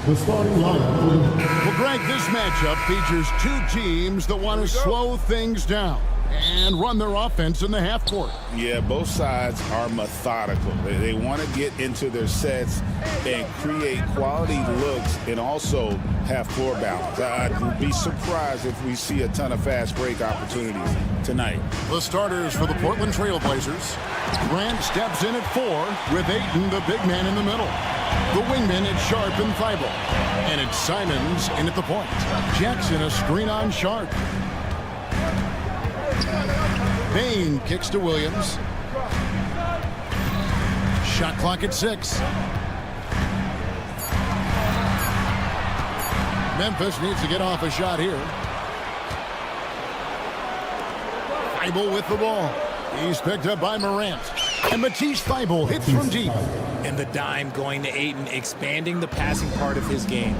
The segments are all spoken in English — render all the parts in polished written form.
The starting lineup. Well, Greg, this matchup features two teams that want to slow things down and run their offense in the half court. Yeah, both sides are methodical. They want to get into their sets and create quality looks and also have floor balance. I'd be surprised if we see a ton of fast break opportunities tonight. The starters for the Portland Trail Blazers. Grant steps in at 4 with Ayton, the big man, in the middle. The wingman, it's Sharp and Thibault. And it's Simons in at the point. Jackson a screen on Sharp. Payne kicks to Williams. Shot clock at 6. Memphis needs to get off a shot here. Thibault with the ball. He's picked up by Morant. And Matisse Thibault hits from deep. And the dime going to Ayton, expanding the passing part of his game.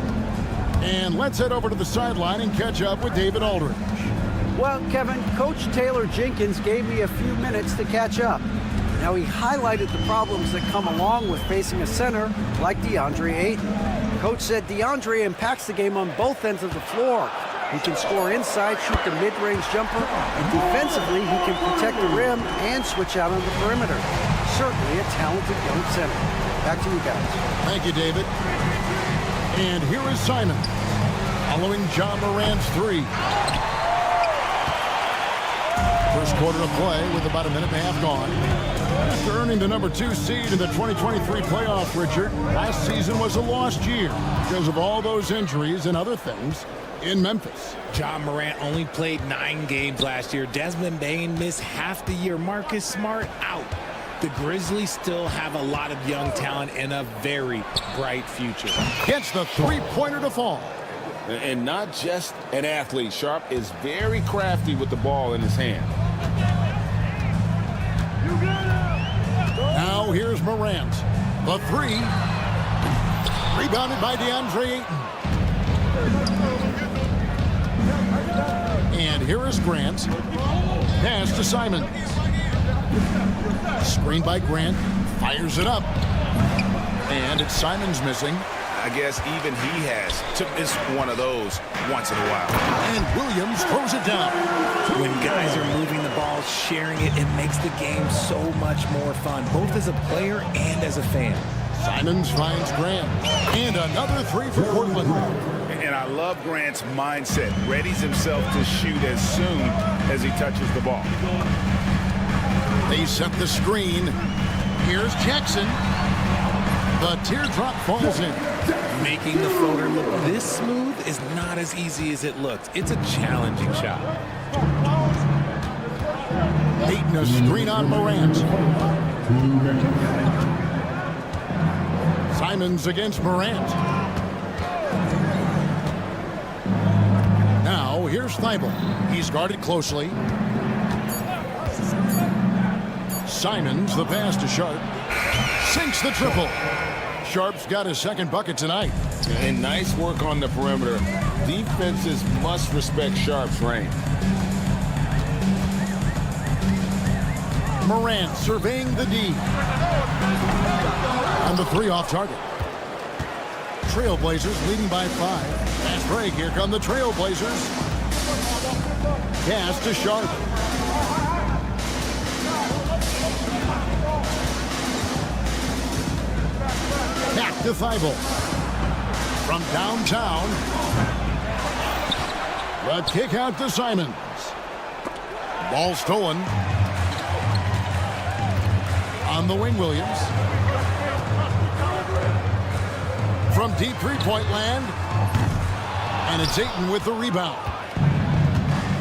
And let's head over to the sideline and catch up with David Aldridge. Well, Kevin, Coach Taylor Jenkins gave me a few minutes to catch up. Now, he highlighted the problems that come along with facing a center like DeAndre Ayton. Coach said DeAndre impacts the game on both ends of the floor. He can score inside, shoot the mid-range jumper, and defensively, he can protect the rim and switch out on the perimeter. Certainly a talented young center. Back to you guys. Thank you, David. And here is Simon, following John Morant's 3. First quarter of play with about a minute and a half gone. After earning the number 2 seed in the 2023 playoff, Richard, last season was a lost year because of all those injuries and other things in Memphis. John Morant only played 9 games last year. Desmond Bane missed half the year. Marcus Smart out. The Grizzlies still have a lot of young talent and a very bright future. Gets the three-pointer to fall. And not just an athlete. Sharp is very crafty with the ball in his hand. Now here's Morant. The 3. Rebounded by DeAndre Ayton. And here is Grant. Pass to Simons. Screened by Grant. Fires it up. And it's Simons missing. I guess even he has to miss one of those once in a while. And Williams throws it down. When guys are moving the ball, sharing it, it makes the game so much more fun, both as a player and as a fan. Simons finds Grant. And another 3 for Portland. And I love Grant's mindset. Readies himself to shoot as soon as he touches the ball. They set the screen. Here's Jackson. The teardrop falls in. Making the floater look this smooth is not as easy as it looks. It's a challenging shot. Ayton a screen on Morant. Simons against Morant. Now here's Thibault. He's guarded closely. Simons the pass to Sharp. Sinks the triple. Sharp's got his second bucket tonight. And nice work on the perimeter. Defenses must respect Sharp's range. Morant surveying the D. And the 3 off target. Trailblazers leading by 5. Fast break. Here come the Trailblazers. Pass to Sharp. Back to Thibault. From downtown. The kick out to Simons. Ball stolen. On the wing, Williams. From deep three-point land. And it's Ayton with the rebound.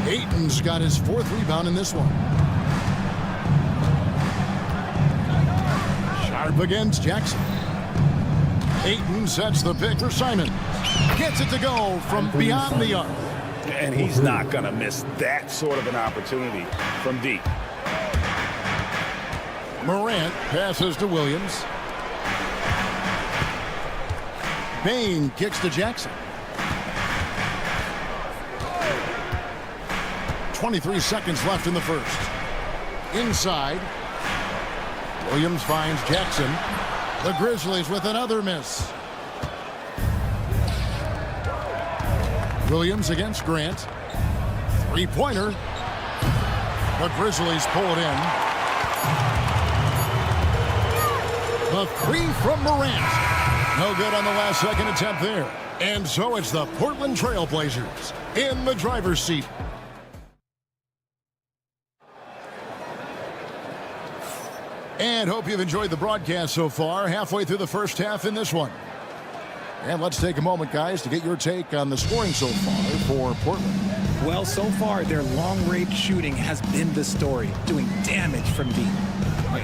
Ayton's got his 4th rebound in this one. Sharp against Jackson. Ayton sets the pick for Simons. Gets it to go from beyond the arc. And he's not going to miss that sort of an opportunity from deep. Morant passes to Williams. Payne kicks to Jackson. 23 seconds left in the first. Inside. Williams finds Jackson. The Grizzlies with another miss. Williams against Grant. Three-pointer. The Grizzlies pull it in. The three from Morant. No good on the last second attempt there. And so it's the Portland Trail Blazers in the driver's seat. And hope you've enjoyed the broadcast so far. Halfway through the first half in this one. And let's take a moment, guys, to get your take on the scoring so far for Portland. Well, so far, their long-range shooting has been the story, doing damage from deep.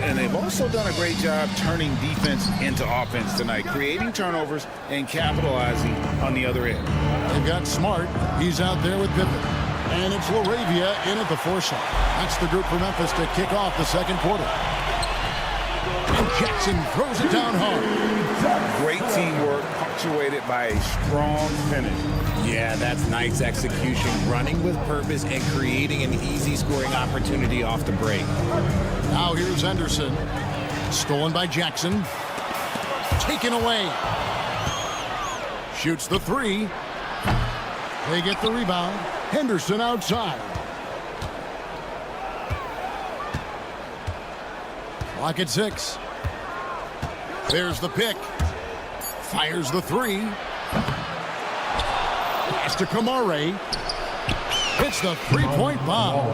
And they've also done a great job turning defense into offense tonight, creating turnovers and capitalizing on the other end. They've got Smart. He's out there with Pippen. And it's LaRavia in at the foresight. That's the group for Memphis to kick off the second quarter. And Jackson throws it down hard. Great teamwork punctuated by a strong finish. Yeah, that's nice execution, running with purpose and creating an easy scoring opportunity off the break. Now here's Henderson. Stolen by Jackson. Taken away. Shoots the three. They get the rebound. Henderson outside. Clock at 6. There's the pick. Fires the three. Pass to Kamare. Hits the three-point bomb.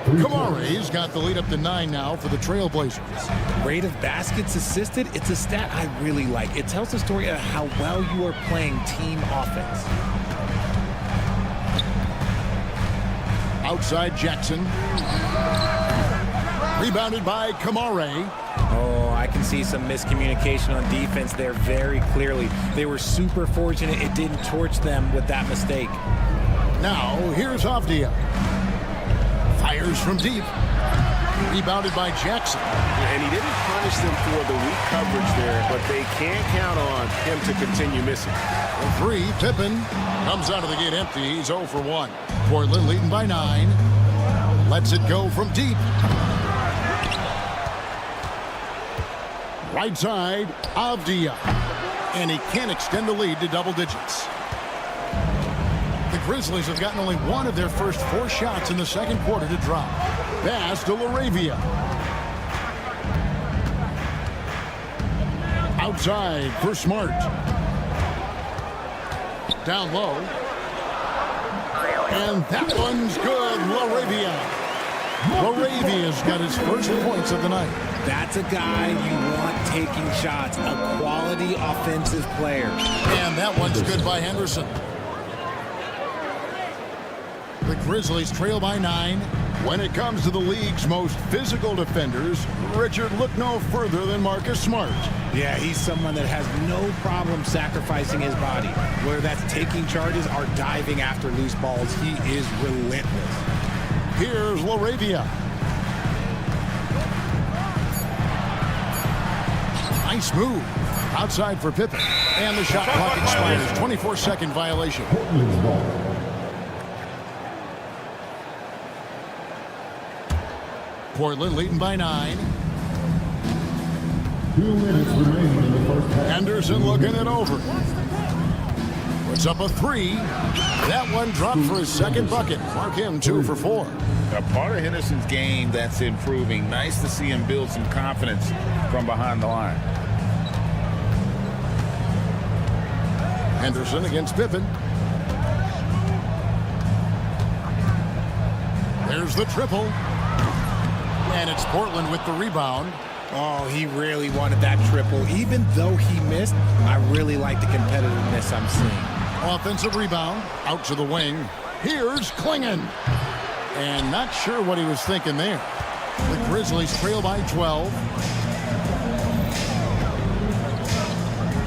Kamare's got the lead up to 9 now for the Trailblazers. Rate of baskets assisted, it's a stat I really like. It tells the story of how well you are playing team offense. Outside Jackson. Rebounded by Kamare. Oh, I can see some miscommunication on defense there very clearly. They were super fortunate it didn't torch them with that mistake. Now, here's Avdia. Fires from deep. Rebounded by Jackson. And he didn't punish them for the weak coverage there, but they can't count on him to continue missing. The three, Pippen, comes out of the gate empty. He's 0 for 1. Portland leading by 9. Lets it go from deep. Right side, Avdia. And he can't extend the lead to double digits. The Grizzlies have gotten only one of their first 4 shots in the second quarter to drop. Pass to LaRavia. Outside for Smart. Down low. And that one's good, LaRavia. LaRavia's got his first points of the night. That's a guy you want taking shots, a quality offensive player. And that one's good by Henderson. The Grizzlies trail by 9. When it comes to the league's most physical defenders, Richard, look no further than Marcus Smart. Yeah, he's someone that has no problem sacrificing his body. Whether that's taking charges or diving after loose balls, he is relentless. Here's LaRavia. Nice move. Outside for Pippen. And the shot clock expires. 24-second violation. Portland leading by 9. 2 minutes remaining in the first half. Henderson looking it over. Puts up a 3. That one dropped for his second bucket. Mark him 2 for 4. A part of Henderson's game that's improving. Nice to see him build some confidence from behind the line. Henderson against Pippen. There's the triple. And it's Portland with the rebound. Oh, he really wanted that triple. Even though he missed, I really like the competitiveness I'm seeing. Offensive rebound. Out to the wing. Here's Klingon. And not sure what he was thinking there. The Grizzlies trail by 12.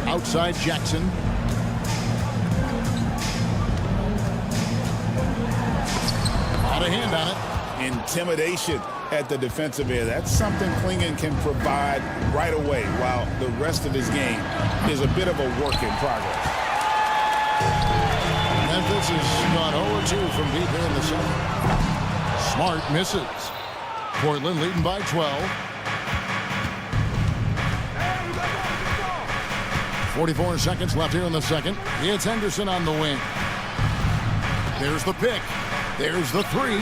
Outside Jackson. Out of hand on it. Intimidation at the defensive end. That's something Klingon can provide right away, while the rest of his game is a bit of a work in progress. Memphis has gone 0-2 from deep here in the second. Smart misses. Portland leading by 12. 44 seconds left here in the second. It's Henderson on the wing. There's the pick. There's the three.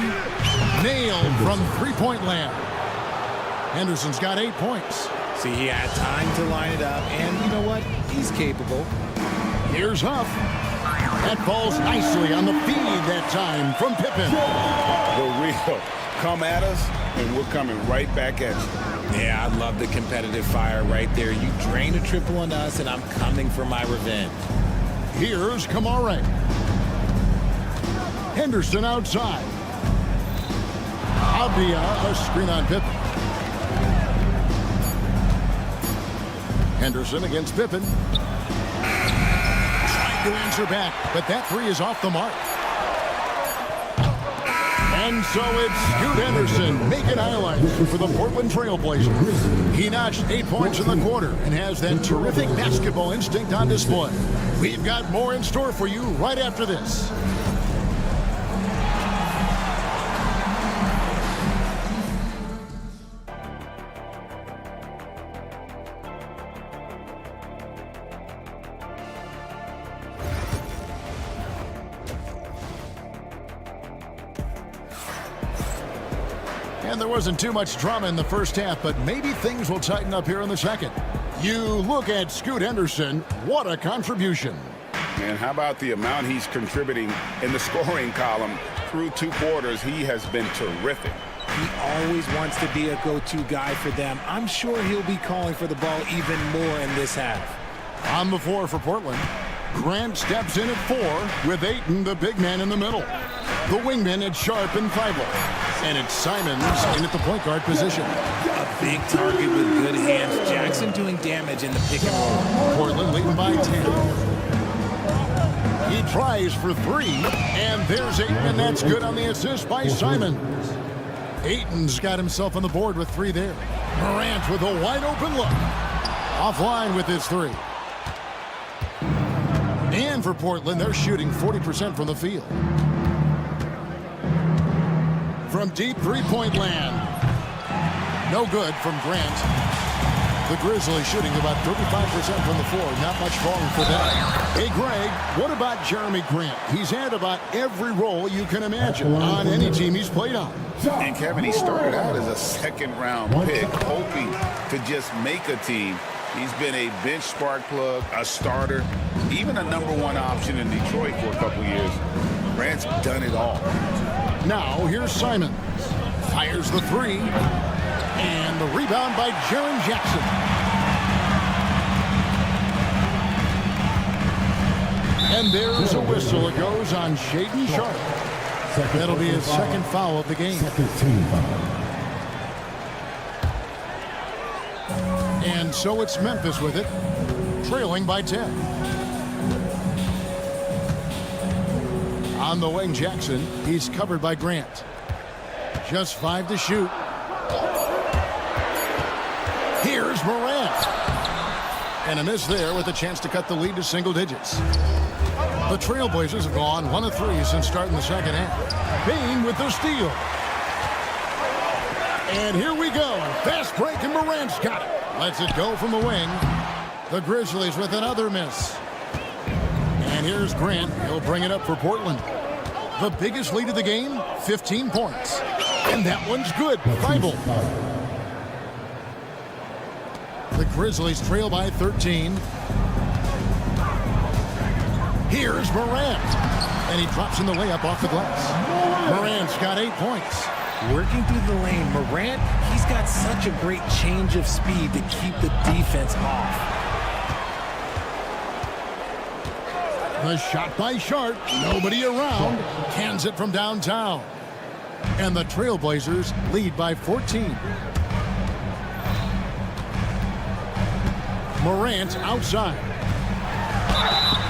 Nailed from three-point land. Henderson's got 8 points. See, he had time to line it up, and you know what? He's capable. Here's Huff. That falls nicely on the feed that time from Pippen. The real. Come at us, and we're coming right back at you. Yeah, I love the competitive fire right there. You drain a triple on us, and I'm coming for my revenge. Here's Kamara. Henderson outside. Abia, a screen on Pippen. Henderson against Pippen. Trying to answer back, but that three is off the mark. And so it's Scoot Henderson making highlights for the Portland Trail Blazers. He notched 8 points in the quarter and has that terrific basketball instinct on display. We've got more in store for you right after this. And there wasn't too much drama in the first half, but maybe things will tighten up here in the second. You look at Scoot Henderson, what a contribution. And how about the amount he's contributing in the scoring column through 2 quarters? He has been terrific. He always wants to be a go-to guy for them. I'm sure he'll be calling for the ball even more in this half. On the floor for Portland, Grant steps in at 4 with Ayton, the big man, in the middle. The wingman at Sharp and Feibel. And it's Simons in at the point guard position. A big target with good hands. Jackson doing damage in the pick and roll. Portland leading by 10. He tries for 3, and there's Ayton, and that's good on the assist by Simons. Ayton's got himself on the board with 3 there. Morant with a wide open look. Offline with his 3. And for Portland, they're shooting 40% from the field. From deep three-point land. No good from Grant. The Grizzlies shooting about 35% from the floor. Not much falling for them. Hey, Greg, what about Jeremy Grant? He's had about every role you can imagine on any team he's played on. And Kevin, he started out as a second-round pick, hoping to just make a team. He's been a bench spark plug, a starter, even a #1 option in Detroit for a couple years. Grant's done it all. Now, here's Simons. Fires the 3. And the rebound by Jaren Jackson. And there's a whistle. It goes on Shaedon Sharp. That'll be his second foul of the game. And so it's Memphis with it, trailing by 10. On the wing, Jackson. He's covered by Grant. Just 5 to shoot. Here's Morant. And a miss there with a chance to cut the lead to single digits. The Trailblazers have gone 1 of 3 since starting the second half. Payne with the steal. And here we go. Fast break, and Morant's got it. Lets it go from the wing. The Grizzlies with another miss. And here's Grant. He'll bring it up for Portland. The biggest lead of the game, 15 points. And that one's good. Feibel. The Grizzlies trail by 13. Here's Morant. And he drops in the layup off the glass. Morant's got 8 points. Working through the lane, Morant, he's got such a great change of speed to keep the defense off. The shot by Sharp. Nobody around. Cans it from downtown. And the Trailblazers lead by 14. Morant outside.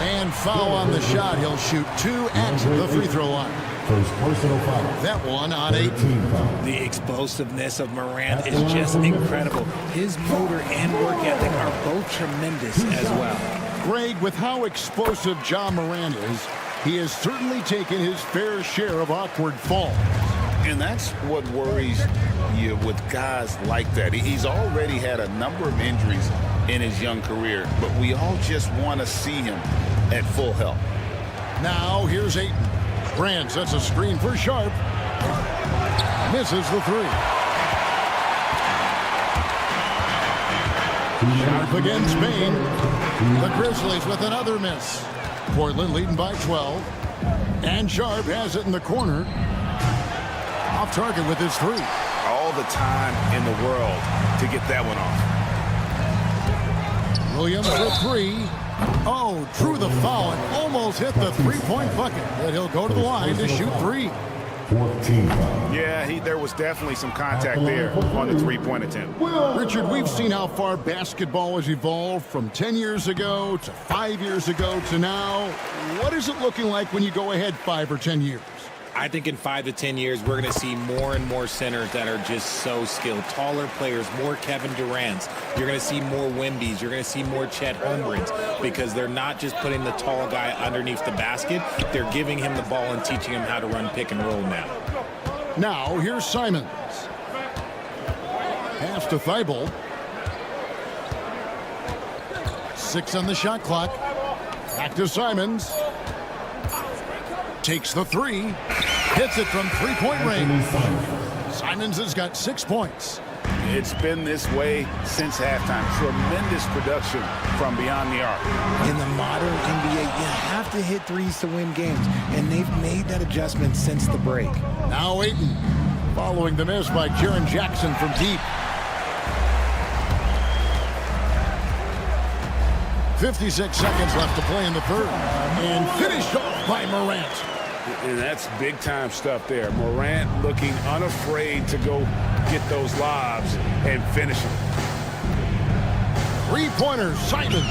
And foul on the shot. He'll shoot 2 at the free throw line. First personal foul. That one on 18. The explosiveness of Morant is just incredible. His motor and work ethic are both tremendous as well. Greg, with how explosive John Morant is, he has certainly taken his fair share of awkward falls. And that's what worries you with guys like that. He's already had a number of injuries in his young career, but we all just want to see him at full health. Now here's Ayton. Grant sets a screen for Sharp. Misses the three. Sharp against Bain. The Grizzlies with another miss. Portland leading by 12. And Sharp has it in the corner. Off target with his three. All the time in the world to get that one off. Williams for three. Oh, drew the foul and almost hit the three-point bucket. But he'll go to the line to shoot three. 14. Yeah, there was definitely some contact there on the three-point attempt. Richard, we've seen how far basketball has evolved from 10 years ago to 5 years ago to now. What is it looking like when you go ahead 5 or 10 years? I think in 5 to 10 years, we're going to see more and more centers that are just so skilled. Taller players, more Kevin Durant's. You're going to see more Wembys. You're going to see more Chet Holmgrens because they're not just putting the tall guy underneath the basket. They're giving him the ball and teaching him how to run pick and roll now. Now, here's Simons. Pass to Thibault. 6 on the shot clock. Back to Simons. Takes the three. Hits it from three-point range. Simons has got 6 points. It's been this way since halftime. Tremendous production from beyond the arc. In the modern NBA, you have to hit threes to win games, and they've made that adjustment since the break. Now Ayton, following the miss by Jaren Jackson from deep. 56 seconds left to play in the third. And finished off by Morant. And that's big-time stuff there. Morant looking unafraid to go get those lobs and finish them. Three-pointer, Simons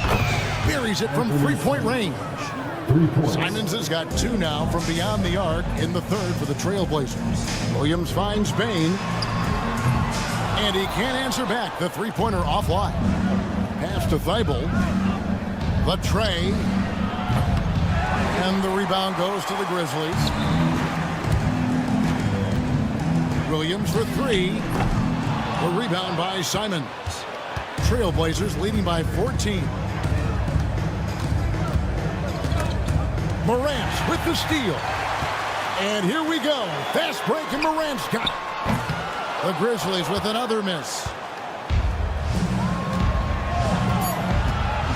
buries it from three-point range. Simons has got 2 now from beyond the arc in the third for the Trailblazers. Williams finds Bain. And he can't answer back. The three-pointer offline. Pass to Thibault. The tray. And the rebound goes to the Grizzlies. Williams for 3. The rebound by Simons. Trailblazers leading by 14. Morant with the steal. And here we go. Fast break and Morant's got it. The Grizzlies with another miss.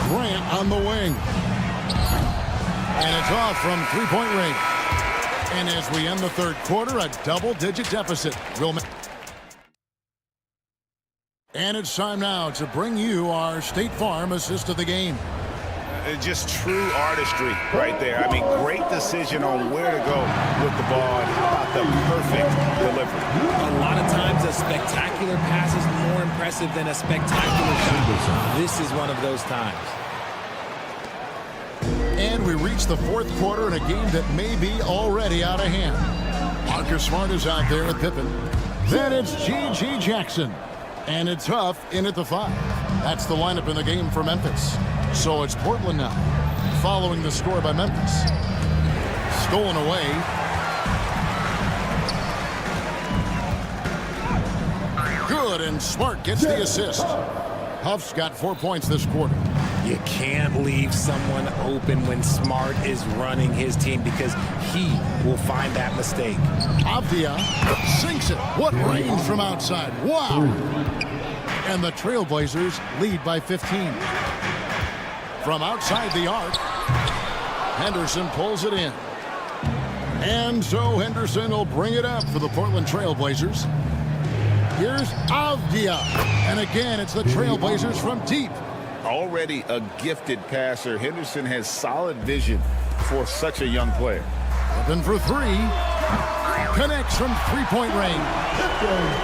Grant on the wing. And it's off from three-point range. And as we end the third quarter, a double-digit deficit. And it's time now to bring you our State Farm assist of the game. Just true artistry right there. I mean, great decision on where to go with the ball. And how about the perfect delivery? A lot of times a spectacular pass is more impressive than a spectacular shot. This is one of those times. And we reach the fourth quarter in a game that may be already out of hand. Marcus Smart is out there with Pippen. Then it's G.G. Jackson. And it's Huff in at the 5. That's the lineup in the game for Memphis. So it's Portland now, following the score by Memphis. Stolen away. Good, and Smart gets the assist. Huff's got 4 points this quarter. You can't leave someone open when Smart is running his team because he will find that mistake. Avdia sinks it. What range from outside. Wow. And the Trailblazers lead by 15. From outside the arc, Henderson pulls it in. And so Henderson will bring it up for the Portland Trailblazers. Here's Avdia. And again, it's the Trailblazers from deep. Already a gifted passer, Henderson has solid vision for such a young player. Open for 3. Connects from three-point range.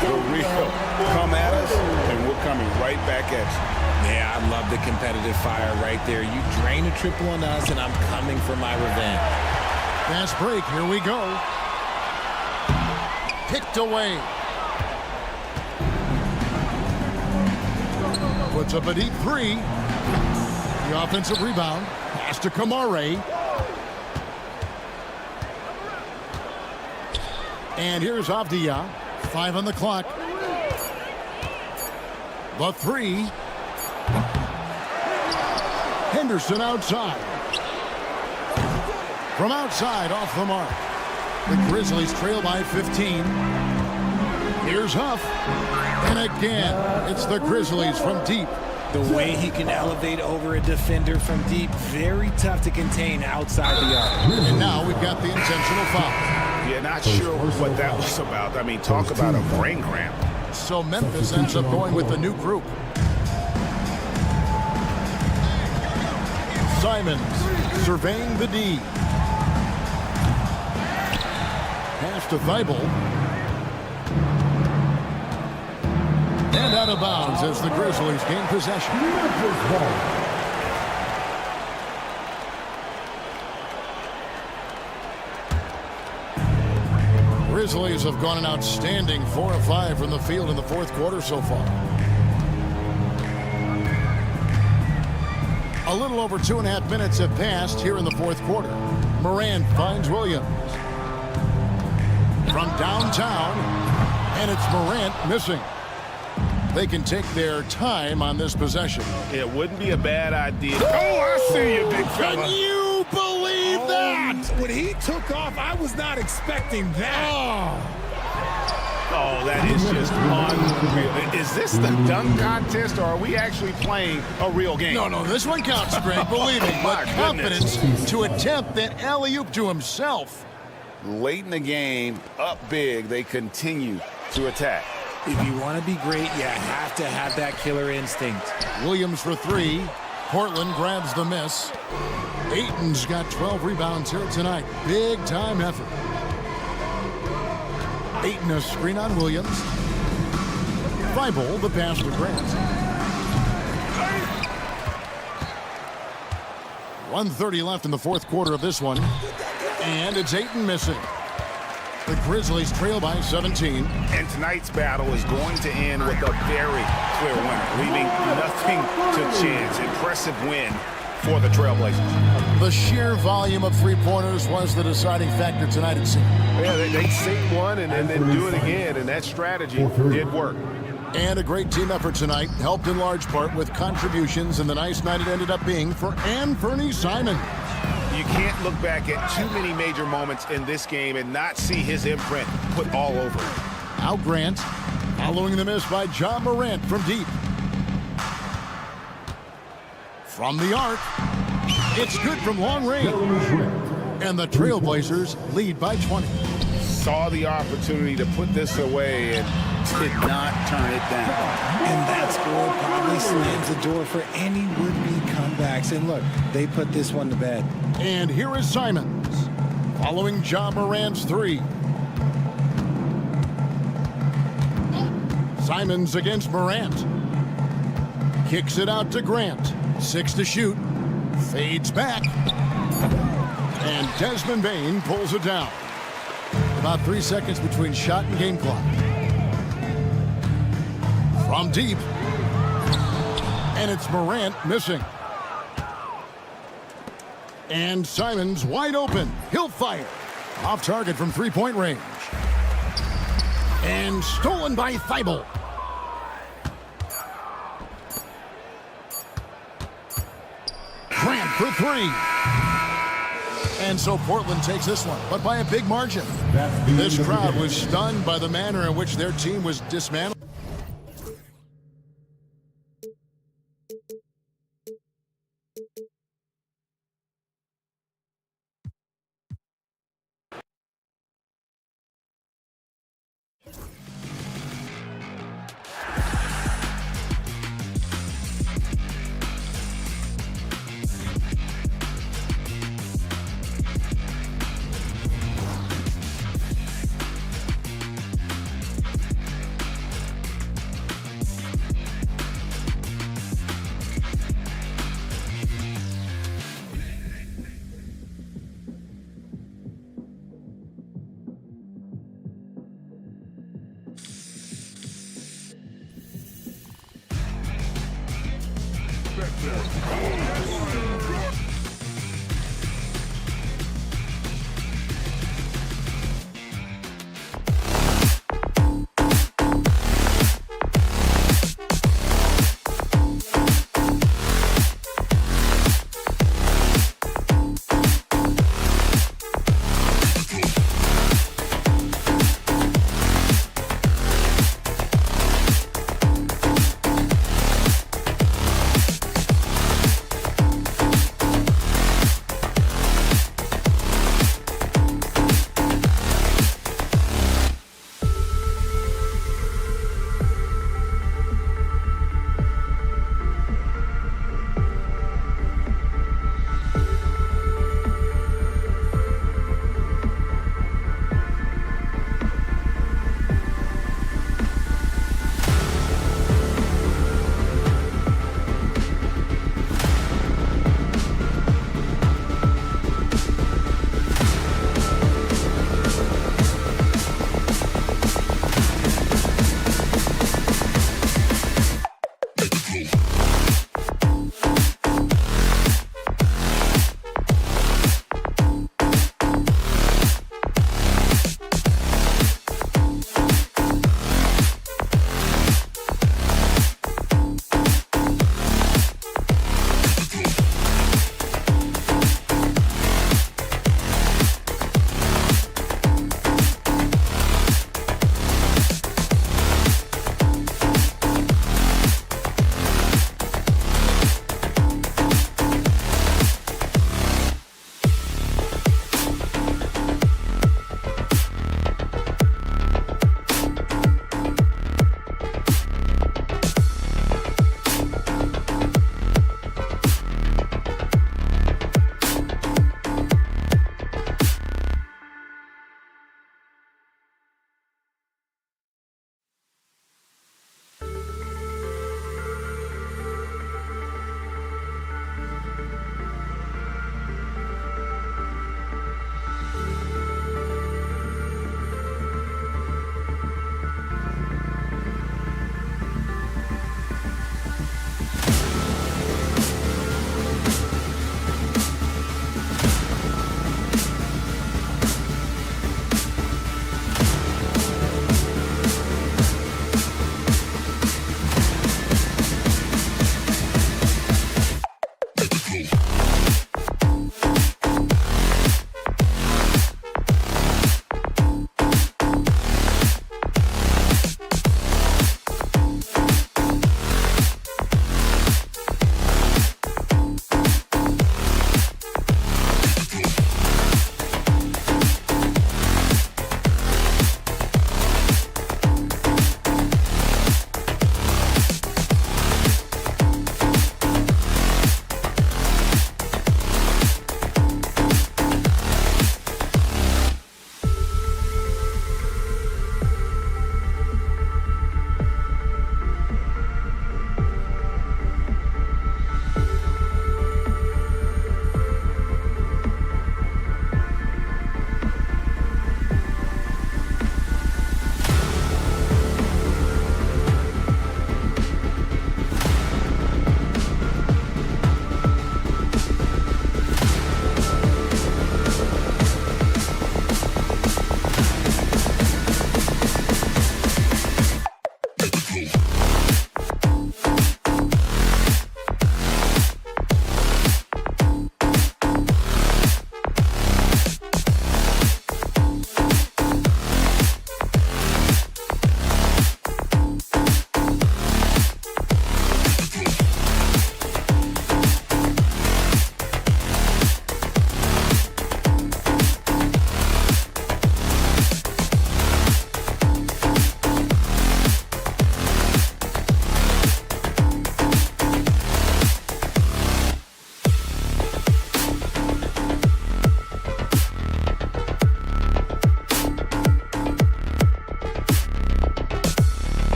For real. Come at us, and we're coming right back at you. Yeah, I love the competitive fire right there. You drain a triple on us, and I'm coming for my revenge. Fast break. Here we go. Picked away. Puts up a deep 3. The offensive rebound. Pass to Kamare. And here's Avdia. 5 on the clock. The 3. Henderson outside. From outside, off the mark. The Grizzlies trail by 15. Here's Huff. And again, it's the Grizzlies from deep. The way he can elevate over a defender from deep, very tough to contain outside the arc. And now we've got the intentional foul. Yeah, not sure what that was about. I mean, talk about a brain cramp. So Memphis ends up going with the new group. Simons surveying the D. Pass to Thibault. And out of bounds as the Grizzlies gain possession. Grizzlies have gone an outstanding 4 of 5 from the field in the fourth quarter so far. A little over 2.5 minutes have passed here in the fourth quarter. Morant finds Williams. From downtown, and it's Morant missing. They can take their time on this possession. It wouldn't be a bad idea. Oh, I see you, big fella. Can you believe that? When he took off, I was not expecting that. Oh, that is just unreal. Is this the dunk contest, or are we actually playing a real game? No, this one counts, Greg, believe me. But confidence to attempt that alley-oop to himself. Late in the game, up big, they continue to attack. If you want to be great, you have to have that killer instinct. Williams for 3. Portland grabs the miss. Ayton's got 12 rebounds here tonight. Big time effort. Ayton a screen on Williams. Thibault the pass to Grant. 1:30 left in the fourth quarter of this one. And it's Ayton missing. The Grizzlies trail by 17. And tonight's battle is going to end with a very clear winner, leaving nothing to chance. Impressive win for the Trailblazers. The sheer volume of three-pointers was the deciding factor tonight, it seemed. Yeah, they sink one and then do it again, and that strategy did work. And a great team effort tonight, helped in large part with contributions, and the nice night it ended up being for Anthony Simons. You can't look back at too many major moments in this game and not see his imprint put all over it. Now Grant, following the miss by John Morant from deep. From the arc, it's good from long range. And the Trailblazers lead by 20. Saw the opportunity to put this away and did not turn it down. And that score probably slams the door for any would-be comebacks. And look, they put this one to bed. And here is Simons, following John Morant's 3. Simons against Morant. Kicks it out to Grant. 6 to shoot. Fades back. And Desmond Bane pulls it down. About 3 seconds between shot and game clock. From deep. And it's Morant missing. And Simons wide open. He'll fire. Off target from three-point range. And stolen by Thibault. Grant for 3. And so Portland takes this one, but by a big margin. This crowd was stunned by the manner in which their team was dismantled.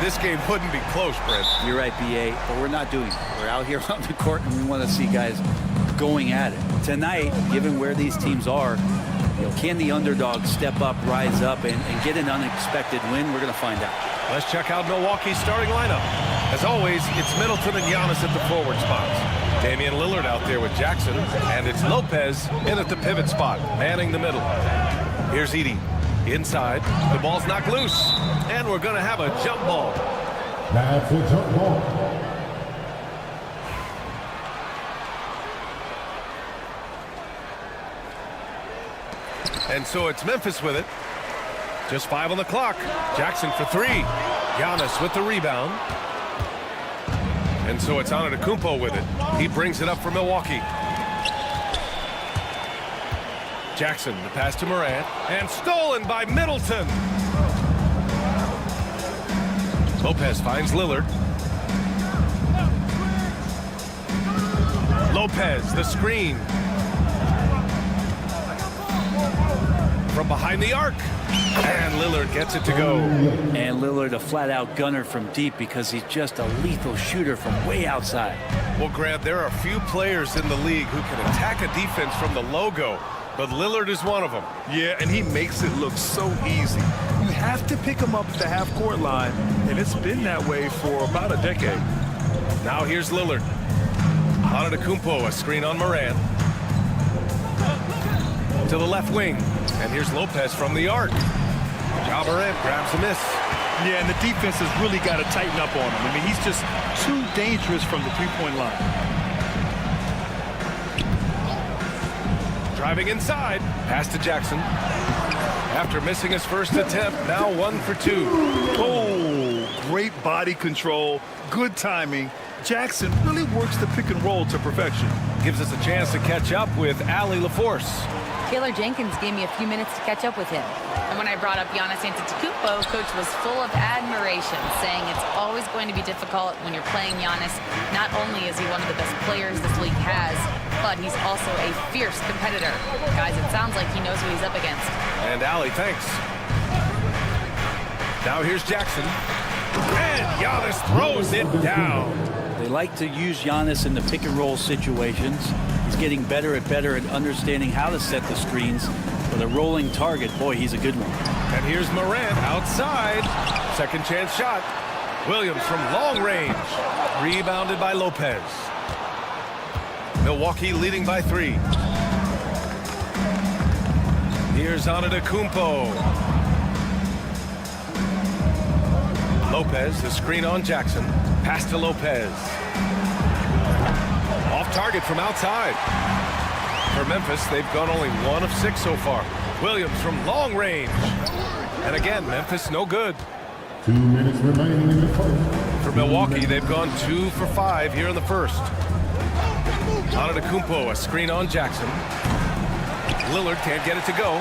this game wouldn't be close, Brent. You're right, B.A., but we're not doing it. We're out here on the court, and we want to see guys going at it. Tonight, given where these teams are, can the underdog step up, rise up, and get an unexpected win? We're going to find out. Let's check out Milwaukee's starting lineup. As always, it's Middleton and Giannis at the forward spots. Damian Lillard out there with Jackson, and it's Lopez in at the pivot spot, manning the middle. Here's Edey. Inside, the ball's knocked loose, and we're going to have a jump ball. That's a jump ball. And so it's Memphis with it. Just 5 on the clock. Jackson for 3. Giannis with the rebound. And so it's Antetokounmpo with it. He brings it up for Milwaukee. Jackson, the pass to Morant, and stolen by Middleton. Lopez finds Lillard. Lopez, the screen. From behind the arc. And Lillard gets it to go. And Lillard, a flat-out gunner from deep because he's just a lethal shooter from way outside. Well, Grant, there are few players in the league who can attack a defense from the logo, but Lillard is one of them. Yeah, and he makes it look so easy. You have to pick him up at the half-court line, and it's been that way for about a decade. Now here's Lillard. Antetokounmpo, a screen on Morant. To the left wing. And here's Lopez from the arc. Ja Morant grabs a miss. Yeah, and the defense has really got to tighten up on him. I mean, he's just too dangerous from the three-point line. Driving inside. Pass to Jackson. After missing his first attempt, now 1 for 2. Oh, great body control, good timing. Jackson really works the pick and roll to perfection. Gives us a chance to catch up with Allie LaForce. Taylor Jenkins gave me a few minutes to catch up with him. And when I brought up Giannis Antetokounmpo, Coach was full of admiration, saying it's always going to be difficult when you're playing Giannis. Not only is he one of the best players this league has, but he's also a fierce competitor. Guys, it sounds like he knows who he's up against. And Allie, thanks. Now here's Jackson. And Giannis throws it down. They like to use Giannis in the pick and roll situations. He's getting better at understanding how to set the screens. With a rolling target, boy, he's a good one. And here's Morant outside. Second chance shot. Williams from long range. Rebounded by Lopez. Milwaukee leading by 3. Here's Antetokounmpo. Lopez, the screen on Jackson. Pass to Lopez. Off target from outside. For Memphis, they've gone only 1 of 6 so far. Williams from long range. And again, Memphis no good. 2 minutes remaining in the first. For Milwaukee, they've gone 2 for 5 here in the first. Antetokounmpo, a screen on Jackson. Lillard can't get it to go.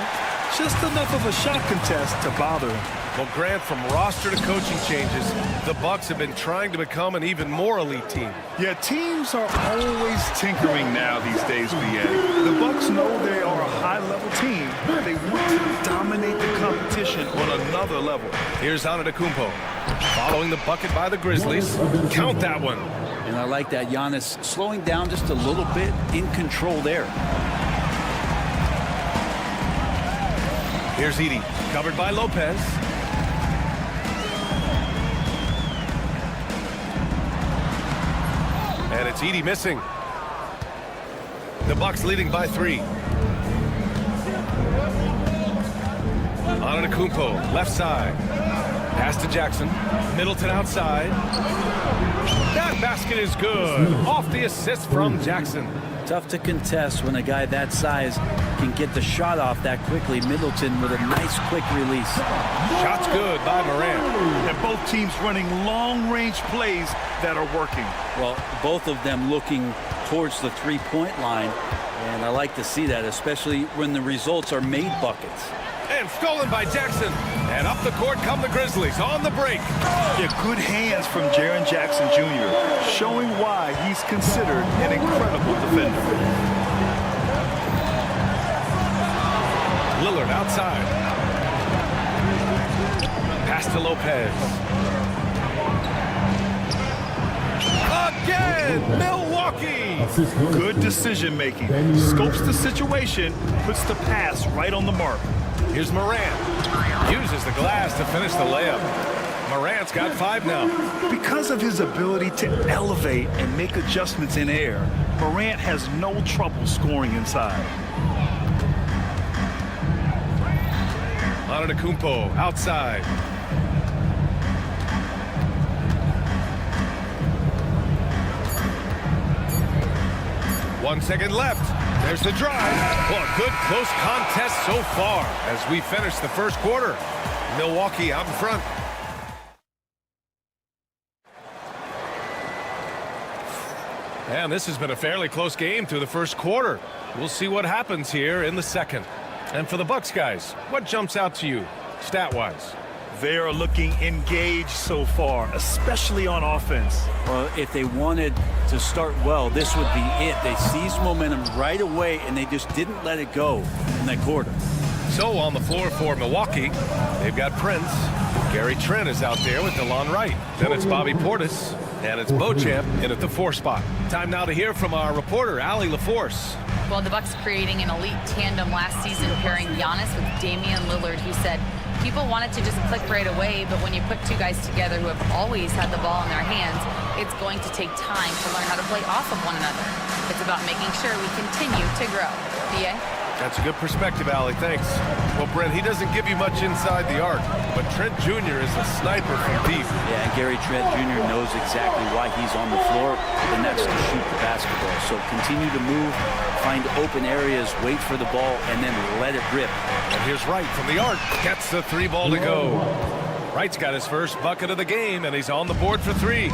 Just enough of a shot contest to bother him. Well, Grant, from roster to coaching changes, the Bucks have been trying to become an even more elite team. Yeah, teams are always tinkering now these days, B.A. The Bucks know they are a high-level team, but they want to dominate the competition on another level. Here's Antetokounmpo, following the bucket by the Grizzlies. Count that one. And I like that Giannis slowing down just a little bit, in control there. Here's Edey, covered by Lopez. And it's Edey missing. The Bucks leading by 3. Antetokounmpo, left side. Pass to Jackson. Middleton outside. That basket is good. Off the assist from Jackson. Tough to contest when a guy that size can get the shot off that quickly. Middleton with a nice quick release. Shot's good by Morant. And both teams running long-range plays that are working. Well, both of them looking towards the three-point line, and I like to see that, especially when the results are made buckets. And stolen by Jackson. And up the court come the Grizzlies on the break. Yeah, good hands from Jaren Jackson Jr., showing why he's considered an incredible defender. Lillard outside. Pass to Lopez. Again, Milwaukee. Good decision making. Scopes the situation, puts the pass right on the mark. Here's Morant. Uses the glass to finish the layup. Morant's got 5 now. Because of his ability to elevate and make adjustments in air, Morant has no trouble scoring inside. Antetokounmpo outside. One second left. There's the drive. Well, a good close contest so far as we finish the first quarter. Milwaukee out in front. And this has been a fairly close game through the first quarter. We'll see what happens here in the second. And for the Bucks guys, what jumps out to you stat-wise? They are looking engaged so far, especially on offense. Well, if they wanted to start well, this would be it. They seized momentum right away, and they just didn't let it go in that quarter. So on the floor for Milwaukee, they've got Prince. Gary Trent is out there with DeLon Wright. Then it's Bobby Portis, and it's Beauchamp in at the 4 spot. Time now to hear from our reporter, Allie LaForce. Well, the Bucks creating an elite tandem last season, pairing Giannis with Damian Lillard, who said people wanted to just click right away, but when you put 2 guys together who have always had the ball in their hands, it's going to take time to learn how to play off of one another. It's about making sure we continue to grow. B.A.? That's a good perspective, Allie. Thanks. Well, Brent, he doesn't give you much inside the arc, but Trent Jr. is a sniper from deep. Yeah, and Gary Trent Jr. knows exactly why he's on the floor, and that's to shoot the basketball. So continue to move, find open areas, wait for the ball, and then let it rip. And here's Wright from the arc. Gets the 3 ball to go. Wright's got his first bucket of the game, and he's on the board for 3.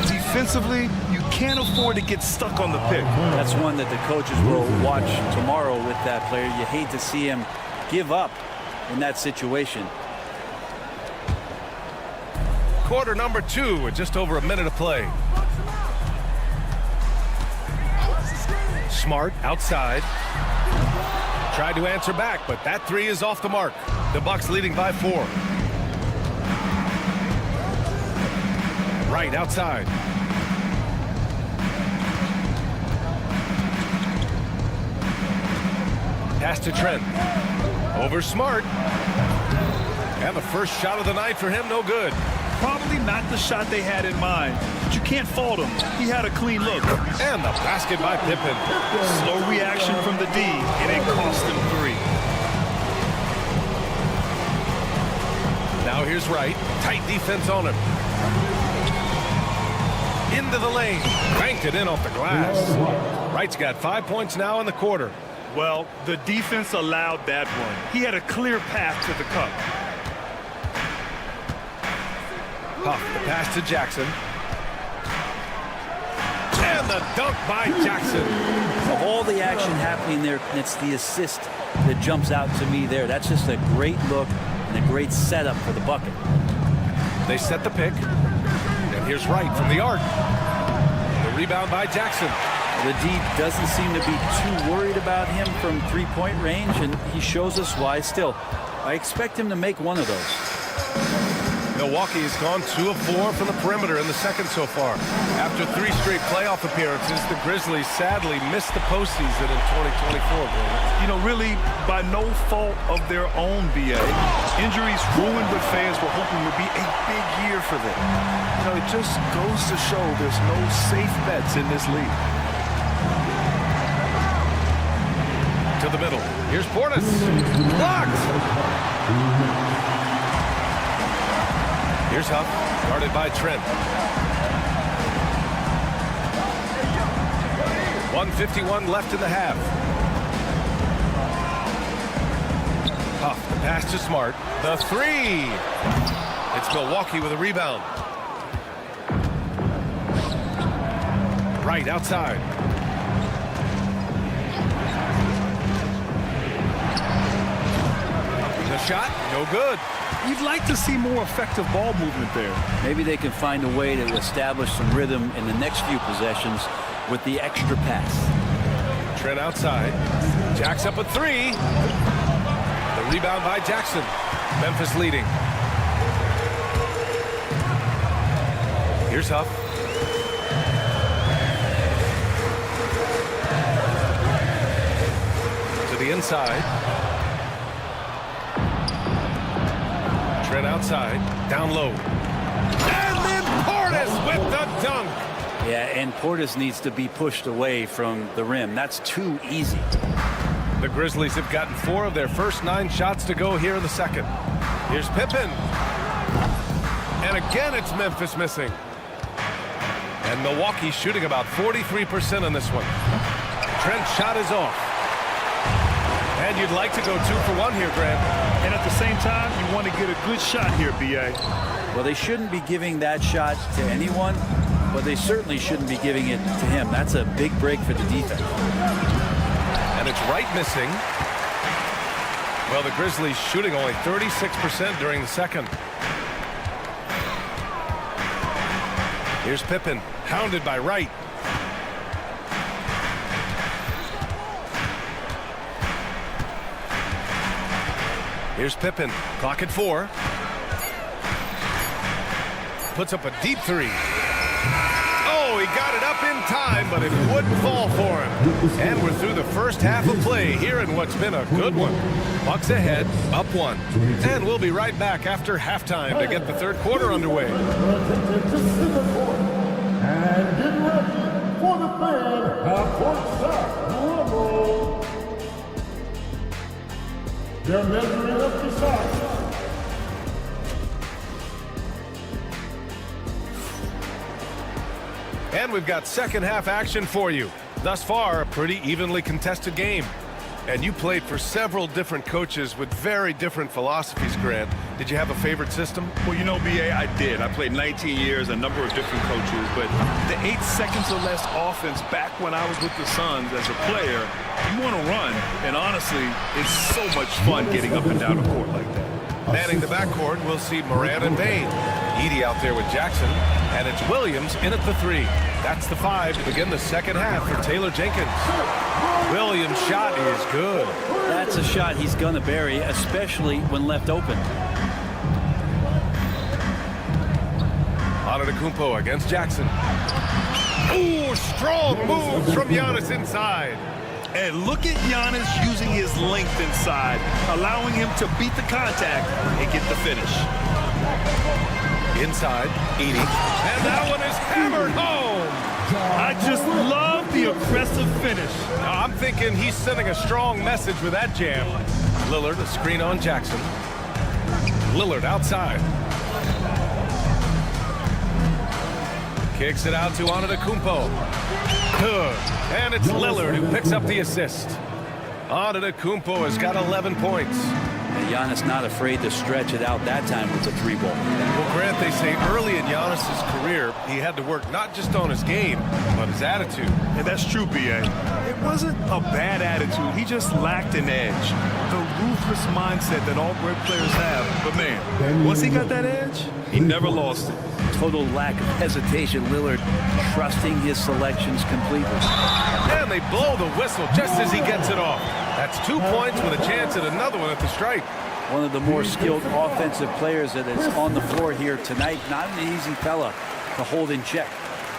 Defensively, you can't afford to get stuck on the pick. That's one that the coaches will watch tomorrow with that player. You hate to see him give up in that situation. Quarter number 2 with just over a minute of play. Smart outside. Tried to answer back, but that 3 is off the mark. The Bucks leading by 4. Right outside. Pass to Trent. Over Smart. And the first shot of the night for him, no good. Probably not the shot they had in mind, but you can't fault him. He had a clean look. And the basket by Pippen. Slow reaction from the D, and it cost him 3. Now here's Wright. Tight defense on him. Into the lane. Banked it in off the glass. Wright's got 5 points now in the quarter. Well, the defense allowed that one. He had a clear path to the cup. Huff, the pass to Jackson. And the dunk by Jackson. Of all the action happening there, it's the assist that jumps out to me there. That's just a great look and a great setup for the bucket. They set the pick. And here's Wright from the arc. The rebound by Jackson. The D doesn't seem to be too worried about him from 3-point range, and he shows us why still. I expect him to make one of those. Milwaukee has gone 2 of 4 from the perimeter in the second so far. After 3 straight playoff appearances, the Grizzlies sadly missed the postseason in 2024. You know, really by no fault of their own, B.A. Injuries ruined what fans were hoping would be a big year for them. You know, it just goes to show there's no safe bets in this league. To the middle. Here's Portis. Blocked. Here's Huff, guarded by Trent. 1:51 left in the half. Huff, the pass to Smart. The 3. It's Milwaukee with a rebound. Right outside. The shot, no good. You'd like to see more effective ball movement there. Maybe they can find a way to establish some rhythm in the next few possessions with the extra pass. Trent outside. Jacks up a 3. The rebound by Jackson. Memphis leading. Here's Huff. Bobslay inside. Trent outside, down low. And then Portis with the dunk. Yeah, and Portis needs to be pushed away from the rim. That's too easy. The Grizzlies have gotten 4 of their first 9 shots to go here in the second. Here's Pippen. And again, it's Memphis missing. And Milwaukee shooting about 43% on this one. Trent's shot is off. And you'd like to go 2 for 1 here, Grant. And at the same time, you want to get a good shot here, B.A. Well, they shouldn't be giving that shot to anyone, but they certainly shouldn't be giving it to him. That's a big break for the defense. And it's Wright missing. Well, the Grizzlies shooting only 36% during the second. Here's Pippen, hounded by Wright. Here's Pippen, clock at 4. Puts up a deep 3. Oh, he got it up in time, but it wouldn't fall for him. And we're through the first half of play here in what's been a good one. Bucks ahead, up 1. And we'll be right back after halftime to get the third quarter underway. And get ready for the fan half-court shot rumble. They're measuring up the shots. And we've got second half action for you. Thus far, a pretty evenly contested game. And you played for several different coaches with very different philosophies, Grant. Did you have a favorite system? Well, you know, B.A., I did. I played 19 years, a number of different coaches, but the 8 seconds or less offense back when I was with the Suns as a player, you want to run, and honestly, it's so much fun getting up and down the court like that. Manning the backcourt, we'll see Moran and Bain. Edie out there with Jackson, and it's Williams in at the 3. That's the 5 to begin the second half for Taylor Jenkins. Williams' shot is good. That's a shot he's going to bury, especially when left open. Antetokounmpo against Jackson. Ooh, strong moves from Giannis inside. And look at Giannis using his length inside, allowing him to beat the contact and get the finish. Inside, Edie. And that one is hammered home. I just love the aggressive finish. Now, I'm thinking he's sending a strong message with that jam. Lillard, a screen on Jackson. Lillard outside. Kicks it out to Antetokounmpo. And it's Lillard who picks up the assist. Antetokounmpo has got 11 points. And Giannis not afraid to stretch it out that time with the 3-ball. Well, Grant, they say early in Giannis's career, he had to work not just on his game, but his attitude. And that's true, B.A. It wasn't a bad attitude. He just lacked an edge. The ruthless mindset that all great players have. But, man, once he got that edge, he never lost it. Total lack of hesitation. Lillard trusting his selections completely. And they blow the whistle just as he gets it off. That's 2 points with a chance at another one at the stripe. One of the more skilled offensive players that is on the floor here tonight. Not an easy fella to hold in check.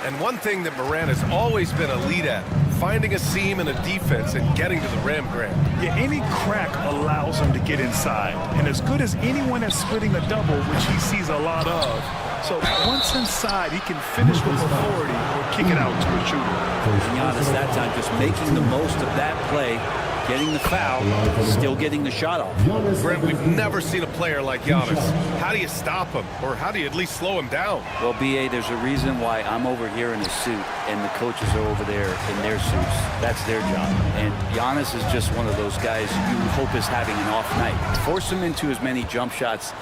And one thing that Moran has always been a lead at, finding a seam in a defense and getting to the rim, Grant. Yeah, any crack allows him to get inside. And as good as anyone at splitting a double, which he sees a lot of, so once inside, he can finish with authority or kick it out to a shooter. Giannis that time just making the most of that play, getting the foul, still getting the shot off. Brent, we've never seen a player like Giannis. How do you stop him? Or how do you at least slow him down? Well, B.A., there's a reason why I'm over here in a suit and the coaches are over there in their suits. That's their job. And Giannis is just one of those guys you hope is having an off night. Force him into as many jump shots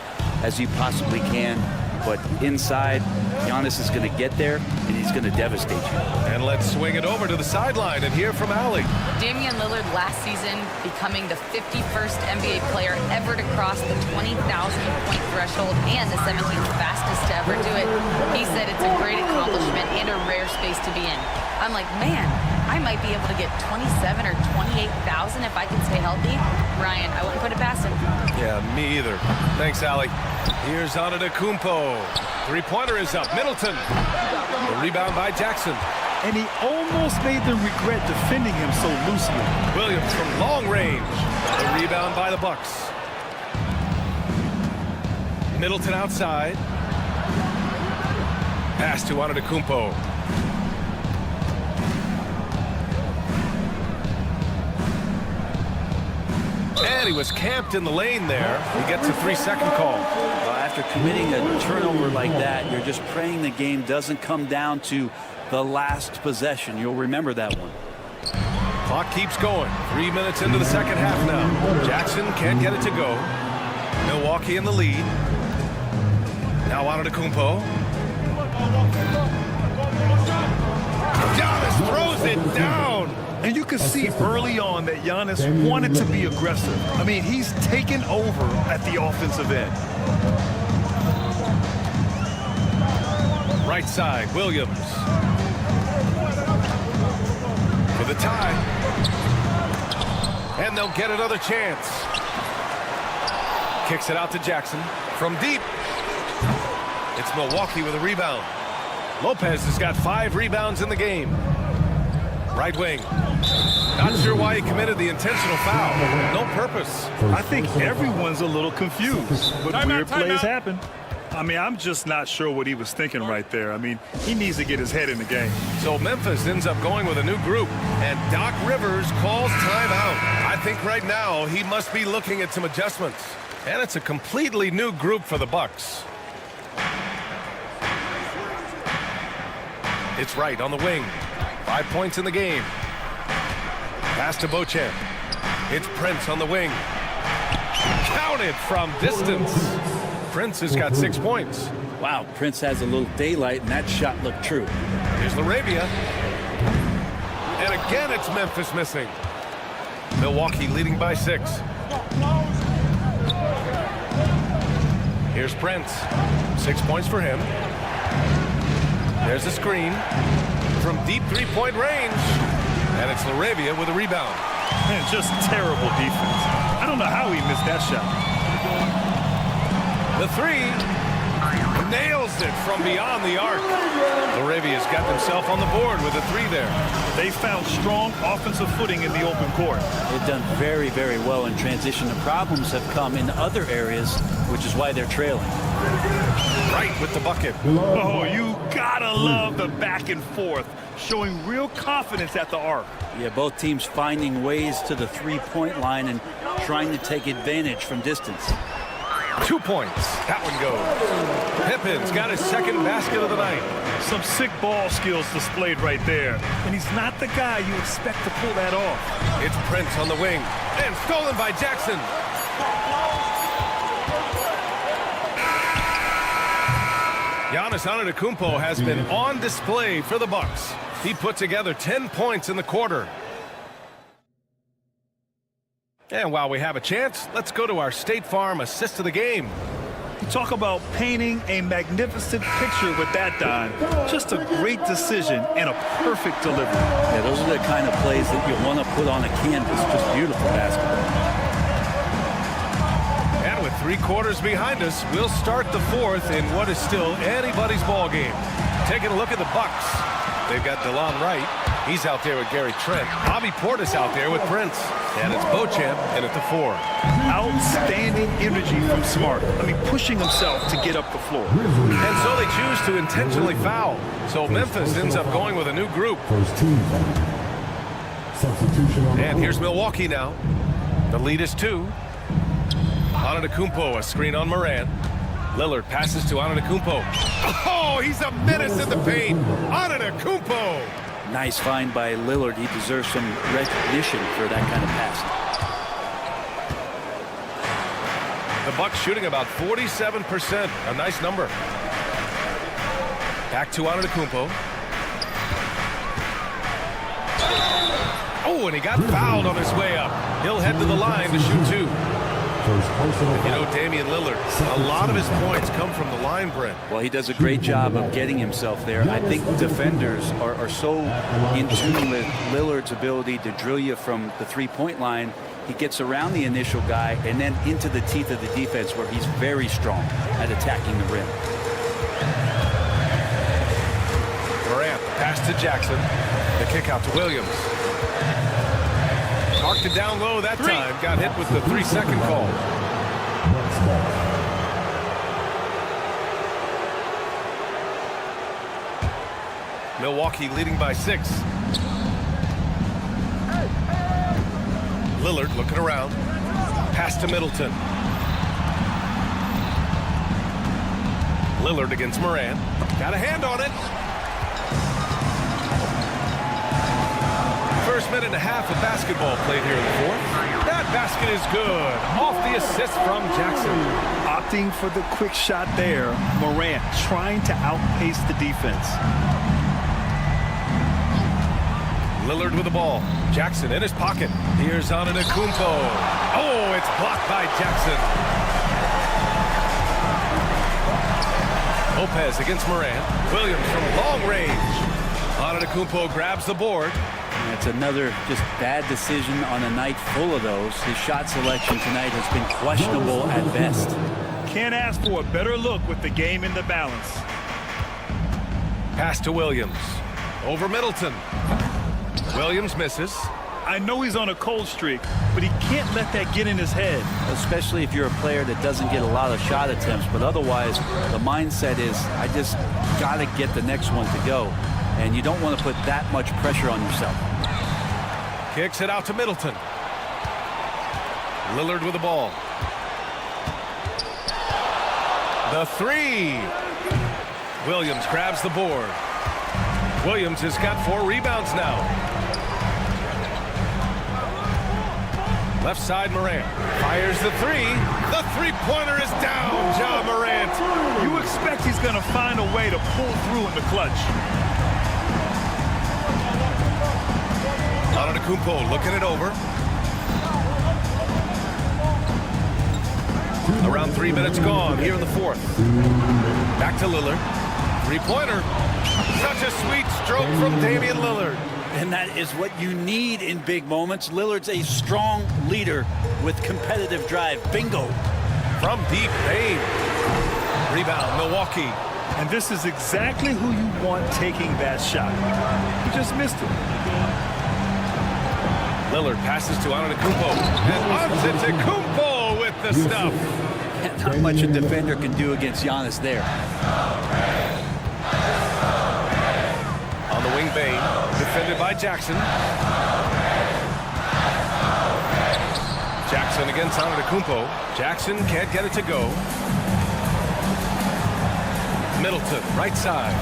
as you possibly can. But inside, Giannis is going to get there, and he's going to devastate you. And let's swing it over to the sideline and hear from Allie. Damian Lillard last season becoming the 51st NBA player ever to cross the 20,000-point threshold and the 17th fastest to ever do it. He said it's a great accomplishment and a rare space to be in. I'm like, man, I might be able to get 27 or 28,000 if I can stay healthy. Ryan, I wouldn't put it past him. Yeah, me either. Thanks, Allie. Here's Antetokounmpo. Three-pointer is up. Middleton. The rebound by Jackson. and he almost made them regret defending him so loosely. Williams from long range. The rebound by the Bucks. Middleton outside. Pass to Antetokounmpo. And he was camped in the lane there. He gets a 3-second call. After committing a turnover like that, you're just praying the game doesn't come down to the last possession. You'll remember that one. Clock keeps going. 3 minutes into the second half now. Jackson can't get it to go. Milwaukee in the lead. Now Antetokounmpo. Giannis throws it down. And you can see early on that Giannis wanted to be aggressive. I mean, he's taken over at the offensive end. Right side, Williams. For the tie. And they'll get another chance. Kicks it out to Jackson from deep. It's Milwaukee with a rebound. Lopez has got 5 rebounds in the game. Right wing. Not sure why he committed the intentional foul. No purpose. I think everyone's a little confused, but weird plays happen. I mean, I'm just not sure what he was thinking right there. I mean, he needs to get his head in the game. So Memphis ends up going with a new group, and Doc Rivers calls timeout. I think right now he must be looking at some adjustments. And it's a completely new group for the Bucks. It's Wright on the wing. 5 points in the game. Pass to Beauchamp. It's Prince on the wing. Counted from distance. Prince has got 6 points. Wow, Prince has a little daylight, and that shot looked true. Here's LaRavia. And again, it's Memphis missing. Milwaukee leading by 6. Here's Prince. 6 points for him. There's a screen from deep three-point range. And it's LaRavia with a rebound. Man, just terrible defense. I don't know how he missed that shot. The 3 nails it from beyond the arc. LaRavia's got himself on the board with a 3 there. They found strong offensive footing in the open court. They've done very, very well in transition. The problems have come in other areas, which is why they're trailing. Right with the bucket. Oh, you gotta love the back and forth, showing real confidence at the arc. Yeah, both teams finding ways to the three-point line and trying to take advantage from distance. 2 points. That one goes. Pippen's got his second basket of the night. Some sick ball skills displayed right there. And he's not the guy you expect to pull that off. It's Prince on the wing. And stolen by Jackson. Giannis Antetokounmpo has been on display for the Bucks. He put together 10 points in the quarter. And while we have a chance, let's go to our State Farm assist of the game. You talk about painting a magnificent picture with that, Don. Just a great decision and a perfect delivery. Yeah, those are the kind of plays that you want to put on a canvas. Just beautiful basketball. And with 3 quarters behind us, we'll start the 4th in what is still anybody's ball game. Taking a look at the Bucks. They've got DeLon Wright. He's out there with Gary Trent. Bobby Portis out there with Prince. And it's Beauchamp in at the 4. Outstanding energy from Smart. I mean, pushing himself to get up the floor. And so they choose to intentionally foul. So Memphis ends up going with a new group. And here's Milwaukee now. The lead is 2. Antetokounmpo, a screen on Morant. Lillard passes to Antetokounmpo. Oh, he's a menace in the paint. Antetokounmpo. Nice find by Lillard. He deserves some recognition for that kind of passing. The Bucks shooting about 47%. A nice number. Back to Antetokounmpo. Oh, and he got fouled on his way up. He'll head to the line to shoot 2. You know, Damian Lillard, a lot of his points come from the line, Brent. Well, he does a great job of getting himself there. I think defenders are so in tune with Lillard's ability to drill you from the three-point line. He gets around the initial guy and then into the teeth of the defense where he's very strong at attacking the rim. Morant, pass to Jackson. The kick out to Williams. Parked it down low that time. Got hit with the 3-second call. Milwaukee leading by 6. Lillard looking around. Pass to Middleton. Lillard against Morant. Got a hand on it. First minute and a half of basketball played here in the fourth. That basket is good. Off the assist from Jackson. Opting for the quick shot there. Morant trying to outpace the defense. Lillard with the ball. Jackson in his pocket. Here's Antetokounmpo. Oh, it's blocked by Jackson. Lopez against Morant. Williams from long range. Antetokounmpo grabs the board. That's another just bad decision on a night full of those. His shot selection tonight has been questionable at best. Can't ask for a better look with the game in the balance. Pass to Williams. Over Middleton. Williams misses. I know he's on a cold streak, but he can't let that get in his head. Especially if you're a player that doesn't get a lot of shot attempts, but otherwise the mindset is I just got to get the next one to go. And you don't want to put that much pressure on yourself. Kicks it out to Middleton. Lillard with the ball. The 3. Williams grabs the board. Williams has got 4 rebounds now. Left side Morant. Fires the 3. The three-pointer is down, Ja Morant. You expect he's going to find a way to pull through in the clutch. Antetokounmpo looking it over. Around 3 minutes gone here in the fourth. Back to Lillard. Three-pointer. Such a sweet stroke from Damian Lillard. And that is what you need in big moments. Lillard's a strong leader with competitive drive. Bingo. From deep lane. Rebound, Milwaukee. And this is exactly who you want taking that shot. He just missed it. Lillard passes to Antetokounmpo. And Antetokounmpo with the stuff. Not much a defender can do against Giannis there. On the wing, Bain. Defended by Jackson. Jackson against Antetokounmpo. Jackson can't get it to go. Middleton, right side.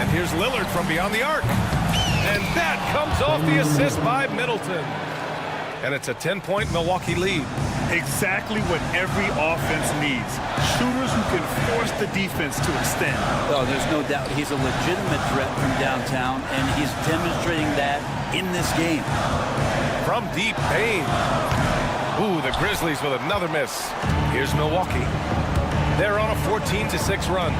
And here's Lillard from beyond the arc. And that comes off the assist by Middleton. And it's a 10-point Milwaukee lead. Exactly what every offense needs. Shooters who can force the defense to extend. Well, there's no doubt he's a legitimate threat from downtown, and he's demonstrating that in this game. From deep, Bain. Ooh, the Grizzlies with another miss. Here's Milwaukee. They're on a 14-6 run.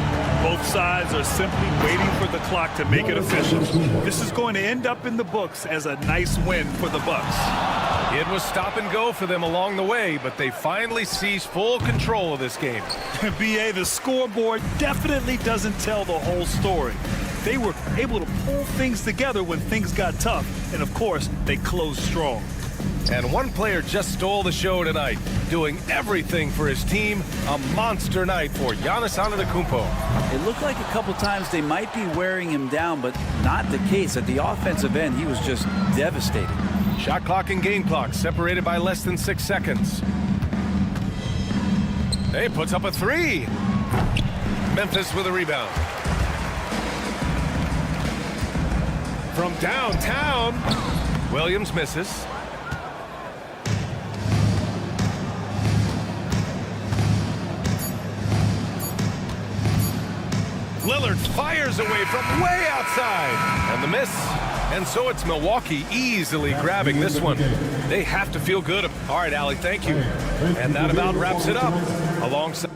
Both sides are simply waiting for the clock to make it official. This is going to end up in the books as a nice win for the Bucks. It was stop and go for them along the way, but they finally seized full control of this game. BA, the scoreboard definitely doesn't tell the whole story. They were able to pull things together when things got tough, and of course, they closed strong. And one player just stole the show tonight, doing everything for his team. A monster night for Giannis Antetokounmpo. It looked like a couple times they might be wearing him down, but not the case. At the offensive end, he was just devastating. Shot clock and game clock separated by less than 6 seconds. He puts up a 3. Memphis with a rebound. From downtown, Williams misses. Lillard fires away from way outside. And the miss. And so it's Milwaukee easily grabbing this one. They have to feel good. All right, Allie, thank you. And that about wraps it up. Alongside.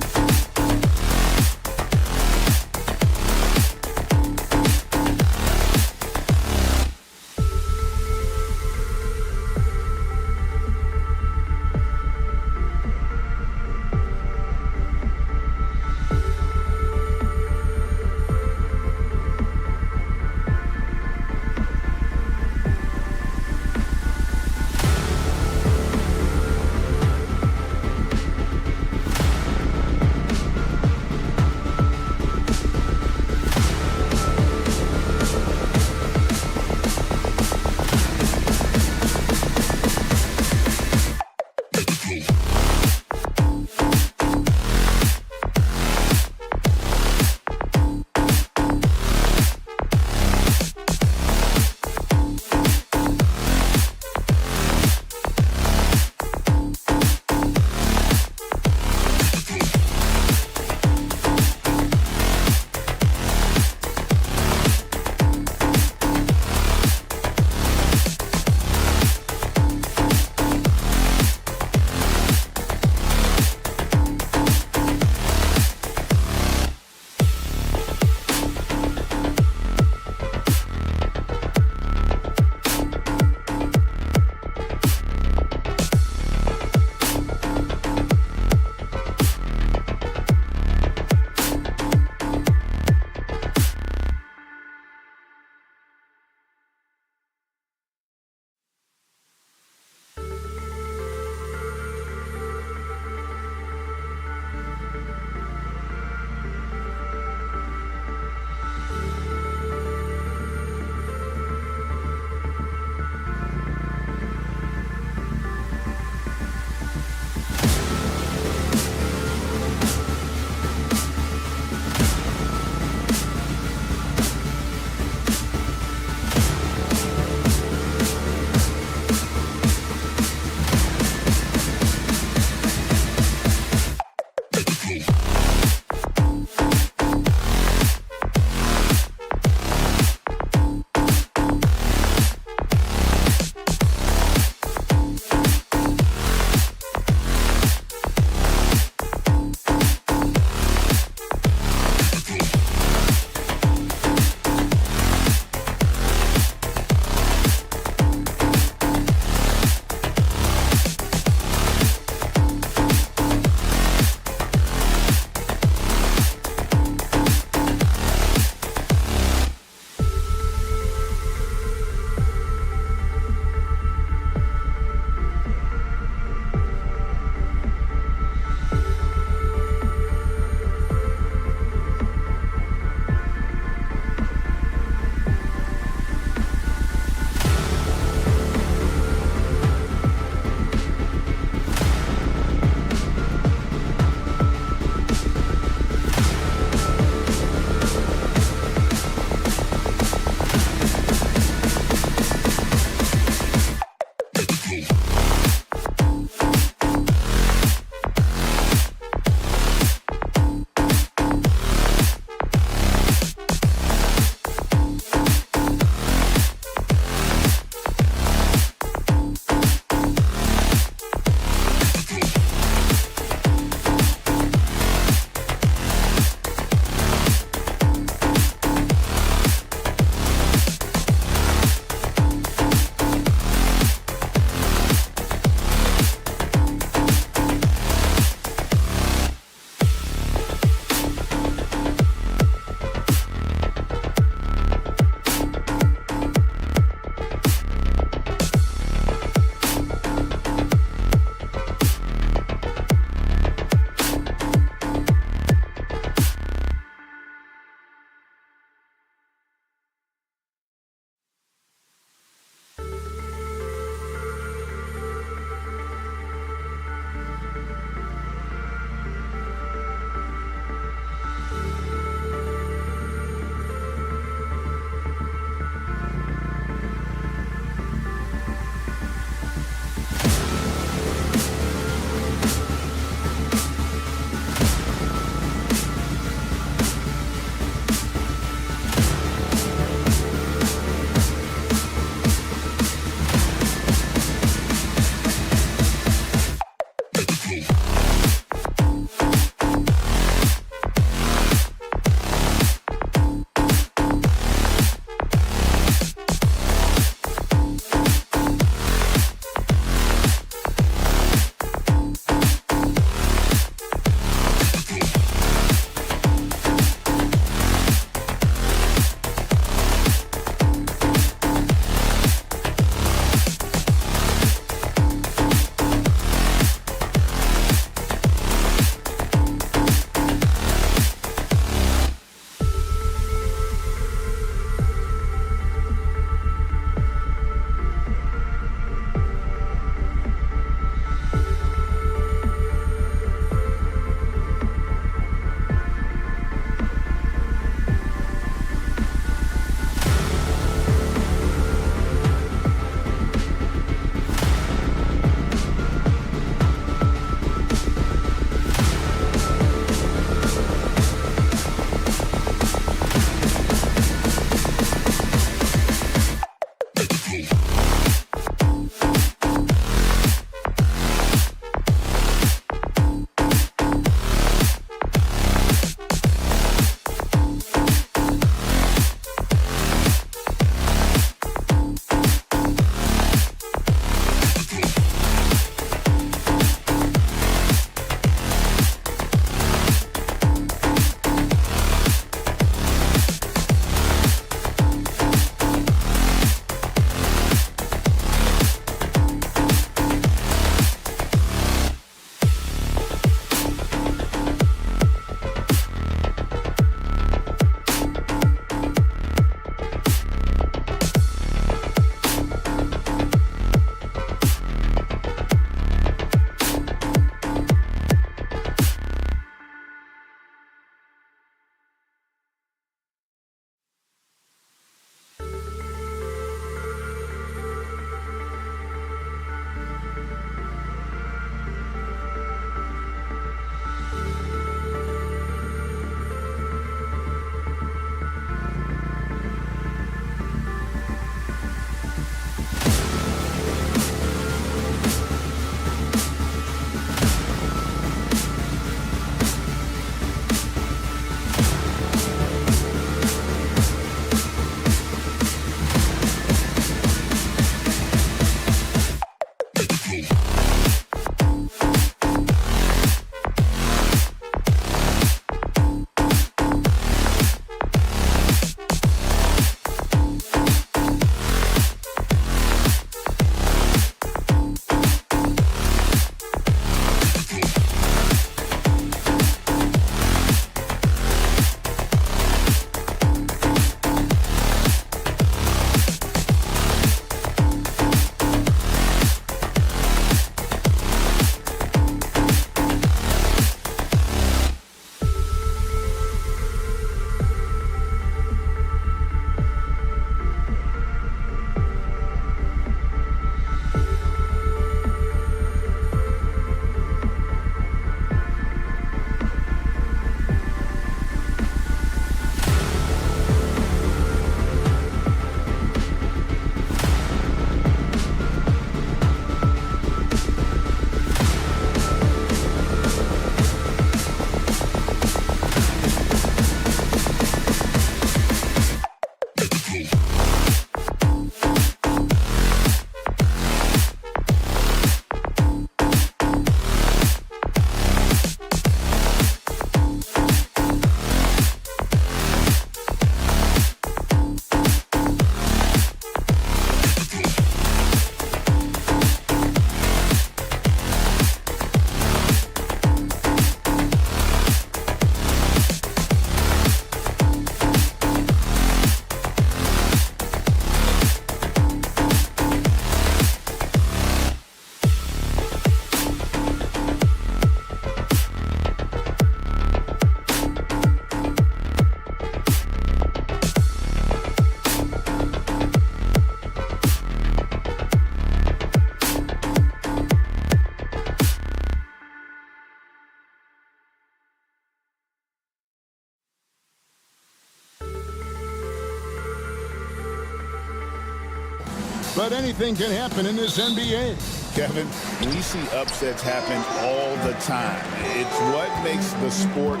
But anything can happen in this NBA. Kevin, we see upsets happen all the time. It's what makes the sport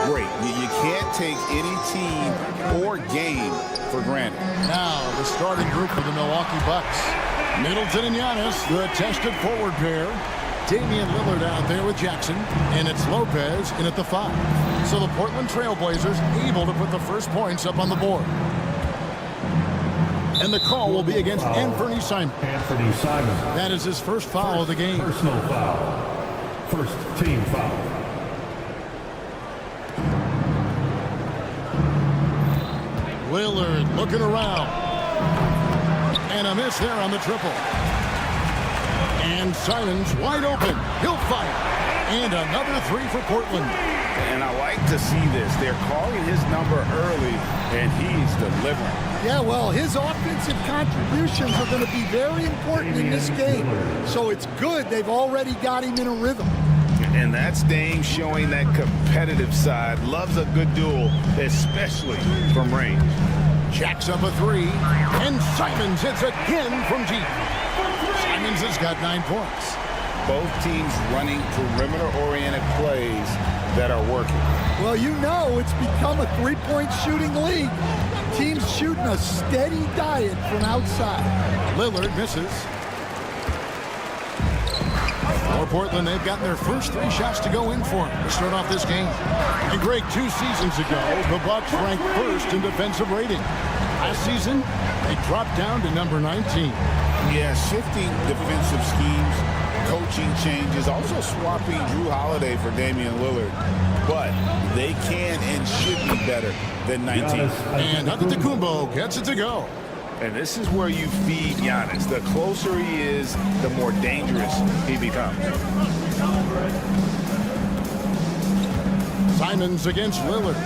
great. You can't take any team or game for granted. Now, the starting group for the Milwaukee Bucks. Middleton and Giannis, the tested forward pair. Damian Lillard out there with Jackson, and it's Lopez in at the 5. So the Portland Trail Blazers able to put the first points up on the board. And the call will be against Anthony Simon. Anthony Simon. That is his first foul of the game. Personal foul. First team foul. Lillard looking around. And a miss there on the triple. And Simon's wide open. He'll fire. And another 3 for Portland. And I like to see this. They're calling his number early, and he's delivering. Yeah, well, his offensive contributions are going to be very important in this game. So it's good they've already got him in a rhythm. And that's Dame showing that competitive side. Loves a good duel, especially from range. Jacks up a 3. And Simons hits again from deep. Simons has got 9 points. Both teams running perimeter-oriented plays that are working. Well, you know it's become a three-point shooting league. Teams shooting a steady diet from outside. Lillard misses. For Portland, they've gotten their first 3 shots to go in for him to start off this game. And Greg, 2 seasons ago, the Bucks ranked first in defensive rating. Last season, they dropped down to number 19. Yeah, shifting defensive schemes, coaching changes, also swapping Drew Holiday for Damian Lillard. But they can and should be better than 19. And Antetokounmpo gets it to go. And this is where you feed Giannis. The closer he is, the more dangerous he becomes. Simons against Lillard.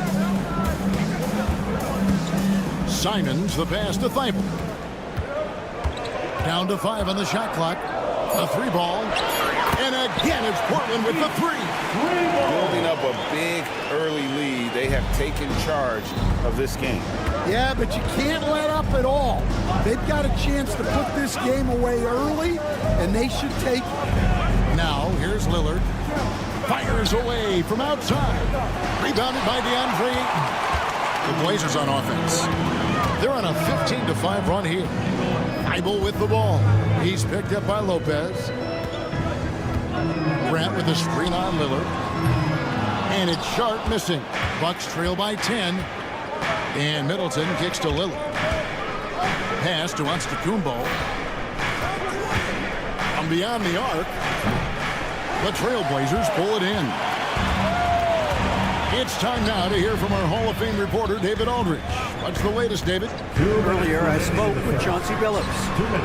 Simons, the pass to Thibault. Down to 5 on the shot clock. A 3 ball. And again, it's Portland with the 3. Building up a big early lead. They have taken charge of this game. Yeah, but you can't let up at all. They've got a chance to put this game away early, and they should take it. Now, here's Lillard. Fires away from outside. Rebounded by DeAndre Ayton. The Blazers on offense. They're on a 15-5 run here. Thibault with the ball. He's picked up by Lopez. Grant with a screen on Lillard. And it's Sharp missing. Bucks trail by 10. And Middleton kicks to Lillard. Pass to Antetokounmpo. From beyond the arc, the Trailblazers pull it in. It's time now to hear from our Hall of Fame reporter, David Aldridge. What's the latest, David? Earlier, I spoke with Chauncey Billups.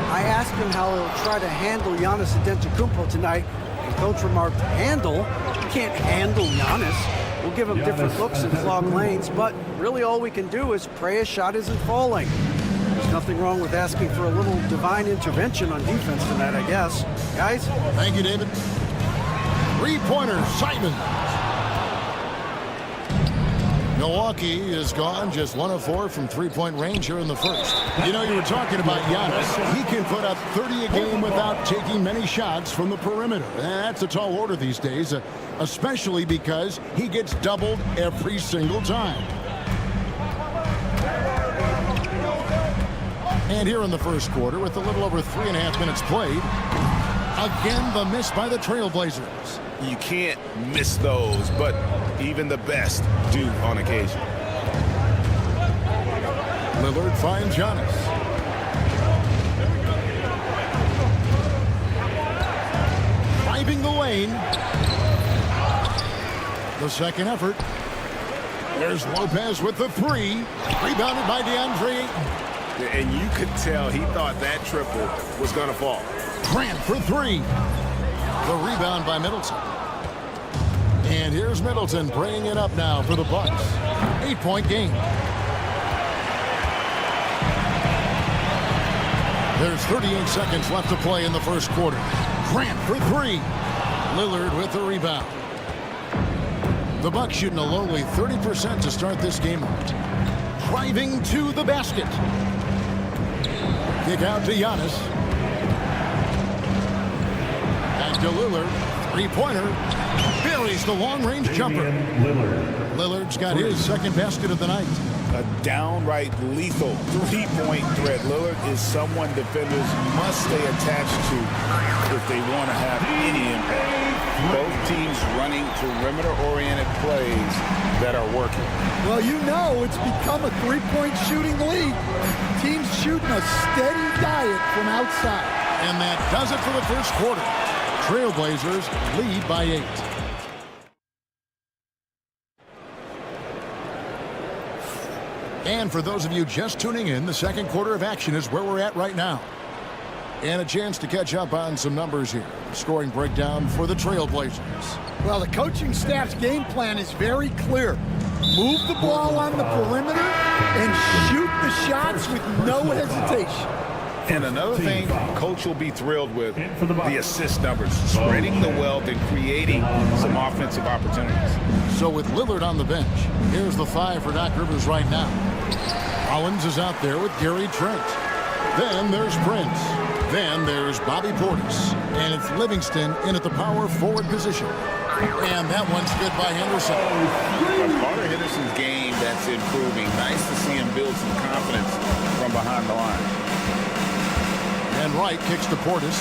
I asked him how he'll try to handle Giannis Antetokounmpo tonight. And Coach remarked, handle? You can't handle Giannis. We'll give him different looks and clog lanes, but really all we can do is pray his shot isn't falling. There's nothing wrong with asking for a little divine intervention on defense tonight, I guess. Guys? Thank you, David. 3-pointer, Simon. Milwaukee is gone, just 1 of 4 from 3-point range here in the first. You know, you were talking about Giannis. He can put up 30 a game without taking many shots from the perimeter. That's a tall order these days, especially because he gets doubled every single time. And here in the first quarter, with a little over 3.5 minutes played, again the miss by the Trailblazers. You can't miss those, but even the best do on occasion. Lillard finds Giannis. Driving the lane. The second effort. There's Lopez with the three. Rebounded by DeAndre Ayton. And you could tell he thought that triple was going to fall. Grant for three. The rebound by Middleton. And here's Middleton bringing it up now for the Bucks. 8-point game. There's 38 seconds left to play in the first quarter. Grant for three. Lillard with the rebound. The Bucks shooting a lowly 30% to start this game out. Driving to the basket. Kick out to Giannis. Back to Lillard. Three-pointer. Buries the long-range jumper. Lillard's got his second basket of the night. A downright lethal three-point threat. Lillard is someone defenders must stay attached to if they want to have any impact. Both teams running perimeter-oriented plays that are working. Well, you know it's become a three-point shooting league. Teams shooting a steady diet from outside. And that does it for the first quarter. Trailblazers lead by 8. And for those of you just tuning in, the second quarter of action is where we're at right now. And a chance to catch up on some numbers here. Scoring breakdown for the Trailblazers. Well, the coaching staff's game plan is very clear. Move the ball on the perimeter and shoot the shots with no hesitation. And another thing coach will be thrilled with, the assist numbers, spreading the wealth and creating some offensive opportunities. So with Lillard on the bench, here's the 5 for Doc Rivers right now. Collins is out there with Gary Trent. Then there's Prince. Then there's Bobby Portis. And it's Livingston in at the power forward position. And that one's good by Henderson. But part of Henderson's game that's improving. Nice to see him build some confidence from behind the line. And Wright kicks to Portis.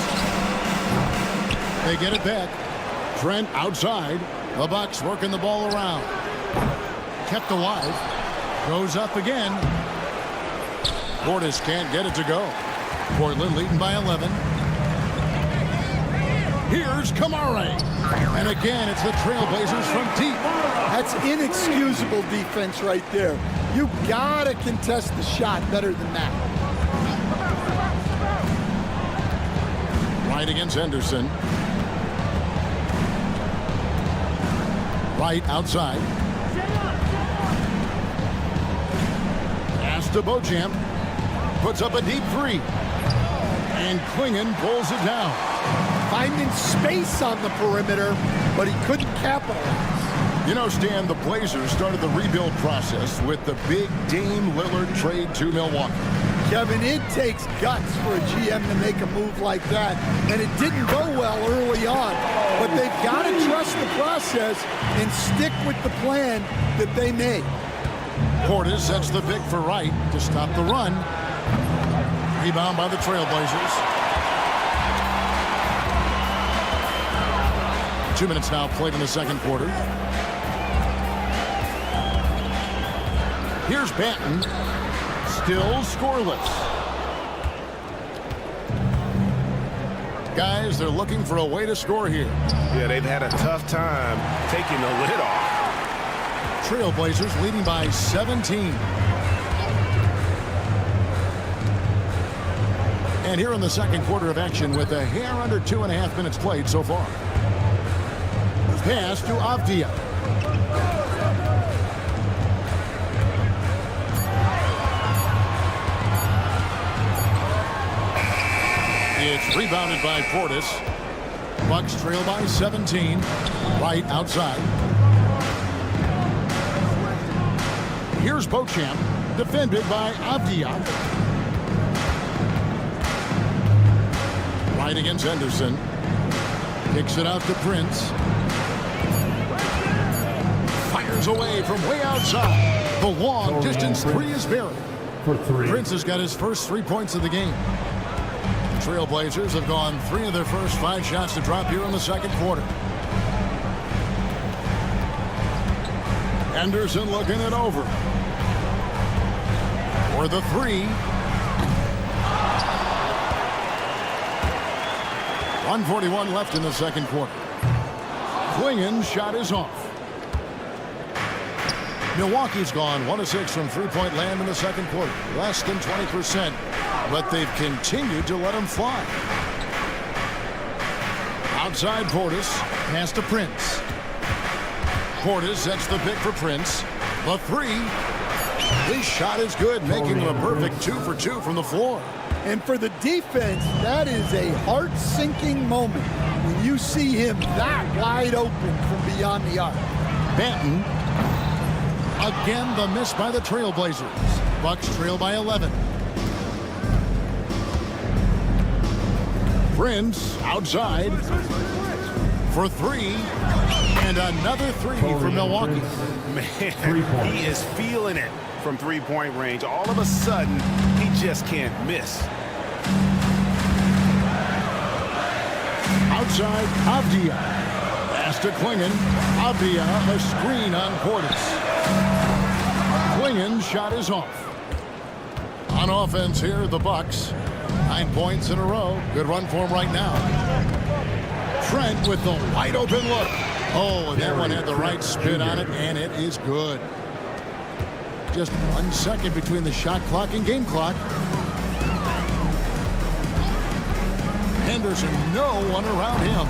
They get it back. Trent outside. The Bucks working the ball around. Kept alive. Goes up again. Portis can't get it to go. Portland leading by 11. Here's Kamara. And again, it's the Trailblazers from deep. That's inexcusable defense right there. You gotta contest the shot better than that. Wright against Henderson. Wright outside. Pass to Beauchamp. Puts up a deep three. And Klingon pulls it down. Finding space on the perimeter, but he couldn't capitalize. You know, Stan, the Blazers started the rebuild process with the big Dame Lillard trade to Milwaukee. Kevin, it takes guts for a GM to make a move like that, and it didn't go well early on. But they've got to trust the process and stick with the plan that they made. Portis sets the pick for Wright to stop the run. Rebound by the Trailblazers. 2 minutes now played in the second quarter. Here's Banton. Still scoreless. Guys, they're looking for a way to score here. Yeah, they've had a tough time taking the lid off. Trailblazers leading by 17. And here in the second quarter of action with a hair under 2.5 minutes played so far. Pass to Avdia. It's rebounded by Portis. Bucks trail by 17. Right outside. Here's Beauchamp, defended by Avdia. Right against Henderson. Kicks it out to Prince. Fires away from way outside. The long distance three is buried. for 3. Prince has got his first 3 points of the game. Trailblazers have gone 3 of their first 5 shots to drop here in the second quarter. Anderson looking it over. For the 3. 1:41 left in the second quarter. Klingen's shot is off. Milwaukee's gone 1 of 6 from three-point land in the second quarter. Less than 20%, but they've continued to let them fly. Outside Portis, pass to Prince. Portis sets the pick for Prince. The 3. His shot is good, making him a perfect 2 for 2 from the floor. And for the defense, that is a heart-sinking moment when you see him that wide open from beyond the arc. Banton. Again, the miss by the Trailblazers. Bucks trail by 11. Prince outside for 3. And another 3 for Milwaukee. Man, he is feeling it from three-point range. All of a sudden, he just can't miss. Outside, Avdia. Pass to Klingen. Avdia, a screen on Portis. Klingen's shot is off. On offense here, the Bucks. 9 points in a row. Good run for him right now. Trent with the wide open look. Oh, and that one had the right spin on it, and it is good. Just 1 second between the shot clock and game clock. Henderson, no one around him.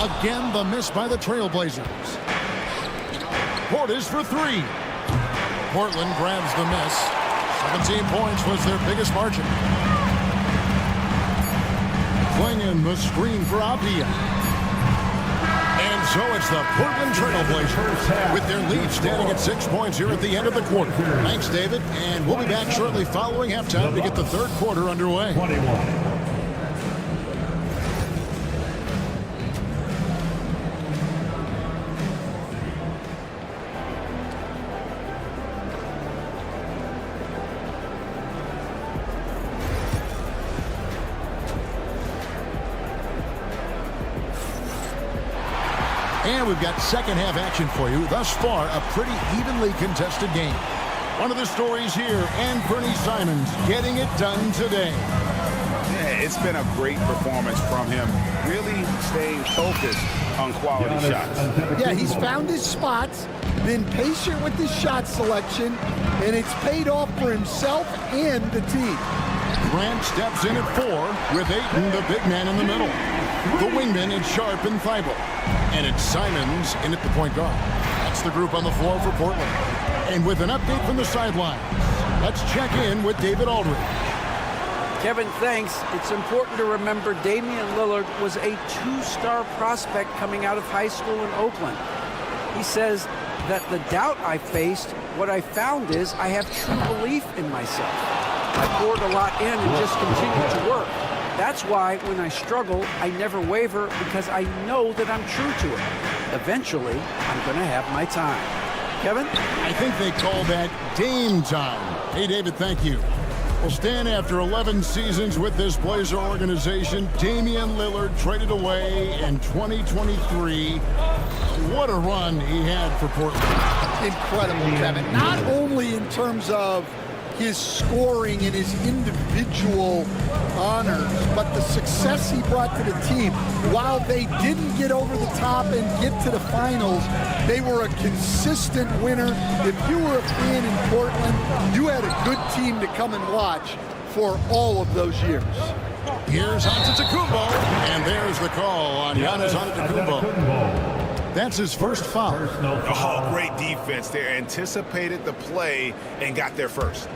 Again, the miss by the Trailblazers. Portis for 3. Portland grabs the miss. 17 points was their biggest margin. Klingen, the screen for Avdia. And so it's the Portland Trailblazers with their lead standing at 6 points here at the end of the quarter. Thanks, David. And we'll be back shortly following halftime to get the third quarter underway. 21. And we've got second half action for you. Thus far, a pretty evenly contested game. One of the stories here, and Bernie Simons getting it done today. Yeah, it's been a great performance from him. Really staying focused on quality shots. Yeah, he's found his spots, been patient with his shot selection, and it's paid off for himself and the team. Grant steps in at 4 with Ayton, the big man in the middle. The wingman is Sharp and Thibault. And it's Simons in at the point guard. That's the group on the floor for Portland. And with an update from the sidelines, let's check in with David Aldridge. Kevin, thanks. It's important to remember Damian Lillard was a 2-star prospect coming out of high school in Oakland. He says that the doubt I faced, what I found is I have true belief in myself. I poured a lot in and just continued to work. That's why when I struggle, I never waver because I know that I'm true to it. Eventually, I'm going to have my time. Kevin? I think they call that Dame time. Hey, David, thank you. Well, Stan, after 11 seasons with this Blazer organization, Damian Lillard traded away in 2023. What a run he had for Portland. Incredible, Kevin. Not only in terms of his scoring and his individual honors, but the success he brought to the team. While they didn't get over the top and get to the finals, they were a consistent winner. If you were a fan in Portland, you had a good team to come and watch for all of those years. Here's Antetokounmpo, and there's the call on Giannis Antetokounmpo. That's his first foul. Oh, great defense there. Anticipated the play and got there first.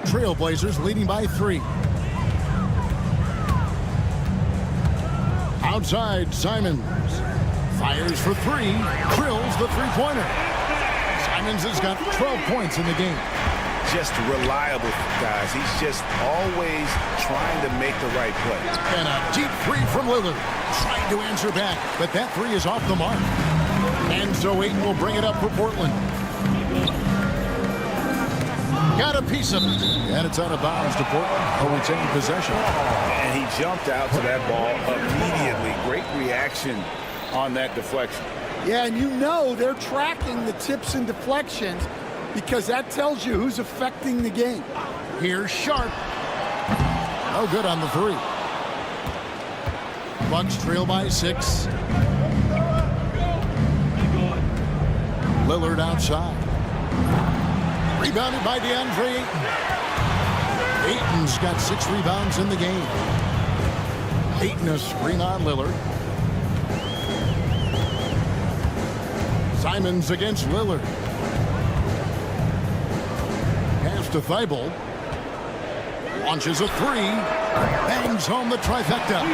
Trailblazers leading by 3. Outside, Simons fires for 3, drills the three-pointer. Simons has got 12 points in the game. Just reliable, guys. He's just always trying to make the right play. And a deep 3 from Lillard. Trying to answer back, but that 3 is off the mark. And so Ayton will bring it up for Portland. Got a piece of it. And it's out of bounds to Portland. Who retained possession. And he jumped out to that ball immediately. Great reaction on that deflection. Yeah, and you know they're tracking the tips and deflections because that tells you who's affecting the game. Here's Sharp. No good on the three. Bucks trail by 6. Lillard outside. Rebounded by DeAndre Ayton. Ayton's got 6 rebounds in the game. Ayton a screen on Lillard. Simons against Lillard. Pass to Thibault. Launches a 3. Bangs home the trifecta.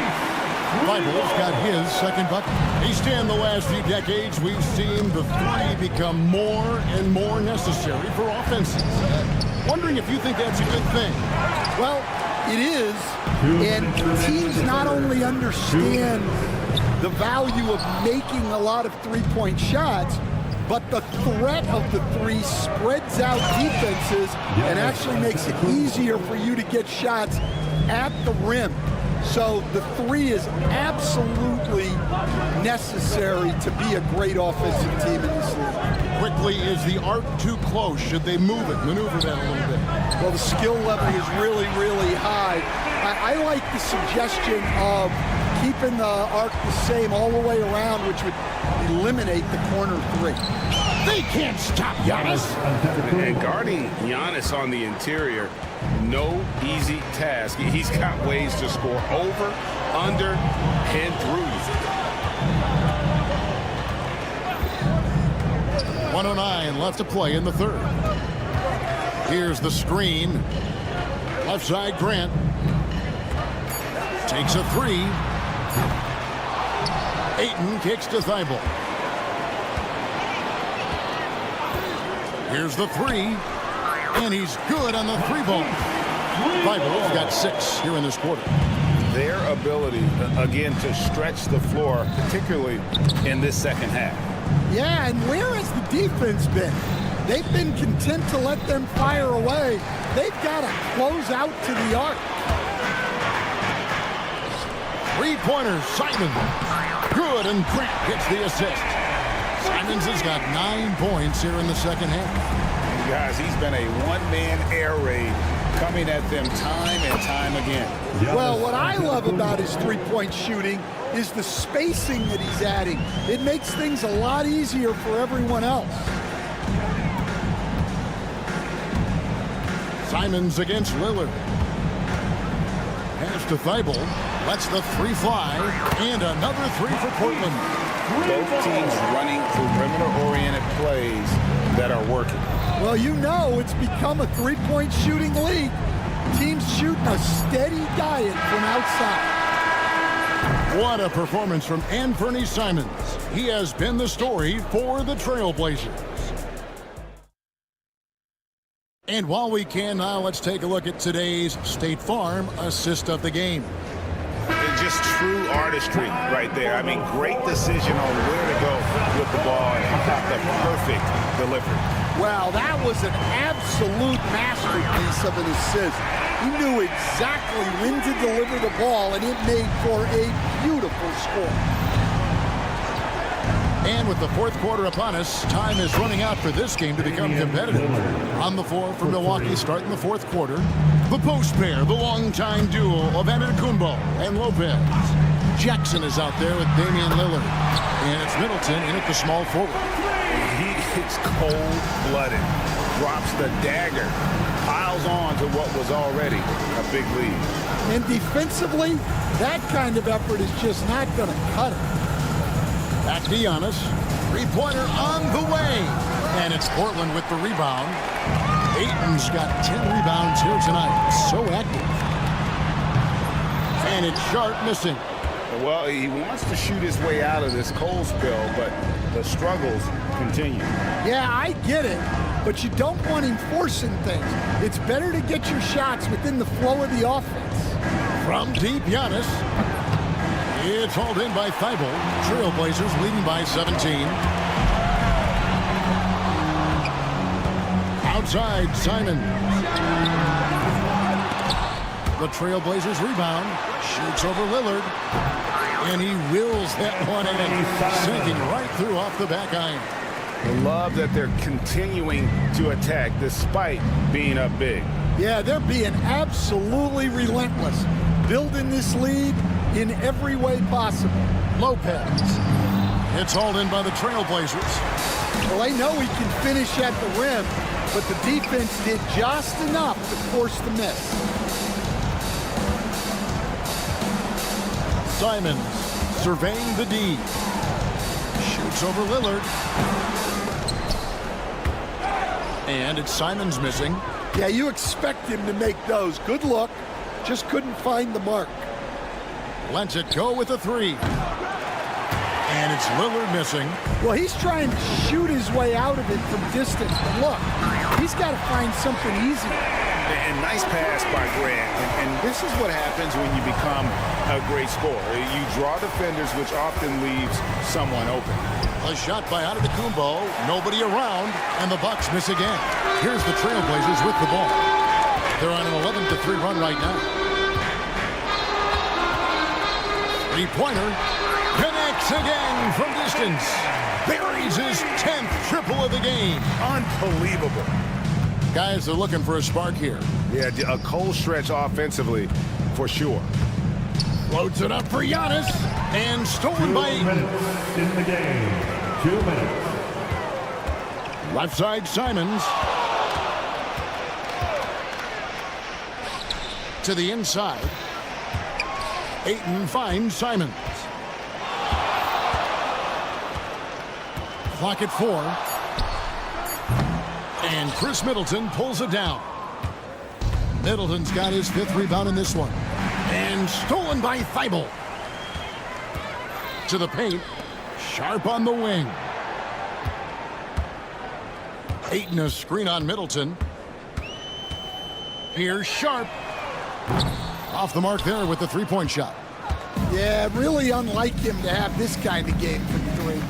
Thibault's got his second bucket. East End, the last few decades, we've seen the 3 become more and more necessary for offenses. Wondering if you think that's a good thing. Well, it is. And teams not only understand the value of making a lot of three-point shots, but the threat of the 3 spreads out defenses and actually makes it easier for you to get shots at the rim. So the 3 is absolutely necessary to be a great offensive team in this league. Quickly, is the arc too close? Should they maneuver that a little bit? Well, the skill level is really, really high. I like the suggestion of keeping the arc the same all the way around, which would eliminate the corner 3. They can't stop Giannis. And guarding Giannis on the interior, no easy task. He's got ways to score over, under, and through. 1:09 left to play in the third. Here's the screen. Left side, Grant. Takes a 3. Ayton kicks to Thibault. Here's the 3. And he's good on the 3-ball. Thibault's got 6 here in this quarter. Their ability, again, to stretch the floor, particularly in this second half. Yeah, and where has the defense been? They've been content to let them fire away. They've got to close out to the arc. 3-pointer, Simon. Good, and Grant gets the assist. Simons has got 9 points here in the second half. Guys, he's been a one-man air raid coming at them time and time again. Well, what I love about his three-point shooting is the spacing that he's adding. It makes things a lot easier for everyone else. Simons against Lillard. Pass to Thibault. Lets the 3 fly. And another 3 for Portland. Both teams running perimeter-oriented plays that are working. Well, you know it's become a three-point shooting league. Teams shooting a steady diet from outside. What a performance from Anthony Simons. He has been the story for the Trailblazers. And while we can now, let's take a look at today's State Farm assist of the game. Just true artistry right there. I mean, great decision on where to go with the ball and the perfect delivery. Wow, that was an absolute masterpiece of an assist. He knew exactly when to deliver the ball, and it made for a beautiful score. And with the fourth quarter upon us, time is running out for this game to become competitive. On the floor for Milwaukee, starting the fourth quarter, the post pair, the longtime duo of Antetokounmpo and Lopez. Jackson is out there with Damian Lillard. And it's Middleton in at the small forward. He is cold-blooded, drops the dagger, piles on to what was already a big lead. And defensively, that kind of effort is just not going to cut it. Back to Giannis. 3-pointer on the way. And it's Portland with the rebound. Ayton's got 10 rebounds here tonight. So active. And it's Sharp missing. Well, he wants to shoot his way out of this cold spell, but the struggles continue. Yeah, I get it, but you don't want him forcing things. It's better to get your shots within the flow of the offense. From deep, Giannis. It's hauled in by Thibault. Trailblazers leading by 17. Outside, Simons. The Trailblazers rebound. Shoots over Lillard. And he wills that one in, sinking right through off the back iron. I love that they're continuing to attack despite being up big. Yeah, they're being absolutely relentless, building this lead in every way possible. Lopez. It's hauled in by the Trailblazers. Well, they know he can finish at the rim, but the defense did just enough to force the miss. Simons surveying the D. Shoots over Lillard. And it's Simons missing. Yeah, you expect him to make those. Good look. Just couldn't find the mark. Lets it go with a three. And it's Lillard missing. Well, he's trying to shoot his way out of it from distance. But look, he's got to find something easier. And nice pass by Grant. And this is what happens when you become a great scorer. You draw defenders, which often leaves someone open. A shot by Antetokounmpo. Nobody around. And the Bucks miss again. Here's the Trailblazers with the ball. They're on an 11-3 run right now. Three-pointer. Connects again from distance. Buries his 10th triple of the game. Unbelievable. Guys are looking for a spark here. Yeah, a cold stretch offensively for sure. Floats it up for Giannis. And stolen by 2 minutes in the game. 2 minutes. Left side Simons. To the inside. Ayton finds Simons. Clock at 4. And Chris Middleton pulls it down. Middleton's got his 5th rebound in this one. And stolen by Thibault. To the paint. Sharp on the wing. Ayton a screen on Middleton. Here's Sharp. Off the mark there with the three-point shot. Yeah, really unlike him to have this kind of game from three.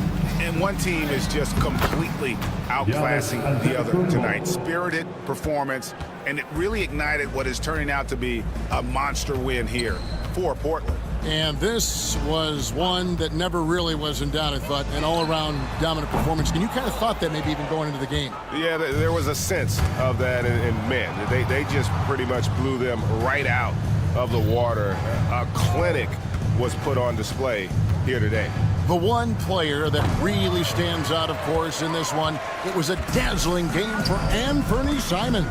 And one team is just completely outclassing the other tonight. Spirited performance, and it really ignited what is turning out to be a monster win here for Portland. And this was one that never really was in doubt, I thought, an all-around dominant performance. And you kind of thought that maybe even going into the game. Yeah, there was a sense of that, and man, they just pretty much blew them right out of the water. A clinic was put on display here today. The one player that really stands out, of course, in this one, it was a dazzling game for Anthony Simons.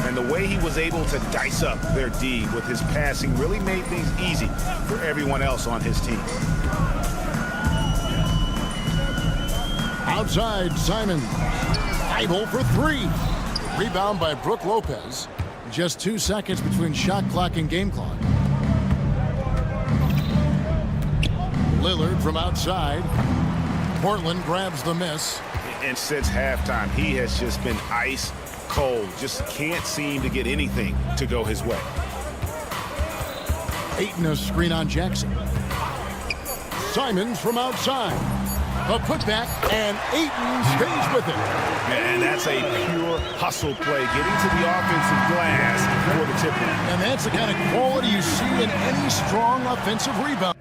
And the way he was able to dice up their D with his passing really made things easy for everyone else on his team. Outside, Simons. Thibault for 3. Rebound by Brook Lopez. Just 2 seconds between shot clock and game clock. Lillard from outside. Portland grabs the miss. And since halftime, he has just been ice cold. Just can't seem to get anything to go his way. Ayton a screen on Jackson. Simons from outside. A putback, and Ayton stays with it. And that's a pure hustle play, getting to the offensive glass for the tip. And that's the kind of quality you see in any strong offensive rebound.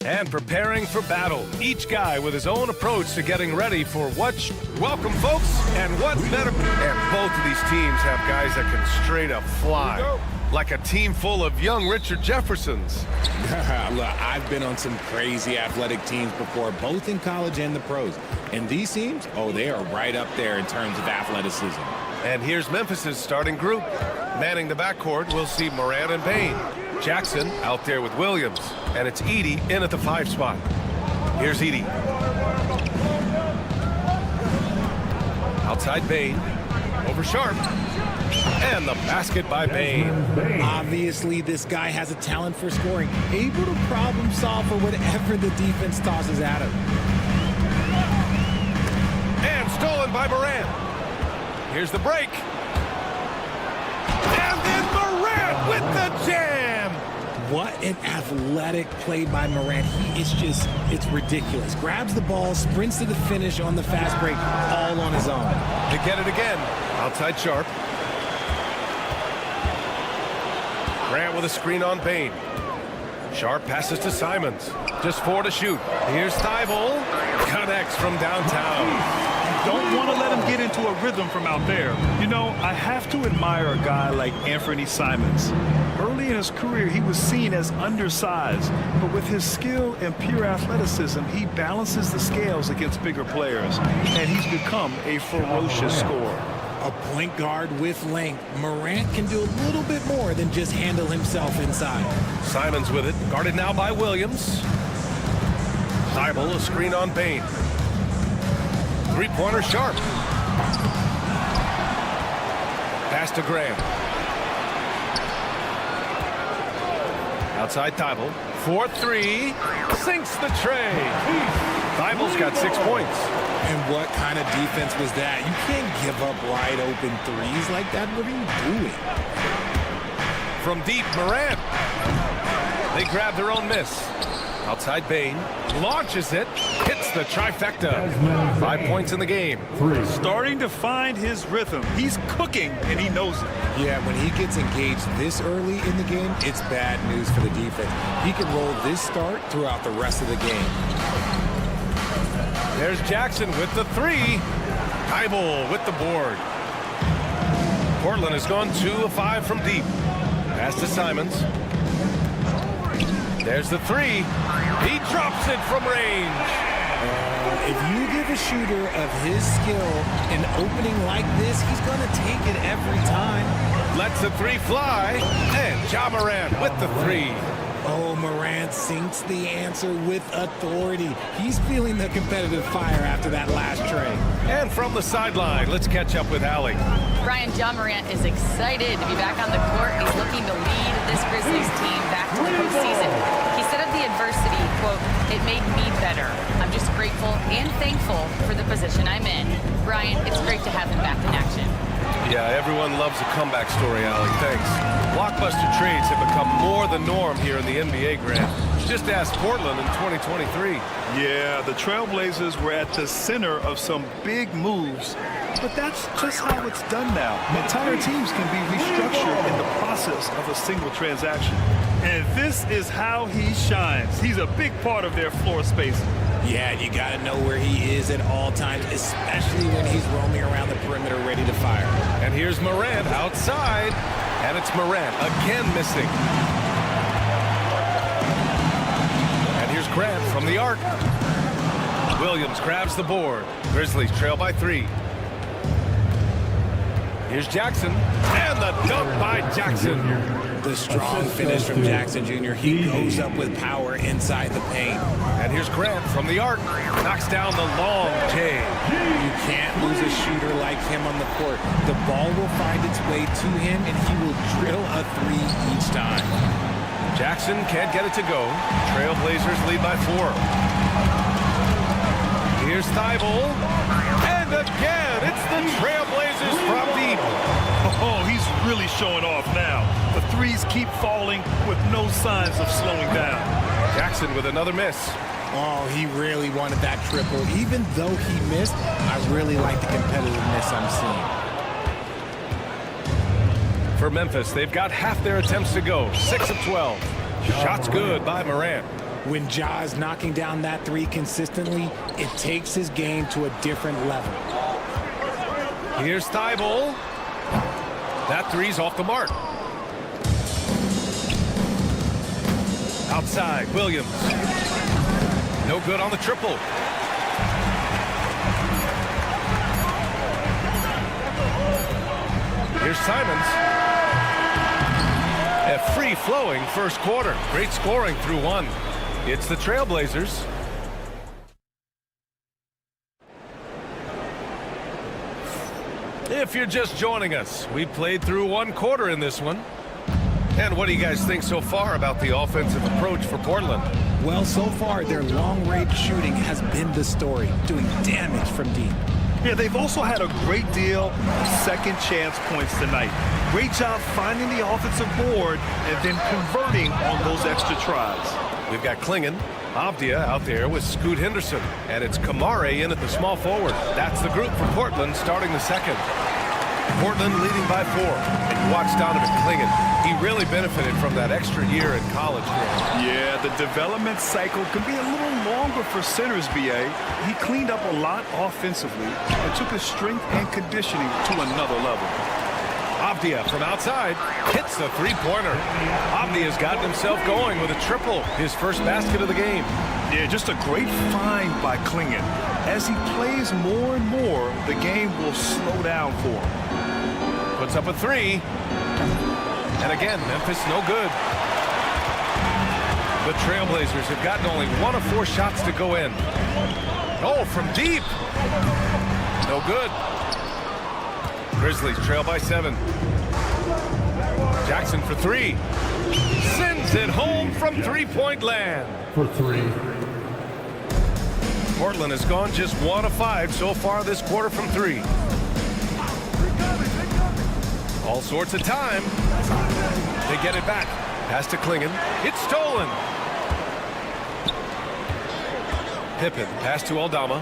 And preparing for battle. Each guy with his own approach to getting ready for what... Welcome, folks, and what better... And both of these teams have guys that can straight up fly. Like a team full of young Richard Jeffersons. Look, I've been on some crazy athletic teams before, both in college and the pros. And these teams, oh, they are right up there in terms of athleticism. And here's Memphis's starting group. Manning the backcourt, we'll see Morant and Payne. Jackson out there with Williams. And it's Edey in at the 5 spot. Here's Edey. Outside Bane. Over Sharp. And the basket by Bane. Obviously, this guy has a talent for scoring. Able to problem solve for whatever the defense tosses at him. And stolen by Morant. Here's the break. And then Morant with the jam. What an athletic play by Morant. He is just, it's ridiculous. Grabs the ball, sprints to the finish on the fast break, all on his own. To get it again. Outside Sharp. Grant with a screen on Payne. Sharp passes to Simons. Just 4 to shoot. Here's Thibault. Connects from downtown. Don't want to let him get into a rhythm from out there. You know, I have to admire a guy like Anthony Simons. Early in his career, he was seen as undersized, but with his skill and pure athleticism, he balances the scales against bigger players, and he's become a ferocious scorer. A point guard with length. Morant can do a little bit more than just handle himself inside. Simons with it, guarded now by Williams. Thibault, a screen on Payne. Three-pointer Sharp. Pass to Graham. Outside Thibault. 4-3. Sinks the tray. Thibault's got 6 points. And what kind of defense was that? You can't give up wide open threes like that. What are you doing? From deep, Morant. They grab their own miss. Outside Bane. Launches it. Hits the trifecta. 5 points in the game. Starting to find his rhythm. He's cooking, and he knows it. Yeah, when he gets engaged this early in the game, it's bad news for the defense. He can roll this start throughout the rest of the game. There's Jackson with the 3. Thibault with the board. Portland has gone 2 of 5 from deep. Pass to Simons. There's the 3. He drops it from range. If you give a shooter of his skill an opening like this, he's going to take it every time. Lets the 3 fly. And Ja Morant with the 3. Oh, Morant sinks the answer with authority. He's feeling the competitive fire after that last tray. And from the sideline, let's catch up with Allie. Brian, Ja Morant is excited to be back on the court. He's looking to lead Ryan, it's great to have him back in action. Yeah, everyone loves a comeback story, Allie. Thanks. Blockbuster trades have become more the norm here in the NBA, Grant. Just ask Portland in 2023. Yeah, the Trailblazers were at the center of some big moves, but that's just how it's done now. Entire teams can be restructured in the process of a single transaction. And this is how he shines. He's a big part of their floor spacing. Yeah, you got to know where he is at all times, especially when he's roaming around the perimeter ready to fire. And here's Morant outside, and it's Morant again missing. And here's Grant from the arc. Williams grabs the board. Grizzlies trail by 3. Here's Jackson, and the dunk by Jackson. The strong finish from Jackson Jr. He goes up with power inside the paint. And here's Grant from the arc. Knocks down the long J. You can't lose a shooter like him on the court. The ball will find its way to him, and he will drill a 3 each time. Jackson can't get it to go. Trailblazers lead by 4. Here's Thibault. And again, it's the Trailblazers from deep. Oh, he's really showing off now. The threes keep falling with no signs of slowing down. Jackson with another miss. Oh, he really wanted that triple. Even though he missed, I really like the competitiveness I'm seeing. For Memphis, they've got half their attempts to go. 6 of 12. Shots good by Morant. When Ja is knocking down that 3 consistently, it takes his game to a different level. Here's Thibault. That 3's off the mark. Outside, Williams. No good on the triple. Here's Simons. A free-flowing first quarter. Great scoring through 1. It's the Trailblazers. If you're just joining us, we played through 1 quarter in this one. And what do you guys think so far about the offensive approach for Portland? Well, so far, their long-range shooting has been the story, doing damage from deep. Yeah, they've also had a great deal of second chance points tonight. Great job finding the offensive board and then converting on those extra tries. We've got Klingon, Avdia out there with Scoot Henderson, and it's Kamare in at the small forward. That's the group for Portland starting the second. Portland leading by 4. And you watch Donovan Klingon. He really benefited from that extra year in college. Yeah, the development cycle can be a little longer for centers, B.A. He cleaned up a lot offensively and took his strength and conditioning to another level. Avdia from outside hits the 3-pointer. Avdia's gotten himself going with a triple, his first basket of the game. Yeah, just a great find by Klingon. As he plays more and more, the game will slow down for him. Puts up a 3. And again, Memphis no good. The Trailblazers have gotten only 1 of 4 shots to go in. Oh, from deep. No good. Grizzlies trail by 7. Jackson for 3. Sends it home from 3-point land. For 3. Portland has gone just 1 of 5 so far this quarter from 3. All sorts of time. They get it back. Pass to Klingon. It's stolen. Pippen. Pass to Aldama.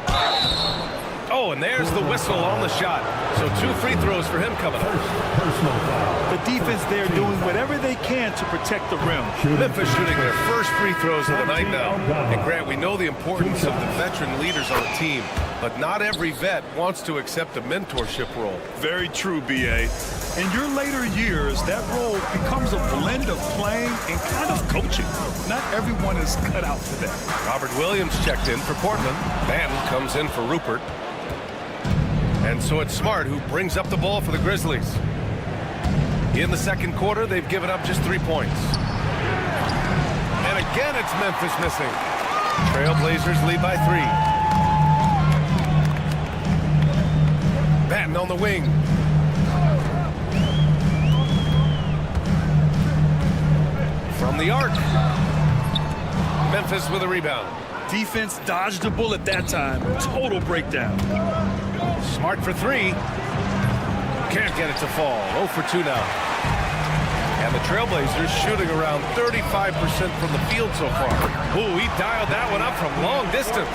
Oh, and there's the whistle on the shot. So 2 free throws for him coming up. The defense there doing whatever they can to protect the rim. Memphis shooting their first free throws of the night now. And Grant, we know the importance of the veteran leaders on the team, but not every vet wants to accept a mentorship role. Very true, B.A. In your later years, that role becomes a blend of playing and kind of coaching. Not everyone is cut out for that. Robert Williams checked in for Portland. Banton comes in for Rupert. And so it's Smart who brings up the ball for the Grizzlies. In the second quarter, they've given up just 3 points. And again, it's Memphis missing. Trailblazers lead by 3. Banton on the wing. From the arc. Memphis with a rebound. Defense dodged a bullet that time. Total breakdown. Smart for three. Can't get it to fall. 0 for 2 now. And the Trailblazers shooting around 35% from the field so far. Ooh, he dialed that one up from long distance.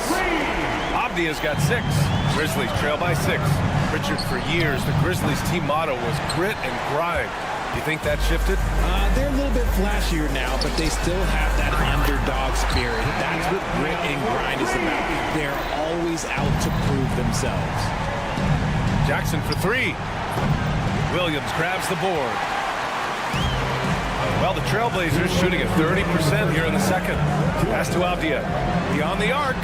Abdia's got 6. Grizzlies trail by 6. Richard, for years, the Grizzlies team motto was grit and grind. You think that shifted? They're a little bit flashier now, but they still have that underdog spirit. That's what grit and grind is about. They're always out to prove themselves. Jackson for 3. Williams grabs the board. Well, the Trailblazers shooting at 30% here in the second. Pass to Abdia. Beyond the arc.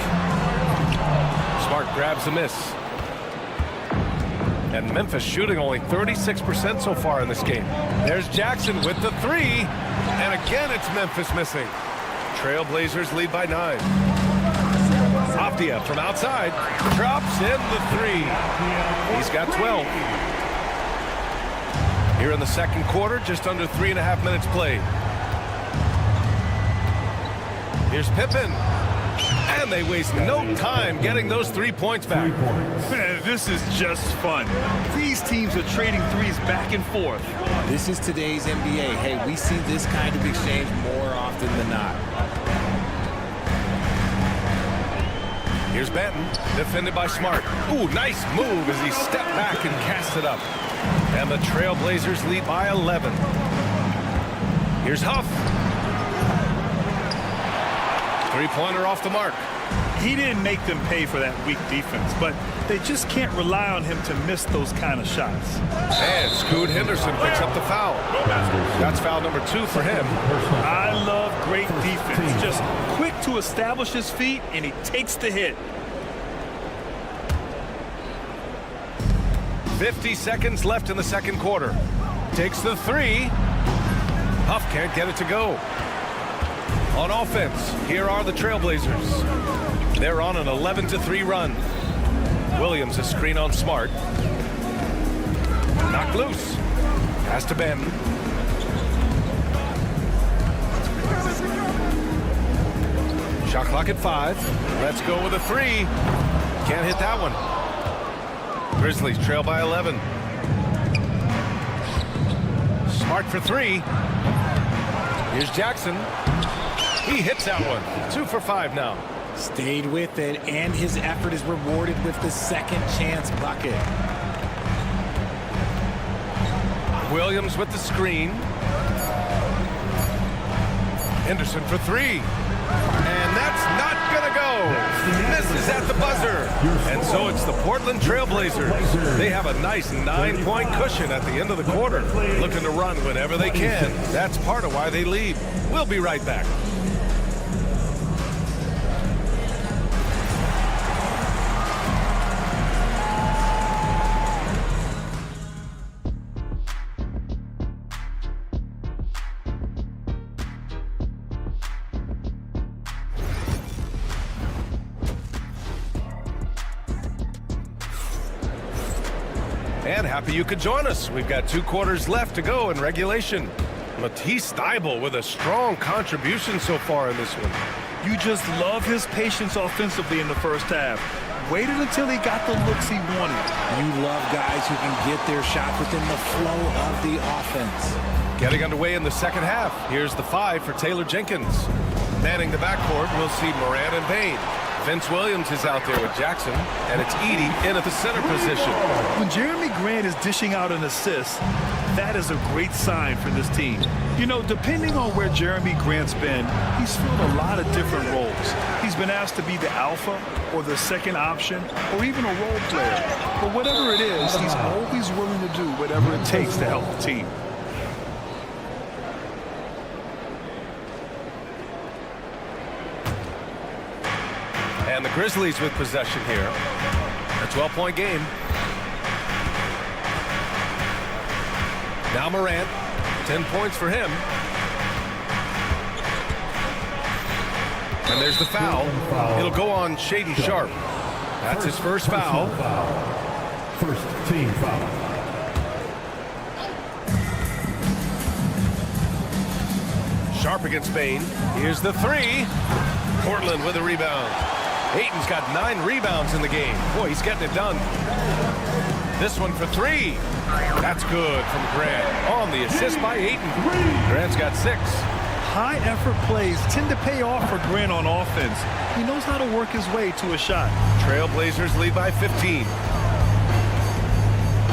Smart grabs the miss. And Memphis shooting only 36% so far in this game. There's Jackson with the 3. And again, it's Memphis missing. Trailblazers lead by 9. Abdia from outside. Drops in the 3. He's got 12. Here in the second quarter, just under 3.5 minutes played. Here's Pippen. And they waste no time getting those 3 points back. Man, this is just fun. These teams are trading threes back and forth. This is today's NBA. Hey, we see this kind of exchange more often than not. Here's Benton, defended by Smart. Ooh, nice move as he stepped back and cast it up. And the Trailblazers lead by 11. Here's Huff. Three-pointer off the mark. He didn't make them pay for that weak defense, but they just can't rely on him to miss those kind of shots. And Scoot Henderson picks up the foul. That's foul number 2 for him. I love great defense. Just quick to establish his feet, and he takes the hit. 50 seconds left in the second quarter. Takes the 3. Huff can't get it to go. On offense, here are the Trailblazers. They're on an 11-3 run. Williams a screen on Smart. Knocked loose. Pass to Ben. Shot clock at 5. Let's go with a 3. Can't hit that one. Grizzlies trail by 11. Smart for 3. Here's Jackson. He hits that one. 2 for 5 now. Stayed with it, and his effort is rewarded with the second chance bucket. Williams with the screen. Henderson for 3. And that's not gonna go. Misses at the buzzer. And so it's the Portland Trailblazers. They have a nice 9-point cushion at the end of the quarter. Looking to run whenever they can. That's part of why they lead. We'll be right back. And happy you could join us. We've got 2 quarters left to go in regulation. Matisse Thybulle with a strong contribution so far in this one. You just love his patience offensively in the first half. Waited until he got the looks he wanted. You love guys who can get their shot within the flow of the offense. Getting underway in the second half. Here's the 5 for Taylor Jenkins. Manning the backcourt, we'll see Moran and Bain. Vince Williams is out there with Jackson, and it's Edey in at the center position. When Jeremy Grant is dishing out an assist, that is a great sign for this team. You know, depending on where Jeremy Grant's been, he's filled a lot of different roles. He's been asked to be the alpha or the second option or even a role player. But whatever it is, he's always willing to do whatever it takes to help the team. And the Grizzlies with possession here. A 12-point game. Now Morant, 10 points for him. And there's the foul. It'll go on Shaedon Sharpe. That's his first foul. First team foul. Sharpe against Bain. Here's the 3. Portland with a rebound. Ayton's got 9 rebounds in the game. Boy, he's getting it done. This one for 3. That's good from Grant on the assist by Ayton. Grant's got 6. High-effort plays tend to pay off for Grant on offense. He knows how to work his way to a shot. Trailblazers lead by 15.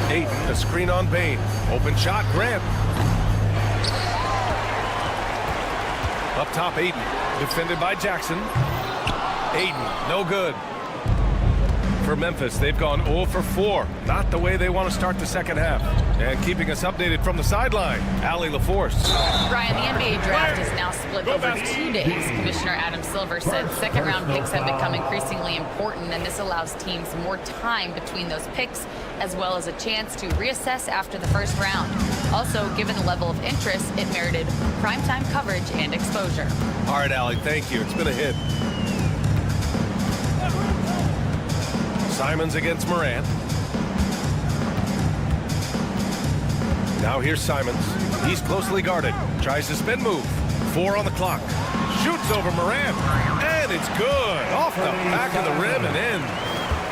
Ayton, a screen on Bain. Open shot, Grant. Up top, Ayton. Defended by Jackson. Ayton, no good. For Memphis, they've gone 0 for 4. Not the way they want to start the second half. And keeping us updated from the sideline, Allie LaForce. Brian, the NBA draft is now split over 2 days. Commissioner Adam Silver said second-round picks have become increasingly important, and this allows teams more time between those picks, as well as a chance to reassess after the first round. Also, given the level of interest, it merited primetime coverage and exposure. All right, Allie, thank you. It's been a hit. Simons against Morant. Now here's Simons. He's closely guarded. Tries to spin move. 4 on the clock. Shoots over Morant. And it's good. Off the back of the rim and in.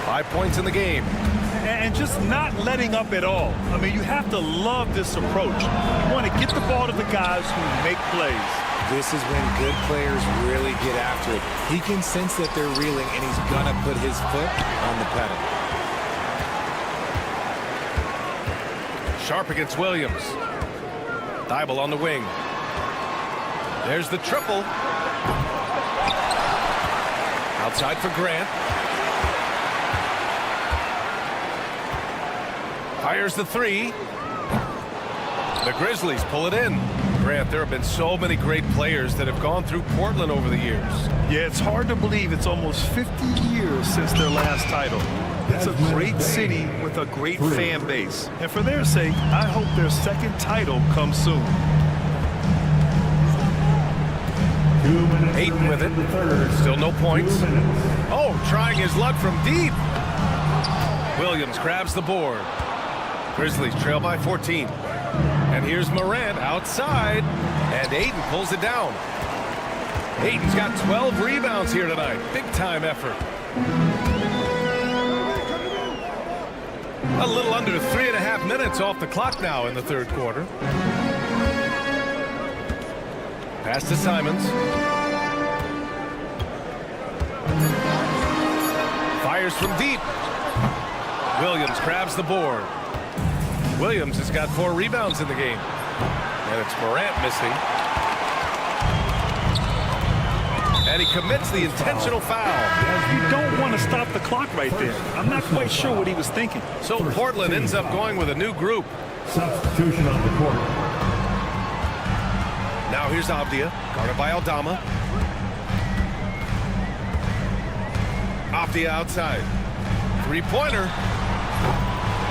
5 points in the game. And just not letting up at all. I mean, you have to love this approach. You want to get the ball to the guys who make plays. This is when good players really get after it. He can sense that they're reeling, and he's going to put his foot on the pedal. Sharp against Williams. Thibault on the wing. There's the triple. Outside for Grant. Fires the 3. The Grizzlies pull it in. Grant, there have been so many great players that have gone through Portland over the years. Yeah, it's hard to believe it's almost 50 years since their last title. It's a great city with a great fan base. And for their sake, I hope their second title comes soon. Ayton with it. Still no points. Oh, trying his luck from deep. Williams grabs the board. Grizzlies trail by 14. And here's Morant outside. And Ayton pulls it down. Ayton's got 12 rebounds here tonight. Big time effort. A little under 3.5 minutes off the clock now in the third quarter. Pass to Simons. Fires from deep. Williams grabs the board. Williams has got 4 rebounds in the game. And it's Morant missing. And he commits the intentional foul. You don't want to stop the clock right there. I'm not quite sure what he was thinking. So Portland ends up going with a new group. Substitution on the court. Now here's Avdia, guarded by Aldama. Avdia outside. 3-pointer.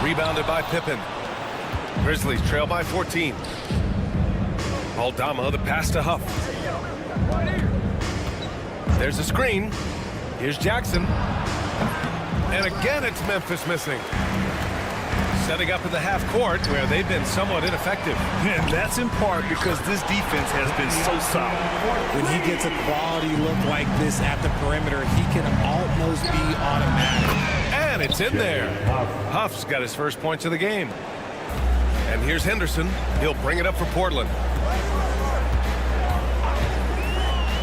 Rebounded by Pippen. Grizzlies trail by 14. Aldama, the pass to Huff. There's a screen. Here's Jackson. And again, it's Memphis missing. Setting up in the half court where they've been somewhat ineffective. And that's in part because this defense has been so solid. When he gets a quality look like this at the perimeter, he can almost be automatic. And it's in there. Huff's got his first points of the game. And here's Henderson. He'll bring it up for Portland.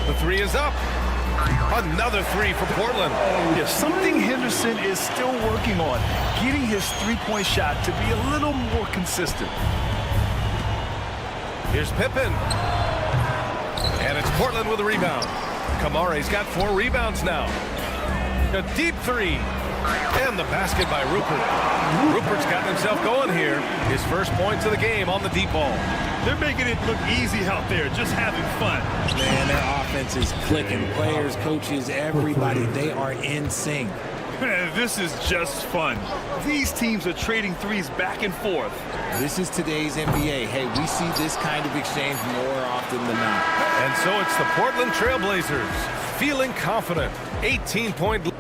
The 3 is up. Another 3 for Portland. Yeah, something Henderson is still working on. Getting his three-point shot to be a little more consistent. Here's Pippen. And it's Portland with a rebound. Kamare's got 4 rebounds now. A deep 3. And the basket by Rupert. Rupert's gotten himself going here. His first points of the game on the deep ball. They're making it look easy out there, just having fun. Man, their offense is clicking. Players, coaches, everybody, they are in sync. Man, this is just fun. These teams are trading threes back and forth. This is today's NBA. Hey, we see this kind of exchange more often than not. And so it's the Portland Trailblazers feeling confident. 18-point.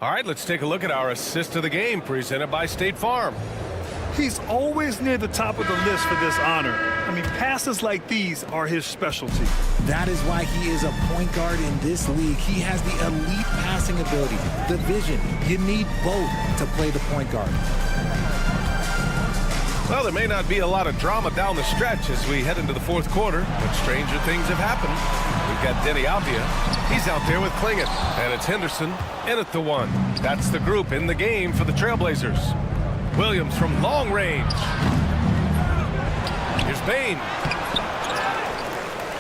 All right, let's take a look at our assist of the game presented by State Farm. He's always near the top of the list for this honor. I I mean, passes like these are his specialty. That is why he is a point guard in this league. He has the elite passing ability, the vision. You need both to play the point guard. Well, there may not be a lot of drama down the stretch as we head into the fourth quarter, but stranger things have happened. We've got Denny Avdia. He's out there with Klingit, and it's Henderson in at the one. That's the group in the game for the Trailblazers. Williams from long range. Here's Bain.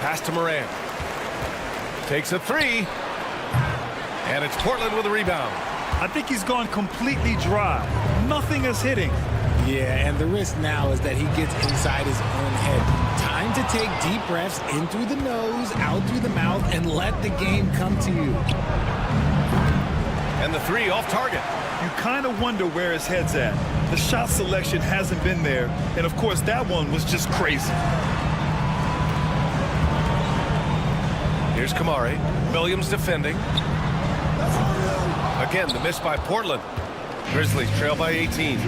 Pass to Morant. Takes a three. And it's Portland with a rebound. I think he's gone completely dry. Nothing is hitting. Yeah, and the risk now is that he gets inside his own head. Time to take deep breaths in through the nose, out through the mouth, and let the game come to you. And the three off target. You kind of wonder where his head's at. The shot selection hasn't been there. And, of course, that one was just crazy. Here's Kamari. Williams defending. Again, the miss by Portland. Grizzlies trail by 18.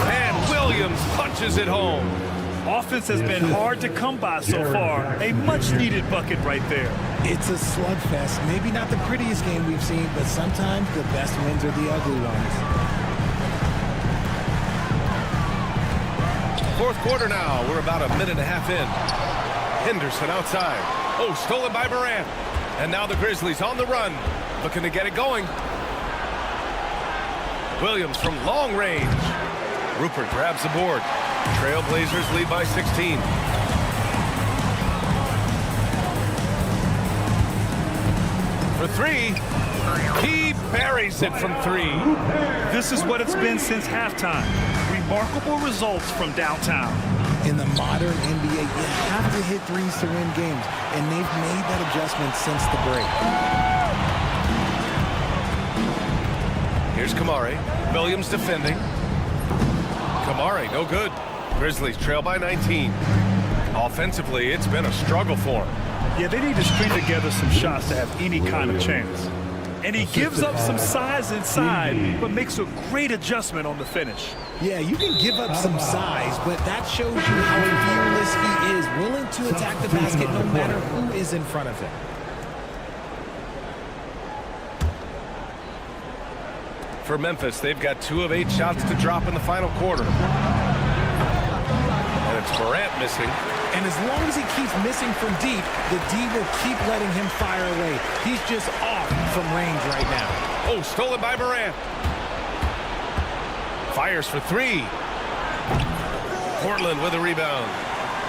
And Williams punches it home. Offense has been hard to come by so far. A much-needed bucket right there. It's a slugfest. Maybe not the prettiest game we've seen, but sometimes the best wins are the ugly ones. Fourth quarter now. We're about a minute and a half in. Henderson outside. Oh, stolen by Morant. And now the Grizzlies on the run, looking to get it going. Williams from long range. Rupert grabs the board. Trailblazers lead by 16. For three. He buries it from three. This is what it's been since halftime. Remarkable results from downtown. In the modern NBA, you have to hit threes to win games, and they've made that adjustment since the break. Here's Kamari. Williams defending. Kamari, no good. Grizzlies trail by 19. Offensively, it's been a struggle for him. Yeah, they need to string together some shots to have any kind of chance. And he gives up some size inside, but makes a great adjustment on the finish. Yeah, you can give up some size, but that shows you how fearless he is, willing to attack the basket no matter who is in front of him. For Memphis, they've got 2 of 8 shots to drop in the final quarter. And it's Morant missing. And as long as he keeps missing from deep, the D will keep letting him fire away. He's just off from range right now. Oh, stolen by Morant. Fires for three. Portland with a rebound.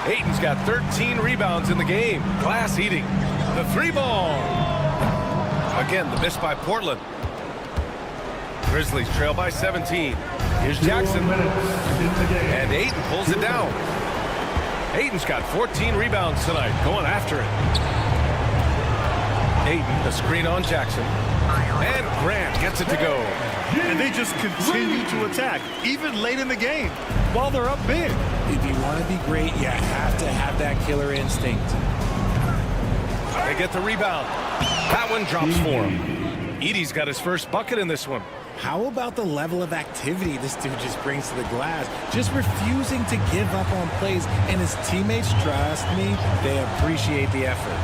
Ayton's got 13 rebounds in the game. Glass eating. The three ball. Again, the miss by Portland. Grizzlies trail by 17. Here's Jackson. And Ayton pulls it down. Ayton's got 14 rebounds tonight, going after it. Ayton, the screen on Jackson. And Grant gets it to go. And they just continue to attack, even late in the game, while they're up big. If you want to be great, you have to have that killer instinct. They get the rebound. That one drops for him. Edey's got his first bucket in this one. How about the level of activity this dude just brings to the glass? Just refusing to give up on plays, and his teammates, trust me, they appreciate the effort.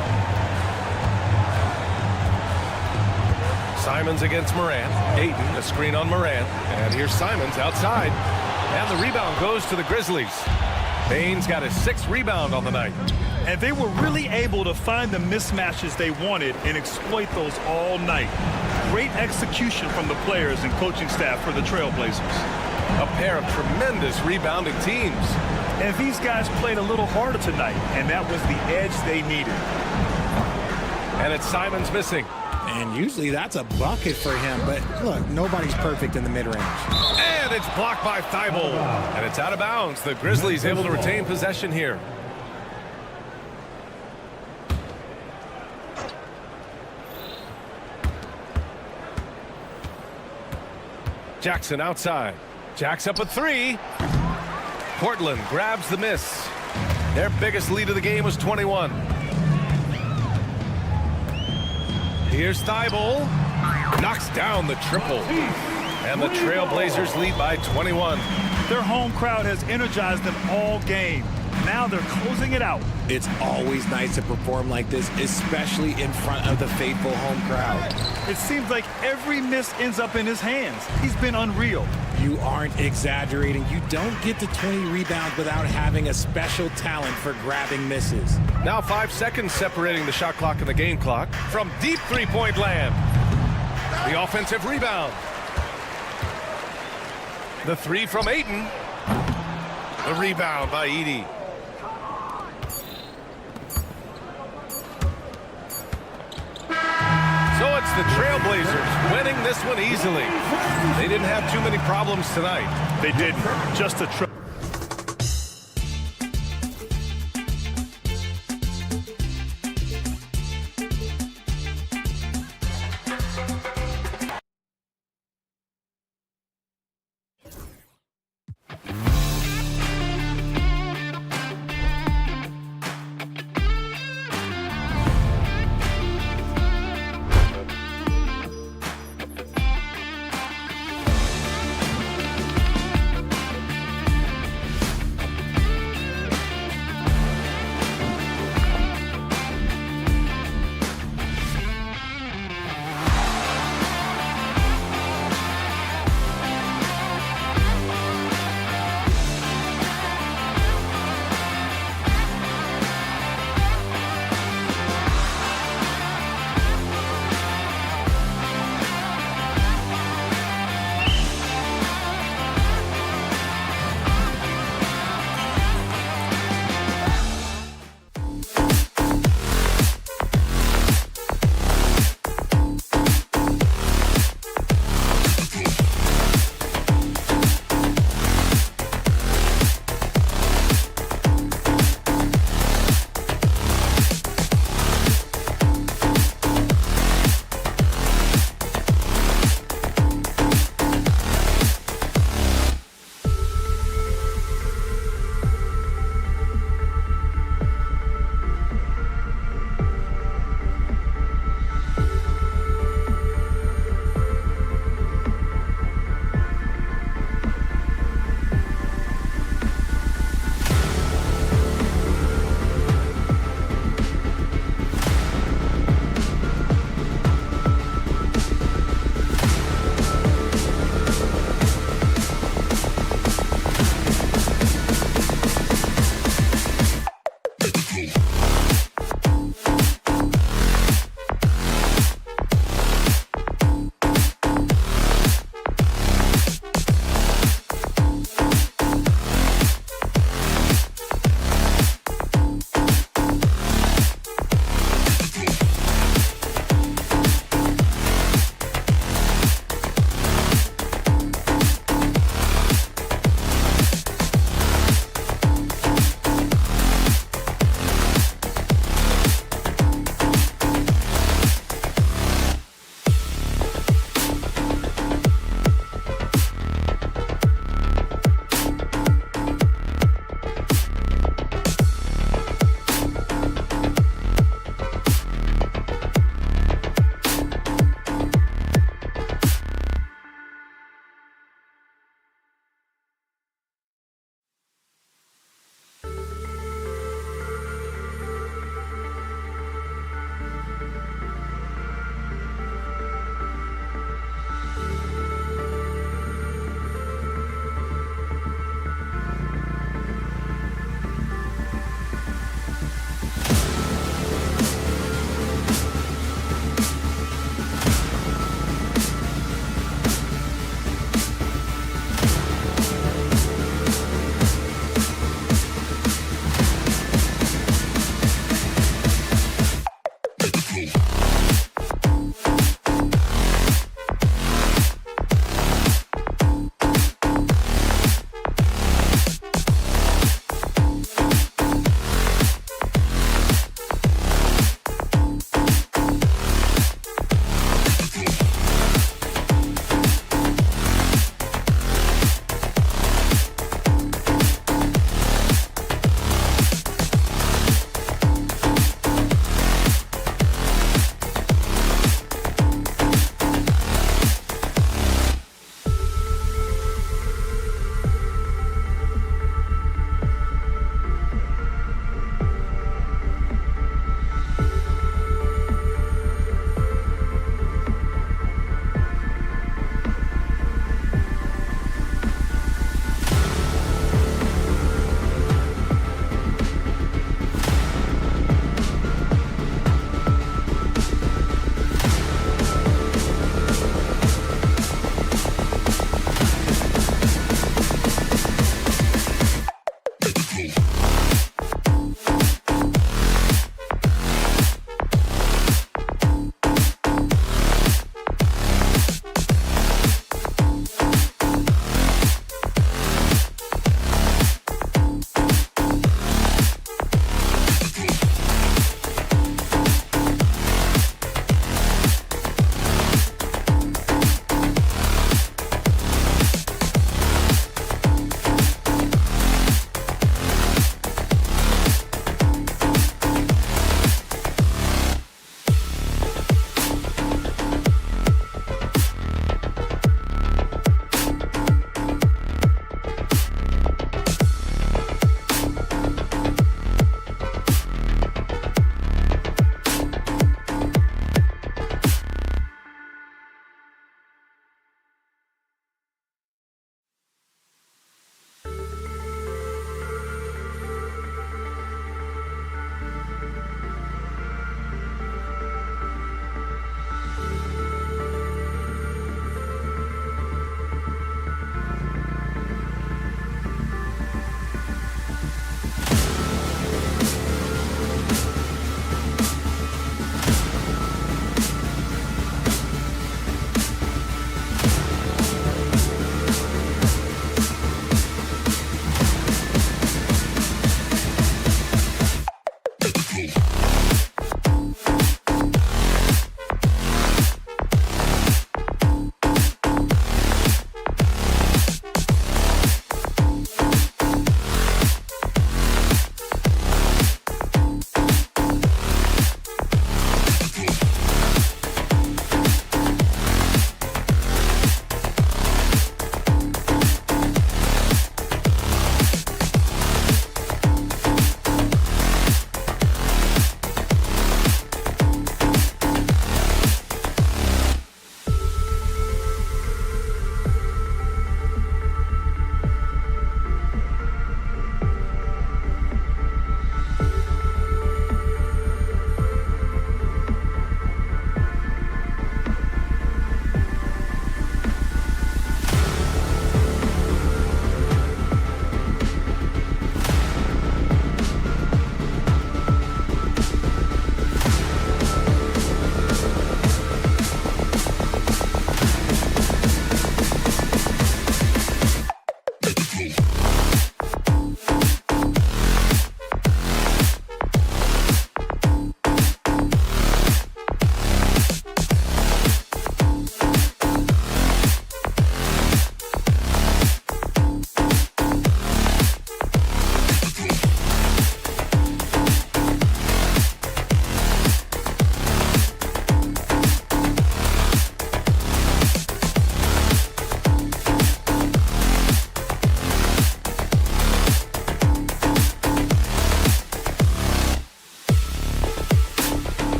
Simons against Morant. Ayton, a screen on Morant. And here's Simons outside. And the rebound goes to the Grizzlies. Bain's got his 6th rebound on the night. And they were really able to find the mismatches they wanted and exploit those all night. Great execution from the players and coaching staff for the Trailblazers. A pair of tremendous rebounding teams. And these guys played a little harder tonight, and that was the edge they needed. And it's Simons missing. And usually that's a bucket for him, but look, nobody's perfect in the mid-range. And it's blocked by Thibault. And it's out of bounds. The Grizzlies able to retain possession here. Jackson outside. Jacks up a three. Portland grabs the miss. Their biggest lead of the game was 21. Here's Thibault. Knocks down the triple. And the Trailblazers lead by 21. Their home crowd has energized them all game. Now they're closing it out. It's always nice to perform like this, especially in front of the faithful home crowd. It seems like every miss ends up in his hands. He's been unreal. You aren't exaggerating. You don't get to 20 rebounds without having a special talent for grabbing misses. Now 5 seconds separating the shot clock and the game clock from deep three-point land. The offensive rebound. The three from Ayton. The rebound by Edey. So it's the Trailblazers winning this one easily. They didn't have too many problems tonight. They didn't. Just a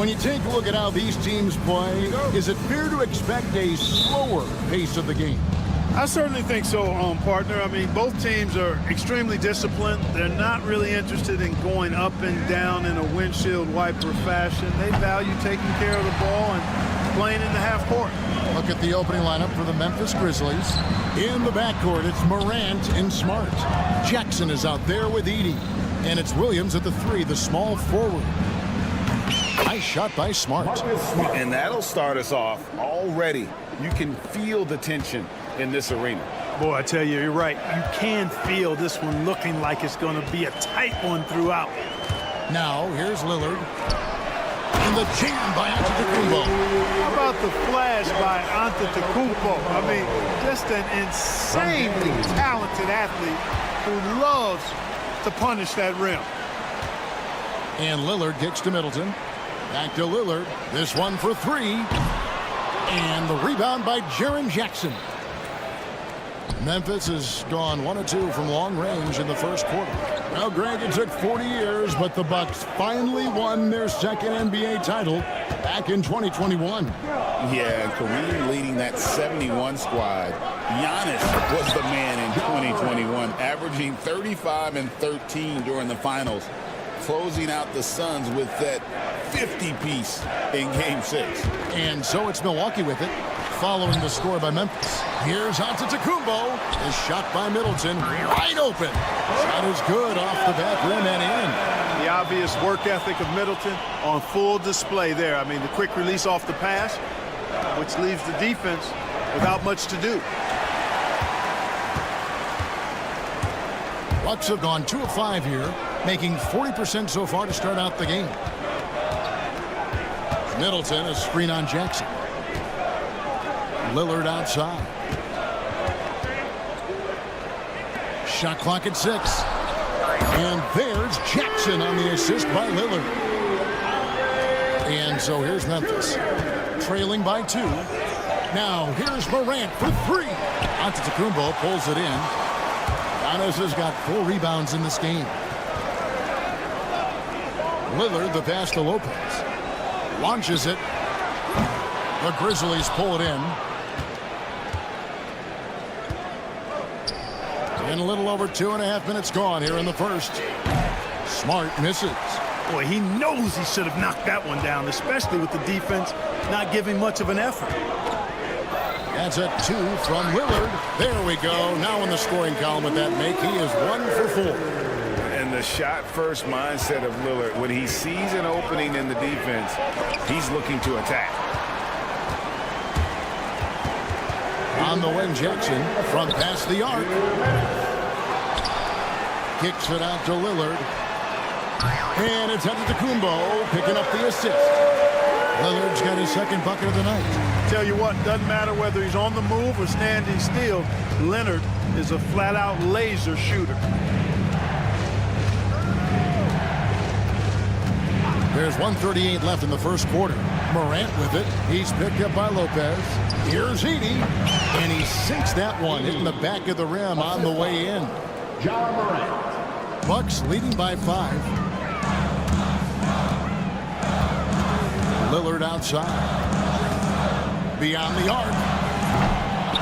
When you take a look at how these teams play, is it fair to expect a slower pace of the game? I certainly think so, partner. I mean, both teams are extremely disciplined. They're not really interested in going up and down in a windshield wiper fashion. They value taking care of the ball and playing in the half court. Look at the opening lineup for the Memphis Grizzlies. In the backcourt, it's Morant and Smart. Jackson is out there with Edey. And it's Williams at the 3, the small forward. Nice shot by Smart. And that'll start us off already. You can feel the tension in this arena. Boy, I tell you, you're right. You can feel this one looking like it's going to be a tight one throughout. Now, here's Lillard. And the jam by Antetokounmpo. How about the flash by Antetokounmpo? I mean, just an insanely talented athlete who loves to punish that rim. And Lillard kicks to Middleton. Back to Lillard. This one for 3. And the rebound by Jaren Jackson. Memphis has gone 1 of 2 from long range in the first quarter. Well, Greg, it took 40 years, but the Bucks finally won their second NBA title back in 2021. Yeah, Kareem leading that 71 squad. Giannis was the man in 2021, averaging 35 and 13 during the finals, closing out the Suns with that 50-piece in Game 6. And so it's Milwaukee with it, following the score by Memphis. Here's Antetokounmpo. Is shot by Middleton. Wide open. Shot is good off the back rim and in. The obvious work ethic of Middleton on full display there. I mean, the quick release off the pass, which leaves the defense without much to do. Bucks have gone 2 of 5 here, making 40% so far to start out the game. Middleton, a screen on Jackson. Lillard outside. Shot clock at 6. And there's Jackson on the assist by Lillard. And so here's Memphis, trailing by 2. Now here's Morant for 3. Antetokounmpo pulls it in. Giannis has got 4 rebounds in this game. Lillard, the pass to Lopez. Launches it. The Grizzlies pull it in. And a little over 2.5 minutes gone here in the first. Smart misses. Boy, he knows he should have knocked that one down, especially with the defense not giving much of an effort. That's a 2 from Lillard. There we go. Now in the scoring column with that make, he is 1 for 4. And the shot-first mindset of Lillard, when he sees an opening in the defense, he's looking to attack. On the wing, Jackson from past the arc. Kicks it out to Lillard. And it's Antetokounmpo picking up the assist. Lillard's got his second bucket of the night. Tell you what, doesn't matter whether he's on the move or standing still, Leonard is a flat-out laser shooter. There's 1:38 left in the first quarter. Morant with it. He's picked up by Lopez. Here's Edey. And he sinks that one, hitting the back of the rim on the way in. John Morant. Bucks leading by 5. Lillard outside. Beyond the arc.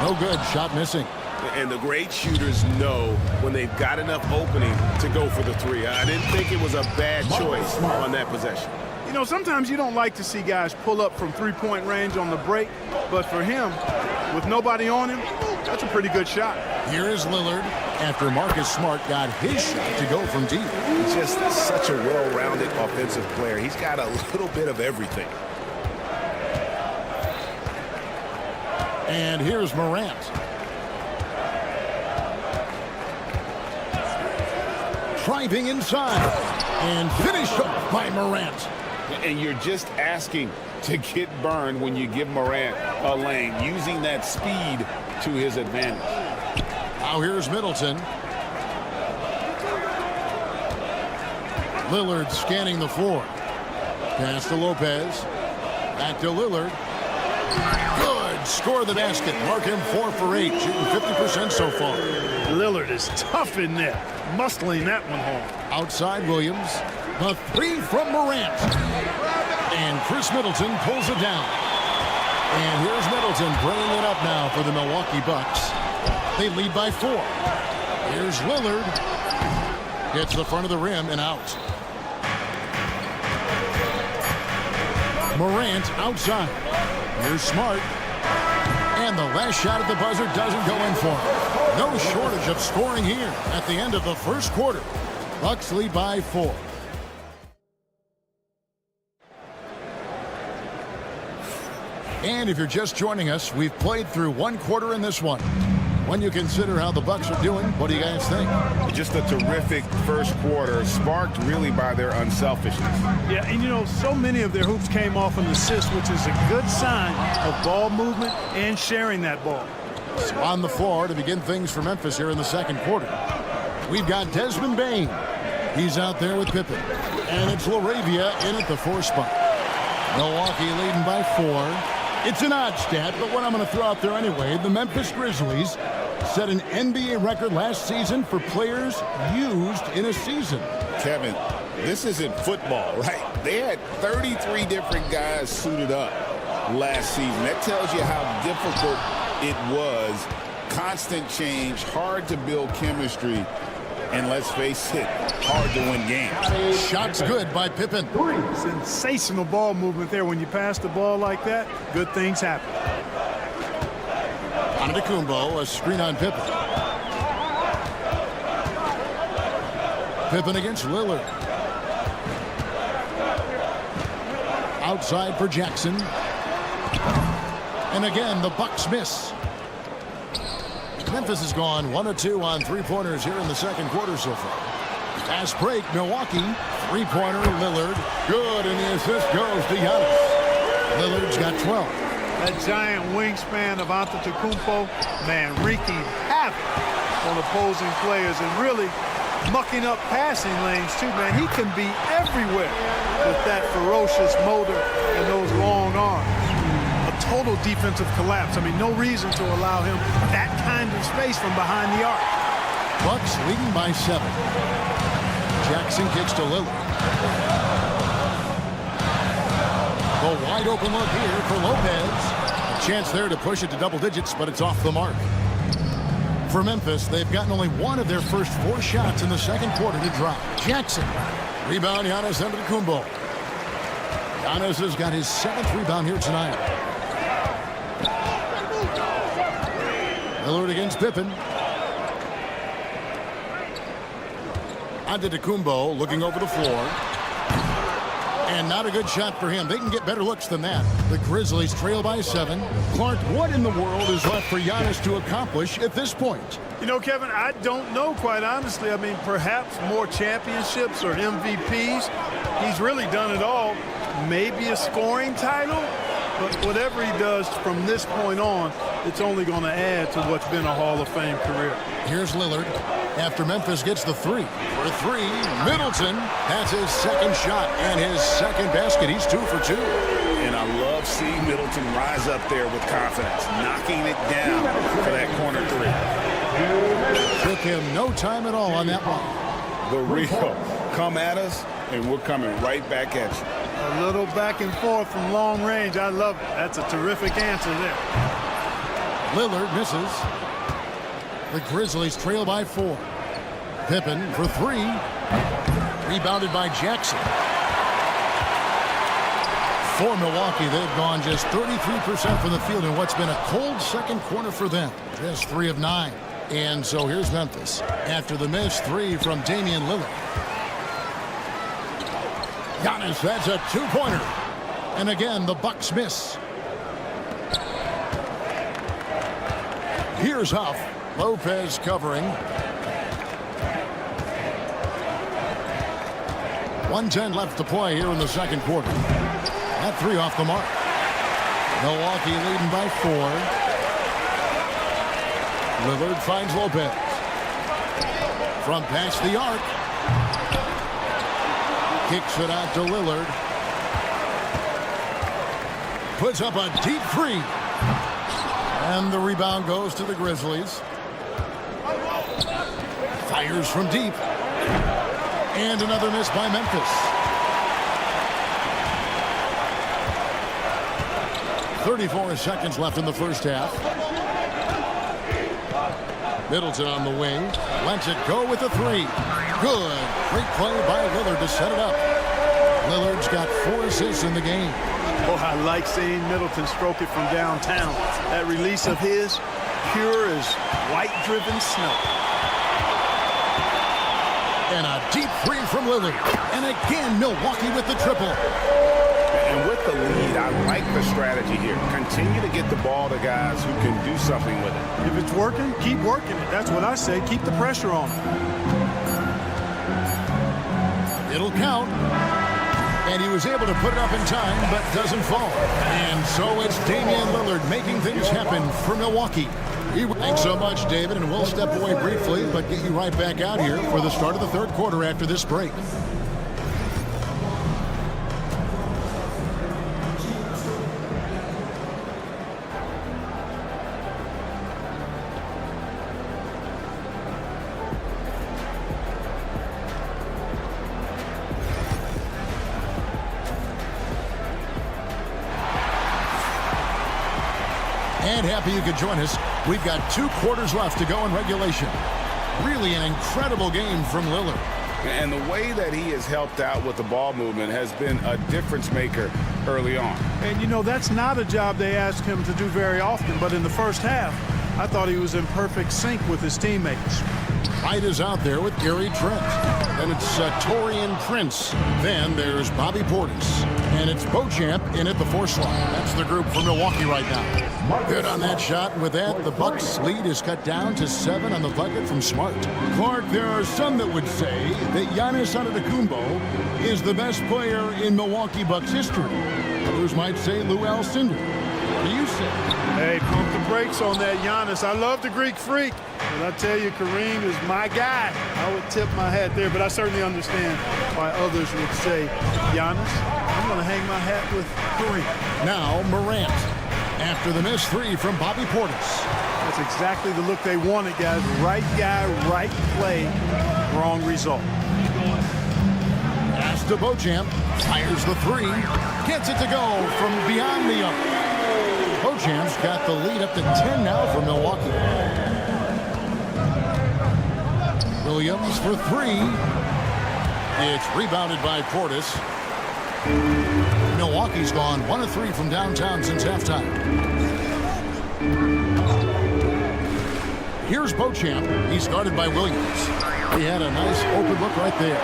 No good. Shot missing. And the great shooters know when they've got enough opening to go for the 3. I didn't think it was a bad choice on that possession. You know, sometimes you don't like to see guys pull up from three-point range on the break, but for him, with nobody on him, that's a pretty good shot. Here is Lillard after Marcus Smart got his shot to go from deep. He's just such a well-rounded offensive player. He's got a little bit of everything. And here's Morant. Driving inside and finished off by Morant. And you're just asking to get burned when you give Morant a lane, using that speed to his advantage. Now here's Middleton. Lillard scanning the floor. Pass to Lopez. Back to Lillard. Good. Score the basket. Mark him 4 for 8. Shooting 50% so far. Lillard is tough in there. Muscling that one home. Outside Williams. The three from Morant. And Chris Middleton pulls it down. And here's Middleton bringing it up now for the Milwaukee Bucks. They lead by 4. Here's Lillard. Hits the front of the rim and out. Morant outside. Here's Smart. And the last shot at the buzzer doesn't go in for him. No shortage of scoring here at the end of the first quarter. Bucks lead by 4. And if you're just joining us, we've played through 1 quarter in this one. When you consider how the Bucks are doing, what do you guys think? Just a terrific first quarter, sparked really by their unselfishness. Yeah, and you know, so many of their hoops came off an assist, which is a good sign of ball movement and sharing that ball. So on the floor to begin things for Memphis here in the second quarter. We've got Desmond Bane. He's out there with Pippen. And it's LaRavia in at the 4 spot. Milwaukee leading by 4. It's an odd stat, but what I'm going to throw out there anyway, the Memphis Grizzlies set an NBA record last season for players used in a season. Kevin, this isn't football, right? They had 33 different guys suited up last season. That tells you how difficult it was. Constant change, hard to build chemistry, and let's face it, hard to win games. Shots good by Pippen. Sensational ball movement there. When you pass the ball like that, good things happen. Antetokounmpo, a screen on Pippen. Pippen against Lillard. Outside for Jackson. And again, the Bucks miss. Memphis has gone 1 of 2 on 3-pointers here in the second quarter so far. Fast break, Milwaukee. 3-pointer, Lillard. Good, and the assist goes to Giannis. Lillard's got 12. That giant wingspan of Antetokounmpo, man, wreaking havoc on opposing players and really mucking up passing lanes too, man. He can be everywhere with that ferocious motor and those long arms. Total defensive collapse. I mean, no reason to allow him that kind of space from behind the arc. Bucks leading by 7. Jackson kicks to Lillard. A wide open look here for Lopez. A chance there to push it to double digits, but it's off the mark. For Memphis, they've gotten only 1 of their first 4 shots in the second quarter to drop. Jackson. Rebound, Giannis Antetokounmpo. Giannis has got his 7th rebound here tonight. Lillard against Pippen. Antetokounmpo looking over the floor. And not a good shot for him. They can get better looks than that. The Grizzlies trail by 7. Clark, what in the world is left for Giannis to accomplish at this point? You know, Kevin, I don't know, quite honestly. I mean, perhaps more championships or MVPs. He's really done it all. Maybe a scoring title. But whatever he does from this point on, it's only going to add to what's been a Hall of Fame career. Here's Lillard after Memphis gets the 3. For 3, Middleton has his 2nd shot and his 2nd basket. He's 2 for 2. And I love seeing Middleton rise up there with confidence, knocking it down for that corner 3. Took him no time at all on that one. The real. Come at us, and we're coming right back at you. A little back and forth from long range. I love it. That's a terrific answer there. Lillard misses. The Grizzlies trail by 4. Pippen for 3. Rebounded by Jackson. For Milwaukee, they've gone just 33% from the field in what's been a cold second quarter for them. Just 3 of 9. And so here's Memphis. After the missed 3 from Damian Lillard. Giannis, that's a 2-pointer. And again, the Bucks miss. Here's Huff. Lopez covering. 1:10 left to play here in the second quarter. That 3 off the mark. Milwaukee leading by 4. Lillard finds Lopez. From past the arc. Kicks it out to Lillard. Puts up a deep 3. And the rebound goes to the Grizzlies. Fires from deep. And another miss by Memphis. 34 seconds left in the first half. Middleton on the wing. Lets it go with a three. Good. Great play by Lillard to set it up. Lillard's got 4 assists in the game. Oh, I like seeing Middleton stroke it from downtown. That release of his, pure as white-driven snow. And a deep three from Lillard. And again, Milwaukee with the triple. And with the lead, I like the strategy here. Continue to get the ball to guys who can do something with it. If it's working, keep working it. That's what I say. Keep the pressure on. It'll count. And he was able to put it up in time, but doesn't fall. And so it's Damian Lillard making things happen for Milwaukee. Thanks so much, David, and we'll step away briefly, but get you right back out here for the start of the third quarter after this break. And happy you could join us. We've got 2 quarters left to go in regulation. Really an incredible game from Lillard. And the way that he has helped out with the ball movement has been a difference maker early on. And, you know, that's not a job they ask him to do very often. But in the first half, I thought he was in perfect sync with his teammates. Wright is out there with Gary Trent. Then it's Taurean Prince. Then there's Bobby Portis. And it's Beauchamp in at the 4 slot. That's the group for Milwaukee right now. Good on that shot. With that, the Bucks' lead is cut down to 7 on the bucket from Smart. Clark, there are some that would say that Giannis Antetokounmpo is the best player in Milwaukee Bucks history. Others might say Lou Alcindor. What do you say? Hey, pump the brakes on that Giannis. I love the Greek Freak. But I tell you, Kareem is my guy. I would tip my hat there, but I certainly understand why others would say, Giannis, I'm going to hang my hat with Kareem. Now Morant. After the missed 3 from Bobby Portis. That's exactly the look they wanted, guys. Right guy, right play, wrong result. Pass to Beauchamp. Fires the 3. Gets it to go from beyond the arc. Beauchamp's got the lead up to 10 now for Milwaukee. Williams for 3. It's rebounded by Portis. Milwaukee's gone 1 of 3 from downtown since halftime. Here's Beauchamp. He's guarded by Williams. He had a nice open look right there.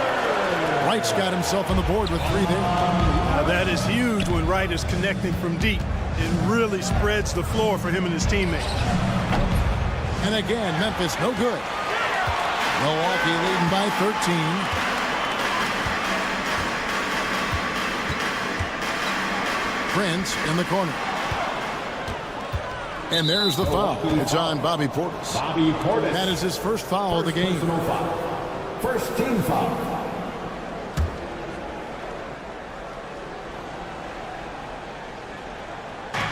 Wright's got himself on the board with 3 there. Now that is huge when Wright is connecting from deep. It really spreads the floor for him and his teammates. And again, Memphis no good. Milwaukee leading by 13. Prince in the corner. And there's the foul. It's on Bobby Portis. Bobby Portis. That is his first foul of the game. First team foul.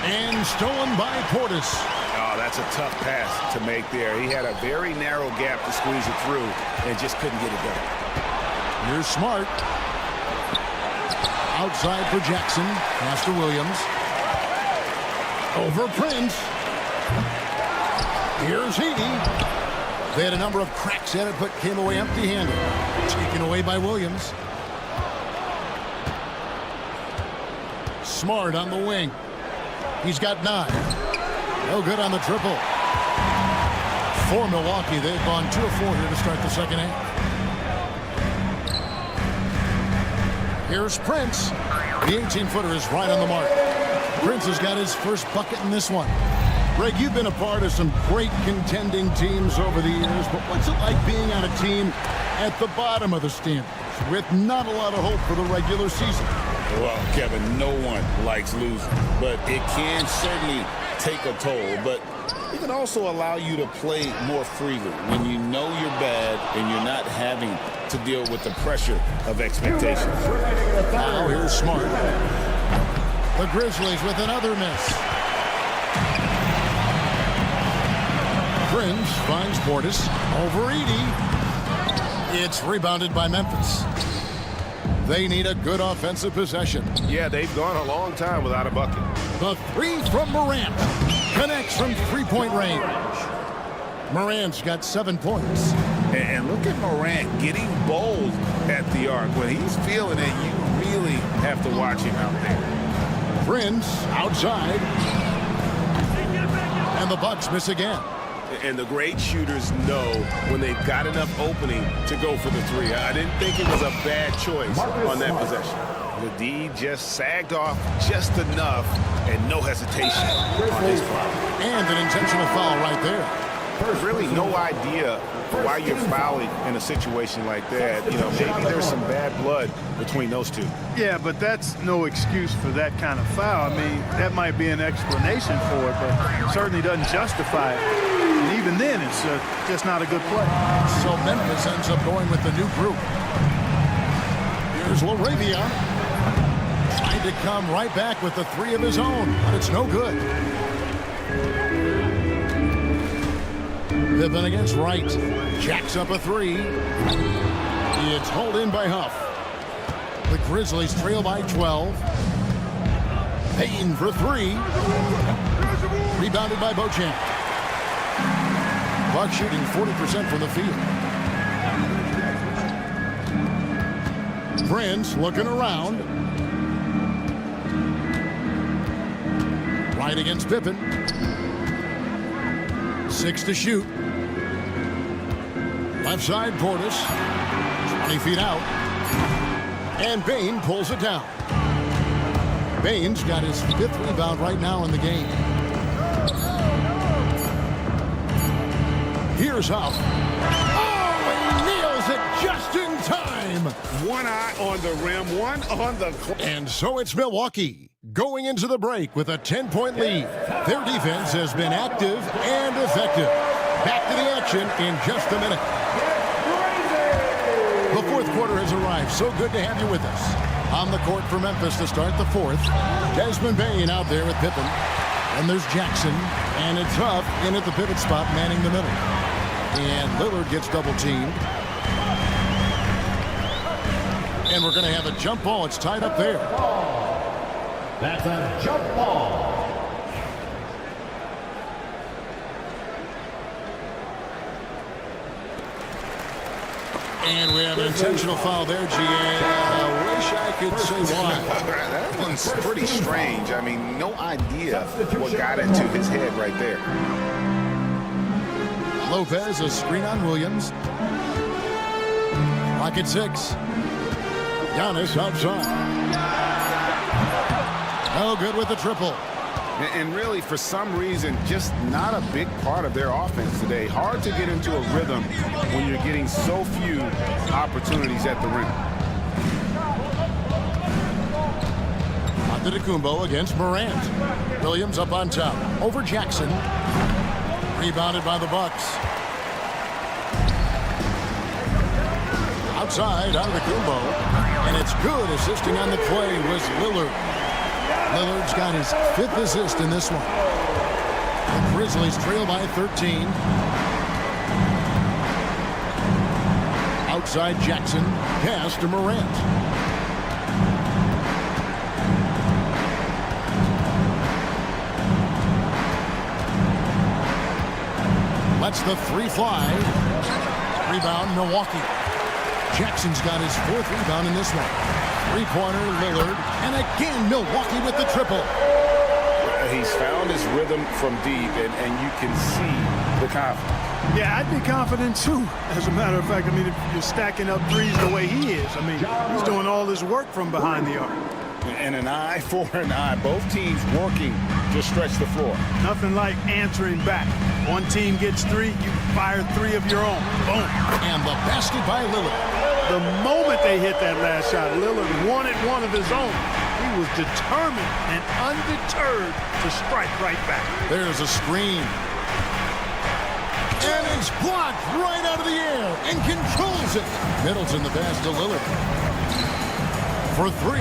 And stolen by Portis. Oh, that's a tough pass to make there. He had a very narrow gap to squeeze it through and just couldn't get it done. Here's Smart. Outside for Jackson. Pass to Williams. Over Prince. Here's Heaney. They had a number of cracks at it, but came away empty-handed. Taken away by Williams. Smart on the wing. He's got 9. No good on the triple. For Milwaukee, they've gone 2 of 4 here to start the second half. Here's Prince. The 18-footer is right on the mark. Prince has got his first bucket in this one. Greg, you've been a part of some great contending teams over the years, but what's it like being on a team at the bottom of the standings with not a lot of hope for the regular season? Well, Kevin, no one likes losing, but it can certainly take a toll. But it can also allow you to play more freely when you know you're bad and you're not having to deal with the pressure of expectations. Now here's Smart. The Grizzlies with another miss. Prince finds Portis over Edey. It's rebounded by Memphis. They need a good offensive possession. Yeah, they've gone a long time without a bucket. The three from Morant connects from three-point range. Morant's got 7 points. And look at Morant getting bold at the arc. When he's feeling it, you really have to watch him out there. Prince outside. And the Bucks miss again. And the great shooters know when they've got enough opening to go for the three. I didn't think it was a bad choice on that possession. The D just sagged off just enough and no hesitation on his part. And an intentional foul right there. There's really no idea why you're fouling in a situation like that. You know, maybe there's some bad blood between those two. Yeah, but that's no excuse for that kind of foul. I mean, that might be an explanation for it, but it certainly doesn't justify it. And even then, it's just not a good play. So Memphis ends up going with the new group. Here's LaRavia. Trying to come right back with the three of his own, but it's no good. Pippen against Wright. Jacks up a three. It's hauled in by Huff. The Grizzlies trail by 12. Payne for three. Rebounded by Beauchamp. Buck shooting 40% from the field. Prince looking around. Right against Pippen. 6 to shoot. Left side, Portis. 20 feet out. And Payne pulls it down. Payne's got his 5th rebound right now in the game. Here's Huff. Oh, he nails it just in time. One eye on the rim, one on the... And so it's Milwaukee going into the break with a 10-point lead. Their defense has been active and effective. Back to the action in just a minute. The fourth quarter has arrived. So good to have you with us. On the court for Memphis to start the fourth. Desmond Bane out there with Pippen. And there's Jackson. And it's Huff in at the pivot spot, manning the middle. And Lillard gets double-teamed. And we're going to have a jump ball. It's tied up there. That's a jump ball. And we have an intentional foul there, GA. I wish I could say why. That one's pretty strange. I mean, no idea what got into his head right there. Lopez, a screen on Williams. Clock at 6. Giannis outside. No good with the triple. And really, for some reason, just not a big part of their offense today. Hard to get into a rhythm when you're getting so few opportunities at the rim. Antetokounmpo against Morant. Williams up on top. Over Jackson. Rebounded by the Bucks. Outside, Antetokounmpo. And it's good. Assisting on the play was Lillard. Lillard's got his 5th assist in this one. The Grizzlies trail by 13. Outside Jackson. Pass to Morant. Lets the three fly. Rebound, Milwaukee. Jackson's got his 4th rebound in this one. Three-pointer, Lillard. And again, Milwaukee with the triple. He's found his rhythm from deep, and you can see the confidence. Yeah, I'd be confident, too. As a matter of fact, I mean, if you're stacking up threes the way he is, I mean, he's doing all this work from behind the arc. And an eye for an eye. Both teams working to stretch the floor. Nothing like answering back. One team gets 3, you fire 3 of your own. Boom. And the basket by Lillard. The moment they hit that last shot, Lillard wanted one of his own. He was determined and undeterred to strike right back. There's a screen. And it's blocked right out of the air and controls it. Middleton the pass to Lillard. For 3.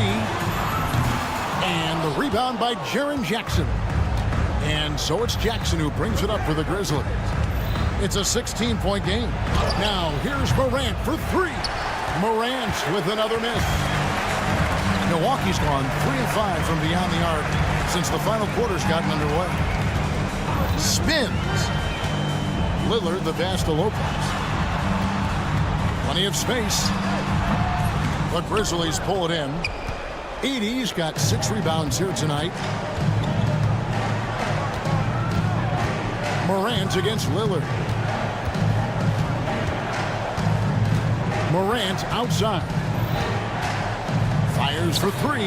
And the rebound by Jaren Jackson. And so it's Jackson who brings it up for the Grizzlies. It's a 16-point game. Now, here's Morant for three. Morant with another miss. Milwaukee's gone 3 of 5 from beyond the arc since the final quarter's gotten underway. Spins. Lillard, the pass to Lopez. Plenty of space. The Grizzlies pull it in. Edey's got 6 rebounds here tonight. Morant against Lillard. Morant outside. Fires for 3.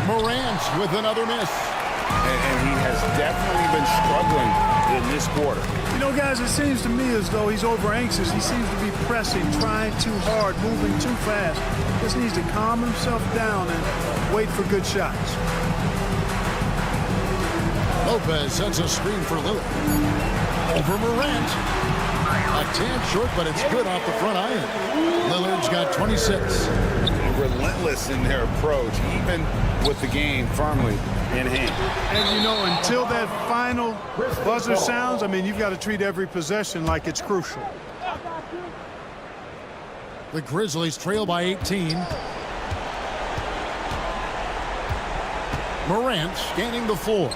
Morant with another miss. And he has definitely been struggling in this quarter. You know, guys, it seems to me as though he's over anxious. He seems to be pressing, trying too hard, moving too fast. Just needs to calm himself down and wait for good shots. Lopez sets a screen for Lillard. Over Morant. A tad short, but it's good off the front iron. Lillard's got 26. Relentless in their approach, even with the game firmly in hand. And, you know, until that final buzzer sounds, I mean, you've got to treat every possession like it's crucial. The Grizzlies trail by 18. Morant scanning the floor.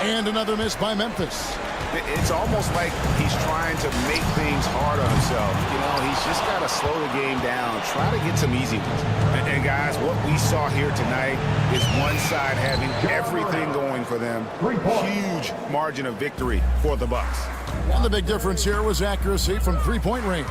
And another miss by Memphis. It's almost like he's trying to make things hard on himself. You know, he's just got to slow the game down, try to get some easy ones. And guys, what we saw here tonight is one side having everything going for them. Huge margin of victory for the Bucks. And the big difference here was accuracy from three-point range.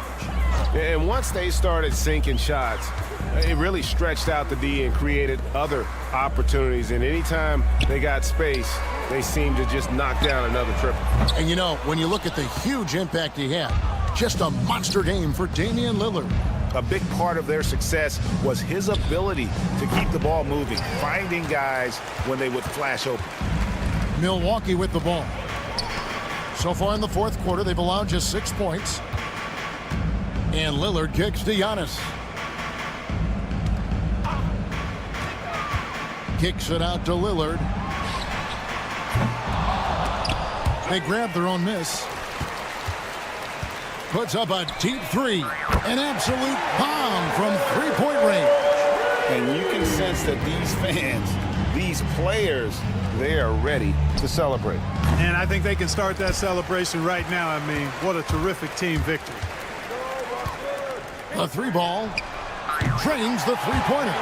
And once they started sinking shots, it really stretched out the D and created other opportunities. And anytime they got space, they seemed to just knock down another triple. And you know, when you look at the huge impact he had, just a monster game for Damian Lillard. A big part of their success was his ability to keep the ball moving, finding guys when they would flash open. Milwaukee with the ball. So far in the fourth quarter, they've allowed just 6 points. And Lillard kicks to Giannis. Kicks it out to Lillard. They grab their own miss. Puts up a deep 3. An absolute bomb from three-point range. And you can sense that these fans, these players, they are ready to celebrate. And I think they can start that celebration right now. I mean, what a terrific team victory. The 3-ball drains the three-pointer.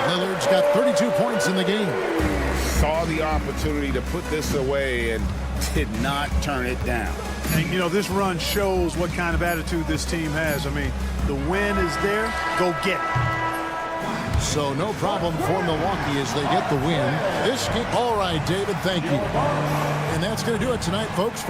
Lillard's got 32 points in the game. Saw the opportunity to put this away and did not turn it down. And, you know, this run shows what kind of attitude this team has. I mean, the win is there. Go get it. So no problem for Milwaukee as they get the win. This game. All right, David, thank you. And that's going to do it tonight, folks.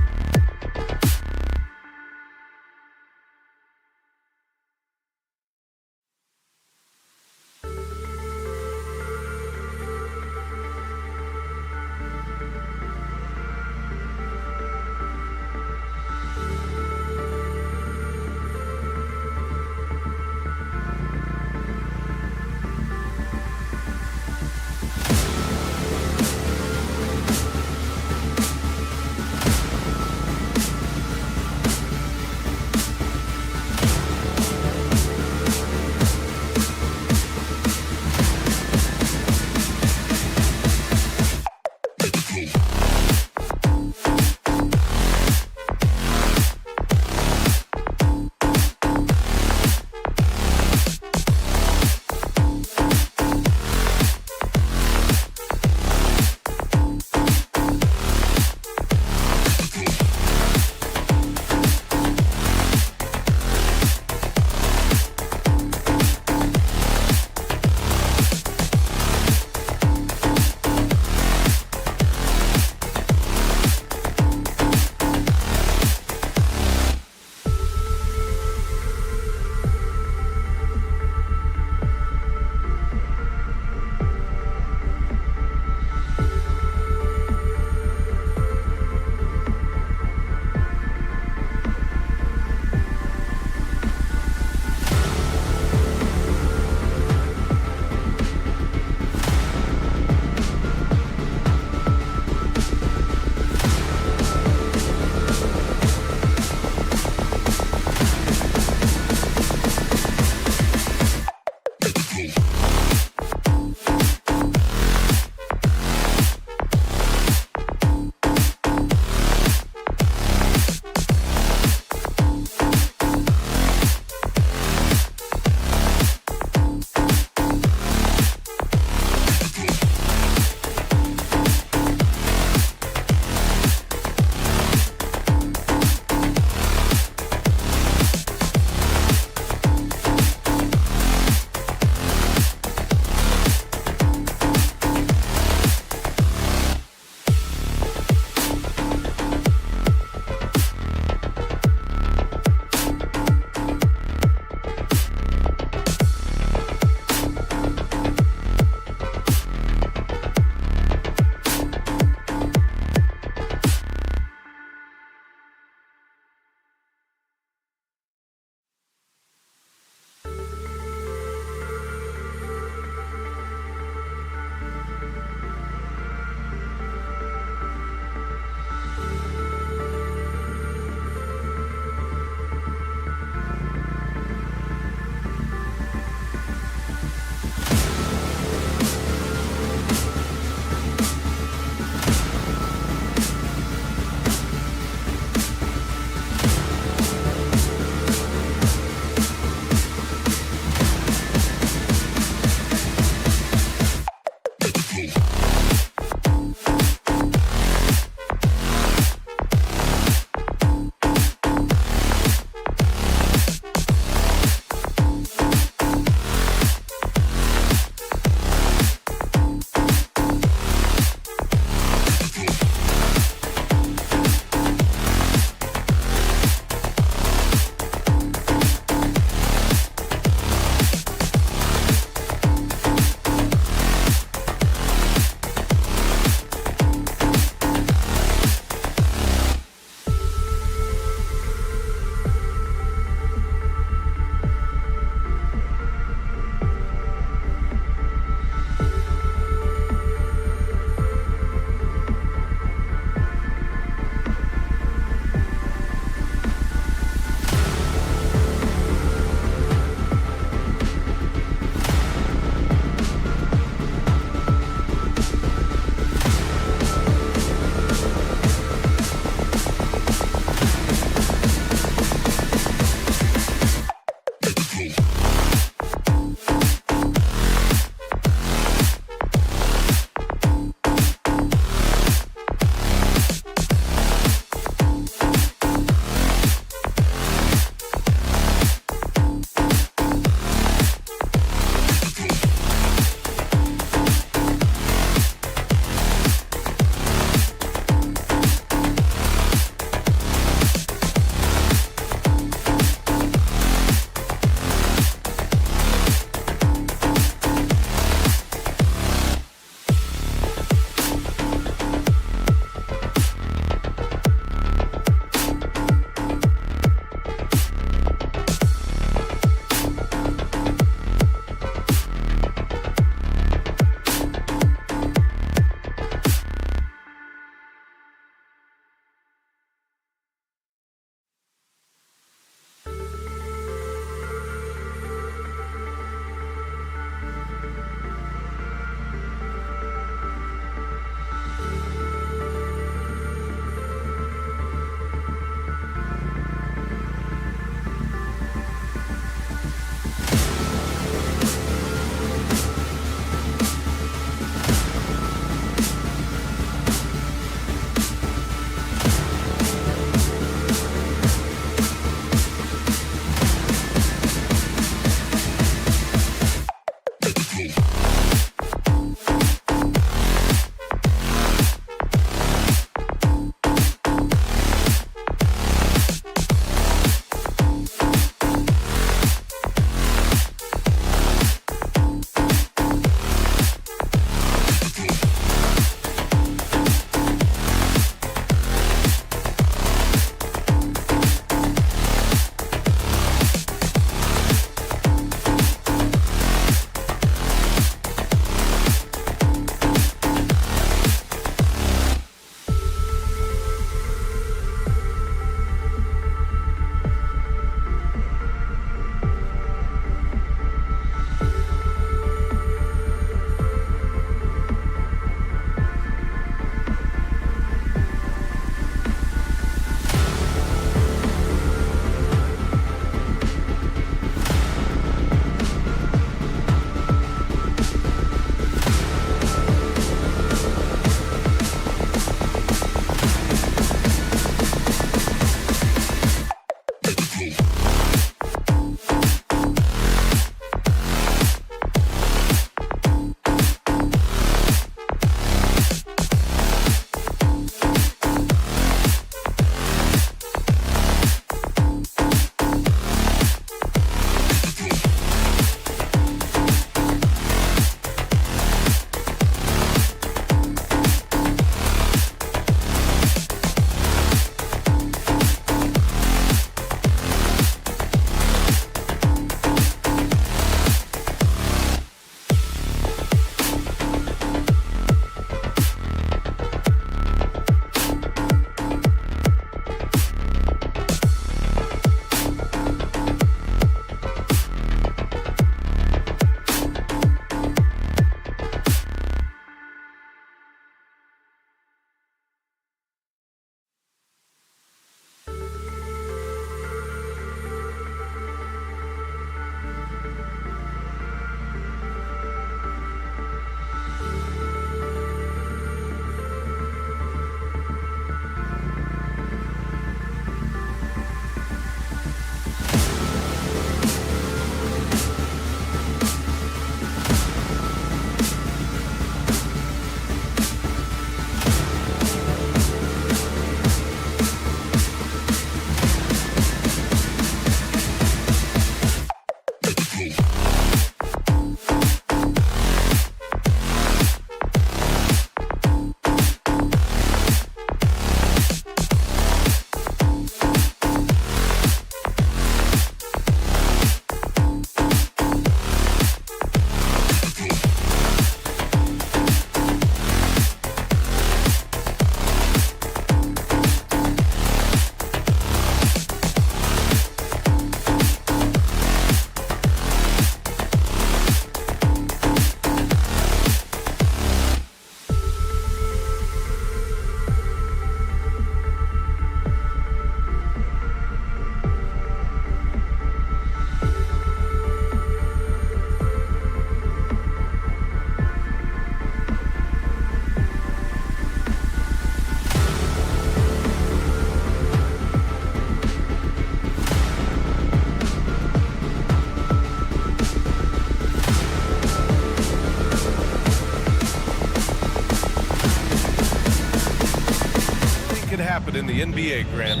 happen in the NBA, Grant.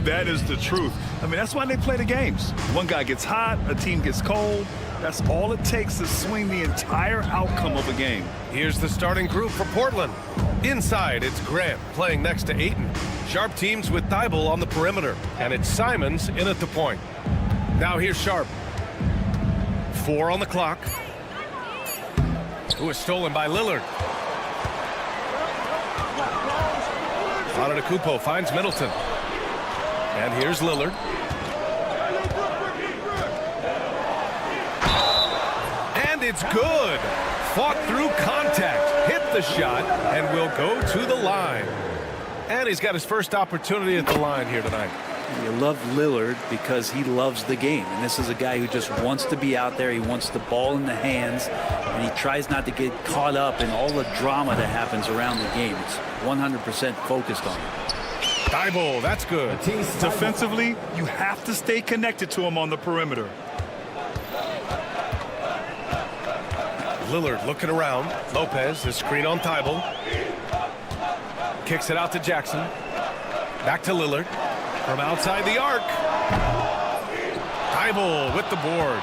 That is the truth. I mean, that's why they play the games. One guy gets hot, a team gets cold. That's all it takes to swing the entire outcome of a game. Here's the starting group for Portland. Inside, it's Grant playing next to Ayton. Sharp teams with Thibault on the perimeter. And it's Simons in at the point. Now here's Sharp. 4 on the clock. Who is stolen by Lillard. Antetokounmpo finds Middleton. And here's Lillard. And it's good. Fought through contact. Hit the shot and will go to the line. And he's got his first opportunity at the line here tonight. You love Lillard because he loves the game. And this is a guy who just wants to be out there. He wants the ball in the hands. And he tries not to get caught up in all the drama that happens around the game. It's 100% focused on it. Thibault, that's good. Defensively, you have to stay connected to him on the perimeter. Lillard looking around. Lopez, the screen on Thibault. Kicks it out to Jackson. Back to Lillard. From outside the arc. Thibault with the board.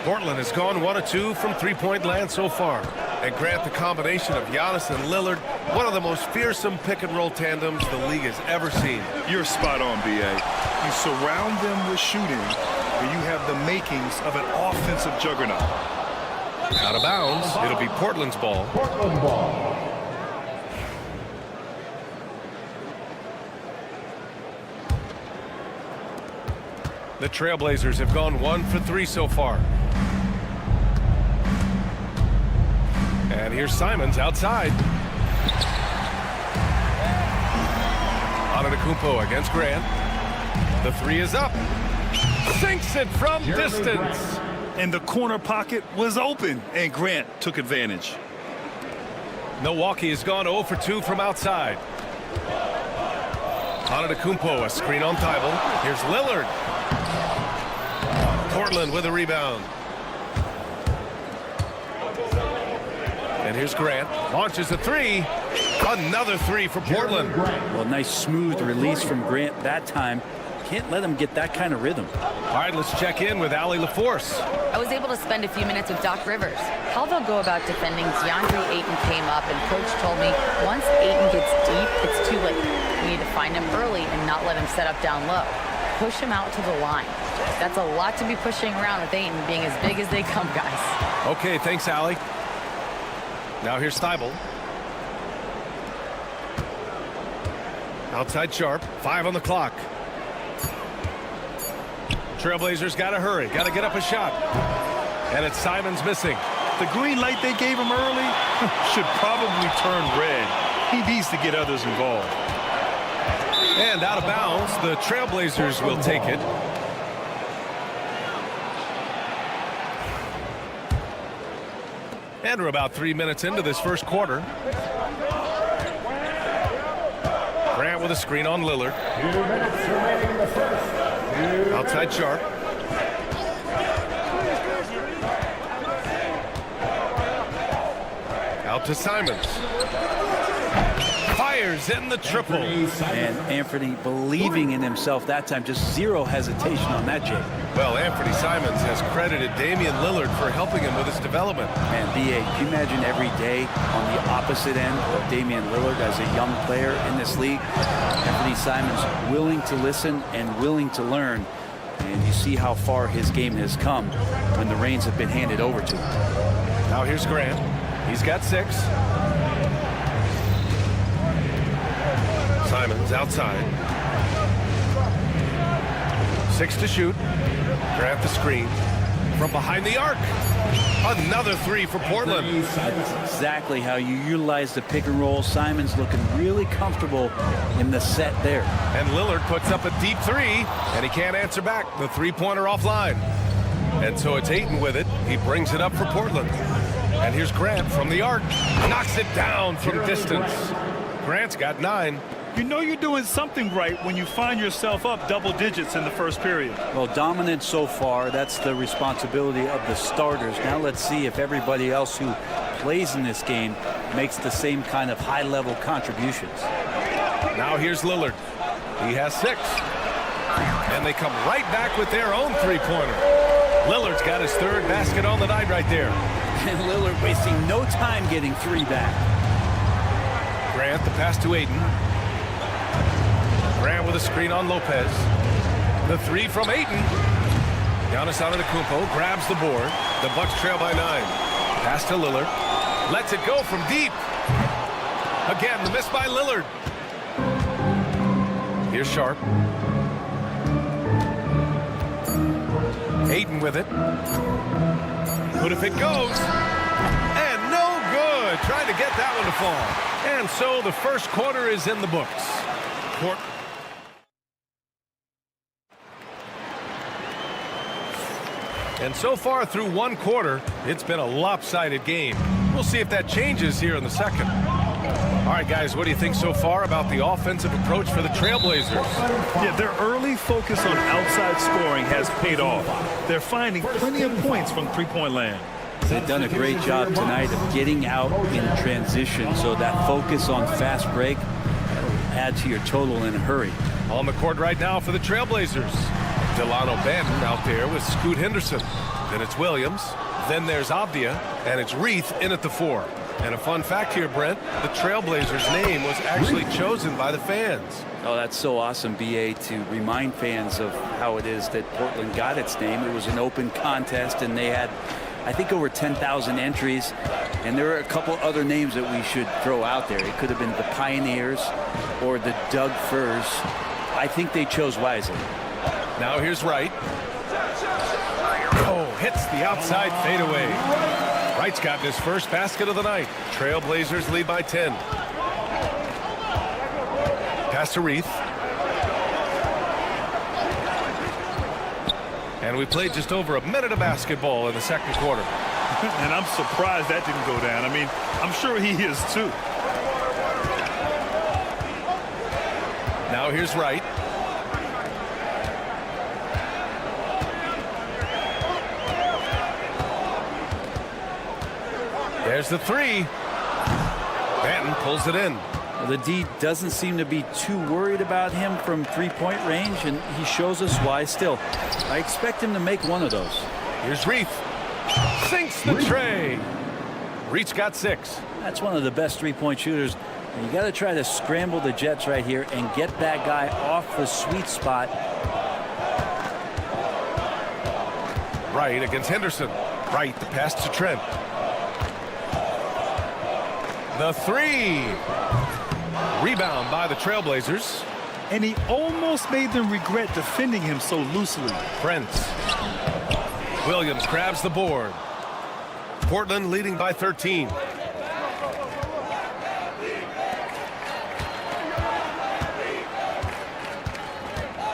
Portland has gone 1 of 2 from three-point land so far. And Grant, the combination of Giannis and Lillard, one of the most fearsome pick-and-roll tandems the league has ever seen. You're spot on, B.A. You surround them with shooting, and you have the makings of an offensive juggernaut. Out of bounds. It'll be Portland's ball. Portland ball. The Trailblazers have gone 1 for 3 so far. And here's Simons outside. Antetokounmpo against Grant. The 3 is up. Sinks it from distance. And the corner pocket was open, and Grant took advantage. Milwaukee has gone 0 for 2 from outside. Antetokounmpo, a screen on Thibault. Here's Lillard. Portland with a rebound. And here's Grant. Launches a 3. Another 3 for Portland. Well, nice smooth release from Grant that time. Can't let him get that kind of rhythm. All right, let's check in with Allie LaForce. I was able to spend a few minutes with Doc Rivers. How they'll go about defending DeAndre Ayton came up, and Coach told me once Ayton gets deep, it's too late. We need to find him early and not let him set up down low. Push him out to the line. That's a lot to be pushing around with Ayton being as big as they come, guys. Okay, thanks, Allie. Now here's Thibault. Outside Sharp. 5 on the clock. Trailblazers got to hurry. Got to get up a shot. And it's Simons missing. The green light they gave him early should probably turn red. He needs to get others involved. And out of bounds, the Trailblazers will take it. And we're about 3 minutes into this first quarter. Grant with a screen on Lillard. 2 minutes remaining in the first. Outside Sharp. Out to Simons. Fires in the triple. And Anthony believing in himself that time. Just zero hesitation on that, Jay. Well, Anthony Simons has credited Damian Lillard for helping him with his development. Man, B.A., can you imagine every day on the opposite end of Damian Lillard as a young player in this league? Anthony Simons willing to listen and willing to learn. And you see how far his game has come when the reins have been handed over to him. Now here's Grant. He's got 6. Simons outside. 6 to shoot. Grant the screen. From behind the arc. Another 3 for Portland. That's exactly how you utilize the pick and roll. Simons looking really comfortable in the set there. And Lillard puts up a deep 3, and he can't answer back. The three-pointer offline. And so it's Ayton with it. He brings it up for Portland. And here's Grant from the arc. Knocks it down from distance. Grant's got 9. You know you're doing something right when you find yourself up double digits in the first period. Well, dominant so far. That's the responsibility of the starters. Now let's see if everybody else who plays in this game makes the same kind of high-level contributions. Now here's Lillard. He has 6. And they come right back with their own three-pointer. Lillard's got his 3rd basket on the night right there. And Lillard wasting no time getting 3 back. Grant, the pass to Ayton. Grant with a screen on Lopez. The 3 from Ayton. Giannis Antetokounmpo grabs the board. The Bucks trail by 9. Pass to Lillard. Lets it go from deep. Again, the miss by Lillard. Here's Sharp. Ayton with it. But if it goes, and no good. Trying to get that one to fall. And so the first quarter is in the books. And so far through one quarter, it's been a lopsided game. We'll see if that changes here in the second. All right, guys, what do you think so far about the offensive approach for the Trailblazers? Yeah, their early focus on outside scoring has paid off. They're finding plenty of points from three-point land. They've done a great job tonight of getting out in transition, so that focus on fast break add to your total in a hurry. On the court right now for the Trailblazers. Delano Banton out there with Scoot Henderson. Then it's Williams. Then there's Avdia. And it's Reith in at the 4. And a fun fact here, Brent, the Trailblazers' name was actually chosen by the fans. Oh, that's so awesome, BA, to remind fans of how it is that Portland got its name. It was an open contest, and they had, I think, over 10,000 entries. And there are a couple other names that we should throw out there. It could have been the Pioneers or the Doug Furs. I think they chose wisely. Now here's Wright. Oh, hits the outside fadeaway. Wright's gotten his first basket of the night. Trailblazers lead by 10. Pass to Reith. And we played just over a minute of basketball in the second quarter. And I'm surprised that didn't go down. I mean, I'm sure he is too. Now here's Wright. There's the 3. Banton pulls it in. Well, the D doesn't seem to be too worried about him from three-point range, and he shows us why still. I expect him to make one of those. Here's Reith. Sinks the tray. Reith's got 6. That's one of the best three-point shooters. And you got to try to scramble the Jets right here and get that guy off the sweet spot. Wright against Henderson. Wright, the pass to Trent. The 3. Rebound by the Trailblazers. And he almost made them regret defending him so loosely. Prince. Williams grabs the board. Portland leading by 13.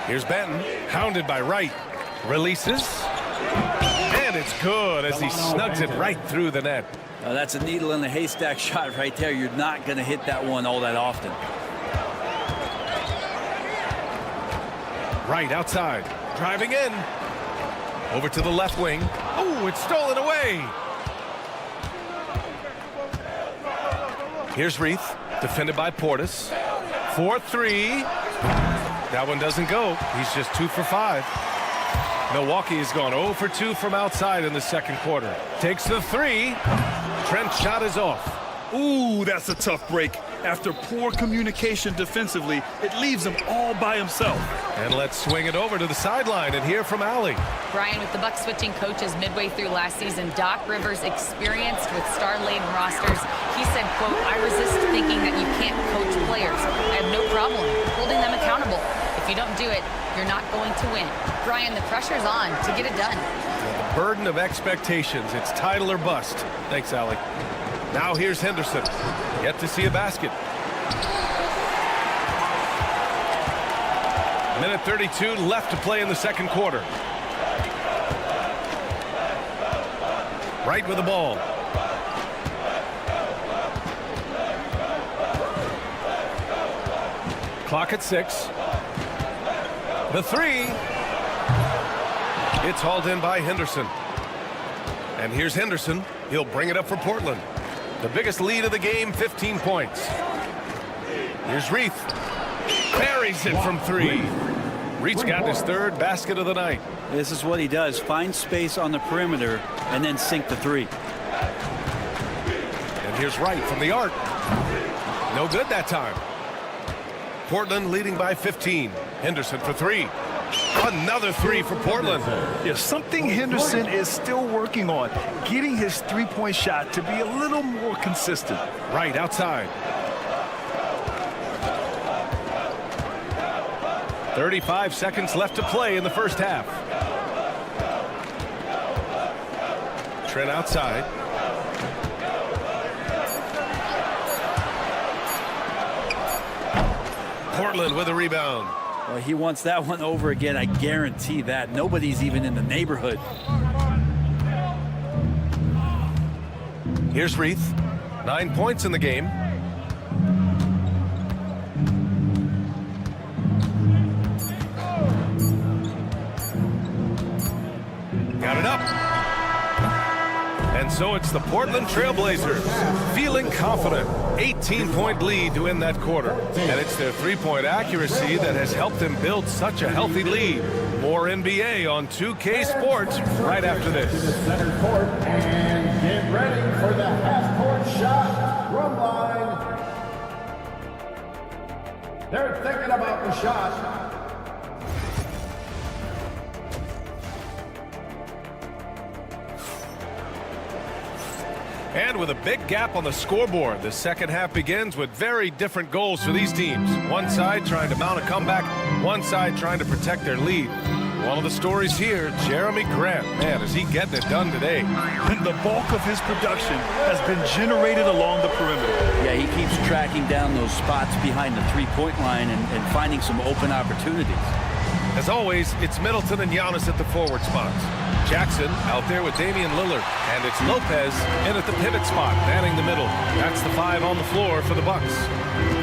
Here's Banton, hounded by Wright. Releases. And it's good as he snugs it right through the net. That's a needle in the haystack shot right there. You're not going to hit that one all that often. Wright outside, driving in. Over to the left wing. Oh, it's stolen away. Here's Reith, defended by Portis. 4-3. That one doesn't go. He's just 2 for 5. Milwaukee has gone 0 for 2 from outside in the second quarter. Takes the 3. Trent's shot is off. Ooh, that's a tough break. After poor communication defensively, it leaves him all by himself. And let's swing it over to the sideline and hear from Allie. Brian, with the Bucks switching coaches midway through last season, Doc Rivers experienced with star-laden rosters. He said, quote, "I resist thinking that you can't coach players. I have no problem holding them accountable. If you don't do it, you're not going to win." Brian, the pressure's on to get it done. The burden of expectations. It's title or bust. Thanks, Allie. Now here's Henderson. Yet to see a basket. Minute 32 left to play in the second quarter. Wright with the ball. Clock at 6. The 3. It's hauled in by Henderson. And here's Henderson. He'll bring it up for Portland. The biggest lead of the game, 15 points. Here's Reith. Buries it from 3. Reith's got his 3rd basket of the night. This is what he does. Find space on the perimeter and then sink the 3. And here's Wright from the arc. No good that time. Portland leading by 15. Henderson for 3. Another 3 for Portland. Yeah, something Henderson is still working on. Getting his three-point shot to be a little more consistent. Right outside. 35 seconds left to play in the first half. Trent outside. Portland with a rebound. Well, he wants that one over again. I guarantee that. Nobody's even in the neighborhood. Here's Reith. 9 points in the game. Got it up. And so it's the Portland Trailblazers feeling confident. 18-point lead to end that quarter. And it's their three-point accuracy that has helped them build such a healthy lead. More NBA on 2K Sports right after this. Center court and get ready for the half-court shot from line. They're thinking about the shot. And with a big gap on the scoreboard, the second half begins with very different goals for these teams. One side trying to mount a comeback, one side trying to protect their lead. One of the stories here, Jeremy Grant. Man, is he getting it done today. And the bulk of his production has been generated along the perimeter. Yeah, he keeps tracking down those spots behind the three-point line and finding some open opportunities. As always, it's Middleton and Giannis at the forward spots. Jackson out there with Damian Lillard. And it's Lopez in at the pivot spot, manning the middle. That's the 5 on the floor for the Bucks.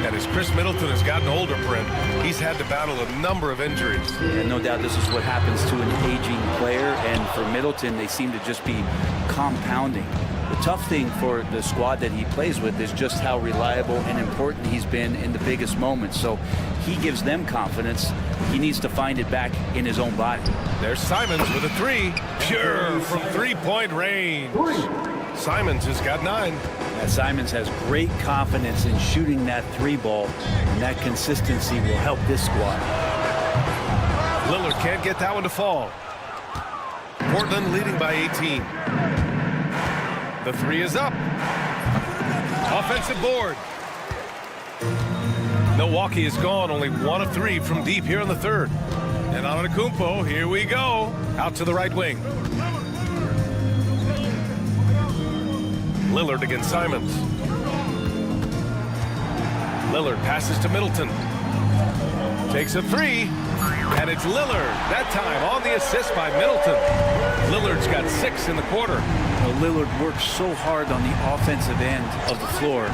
And as Chris Middleton has gotten older, Brent, he's had to battle a number of injuries. Yeah, no doubt this is what happens to an aging player. And for Middleton, they seem to just be compounding. The tough thing for the squad that he plays with is just how reliable and important he's been in the biggest moments. So he gives them confidence. He needs to find it back in his own body. There's Simons with a 3. Pure from three-point range. Simons has got 9. Simons has great confidence in shooting that 3 ball, and that consistency will help this squad. Lillard can't get that one to fall. Portland leading by 18. The 3 is up. Offensive board. Milwaukee is gone, only 1 of 3 from deep here in the third. And Antetokounmpo, here we go. Out to the right wing. Lillard against Simons. Lillard passes to Middleton. Takes a 3. And it's Lillard. That time on the assist by Middleton. Lillard's got 6 in the quarter. Lillard works so hard on the offensive end of the floor.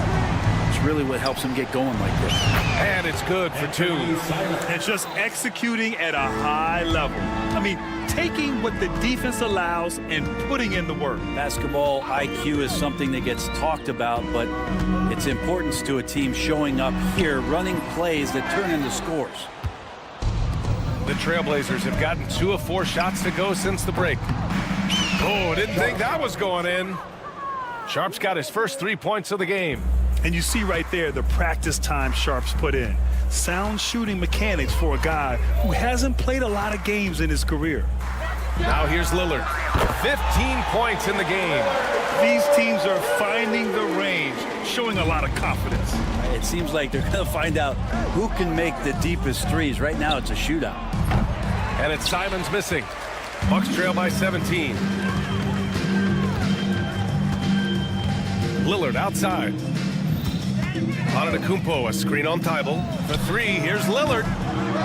It's really what helps him get going like this. And it's good for 2. It's just executing at a high level. I mean, taking what the defense allows and putting in the work. Basketball IQ is something that gets talked about, but its importance to a team showing up here, running plays that turn into scores. The Trailblazers have gotten 2 of 4 shots to go since the break. Oh, didn't think that was going in. Sharp's got his first 3 points of the game. And you see right there the practice time Sharp's put in. Sound shooting mechanics for a guy who hasn't played a lot of games in his career. Now here's Lillard. 15 points in the game. These teams are finding the range, showing a lot of confidence. It seems like they're going to find out who can make the deepest threes. Right now it's a shootout. And it's Simons missing. Bucks trail by 17. Lillard outside. Antetokounmpo, a screen on Thibault. For 3, here's Lillard.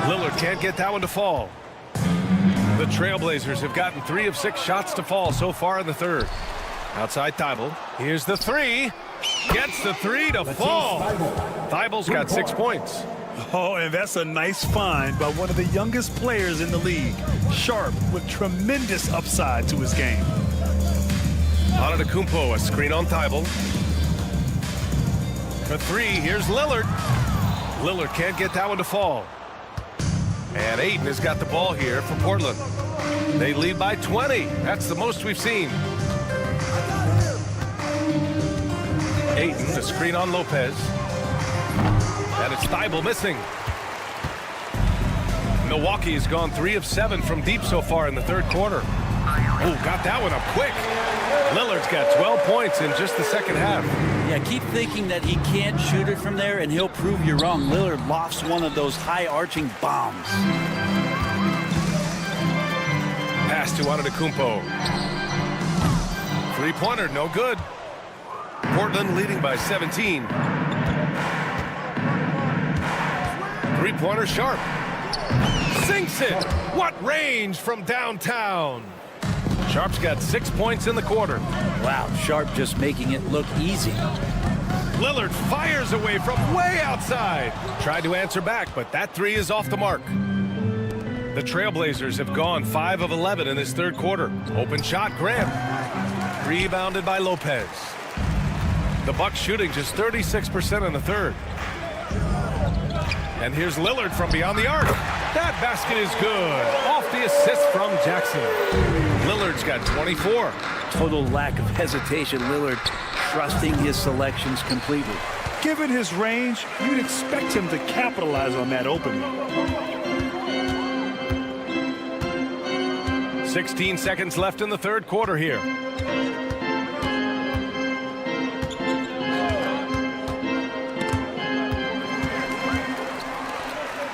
Lillard can't get that one to fall. The Trailblazers have gotten 3 of 6 shots to fall so far in the third. Outside Thibault. Here's the 3. Gets the 3 to fall. Thibault's got 6 points. Oh, and that's a nice find by one of the youngest players in the league. Sharp with tremendous upside to his game. Antetokounmpo, a screen on Thibault. For 3, here's Lillard. Lillard can't get that one to fall. And Ayton has got the ball here for Portland. They lead by 20. That's the most we've seen. Ayton, the screen on Lopez. And it's Thibault missing. Milwaukee has gone 3 of 7 from deep so far in the third quarter. Oh, got that one up quick. Lillard's got 12 points in just the second half. Yeah, keep thinking that he can't shoot it from there, and he'll prove you wrong. Lillard lofts one of those high-arching bombs. Pass to Antetokounmpo. Three-pointer, no good. Portland leading by 17. Three-pointer Sharp. Sinks it. What range from downtown. Sharp's got 6 points in the quarter. Wow, Sharp just making it look easy. Lillard fires away from way outside. Tried to answer back, but that three is off the mark. The Trailblazers have gone 5 of 11 in this third quarter. Open shot, Graham. Rebounded by Lopez. The Bucks shooting just 36% in the third. And here's Lillard from beyond the arc. That basket is good. Off the assist from Jackson. Lillard's got 24. Total lack of hesitation. Lillard trusting his selections completely. Given his range, you'd expect him to capitalize on that opening. 16 seconds left in the third quarter here.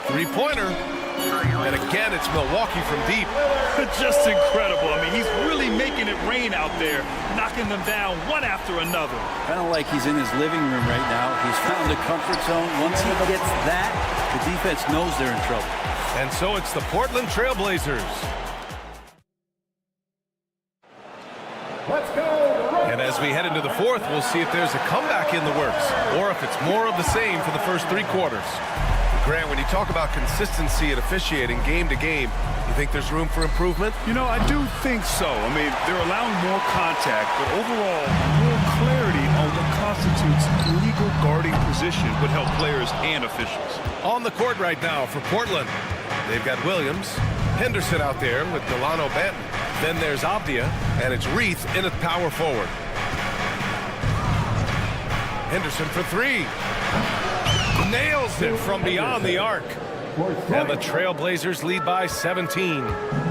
Three-pointer. And again, it's Milwaukee from deep. Just incredible. I mean, he's really making it rain out there, knocking them down one after another. Kind of like he's in his living room right now. He's found a comfort zone. Once he gets that, the defense knows they're in trouble. And so it's the Portland Trailblazers. Let's go. And as we head into the fourth, we'll see if there's a comeback in the works or if it's more of the same for the first 3 quarters. Grant, when you talk about consistency and officiating game to game, you think there's room for improvement? You know, I do think so. I mean, they're allowing more contact, but overall, more clarity on what constitutes legal guarding position would help players and officials. On the court right now for Portland, they've got Williams, Henderson out there with Delano Banton. Then there's Avdia, and it's Reith in at power forward. Henderson for 3. Nails it from beyond the arc. And the Trailblazers lead by 17.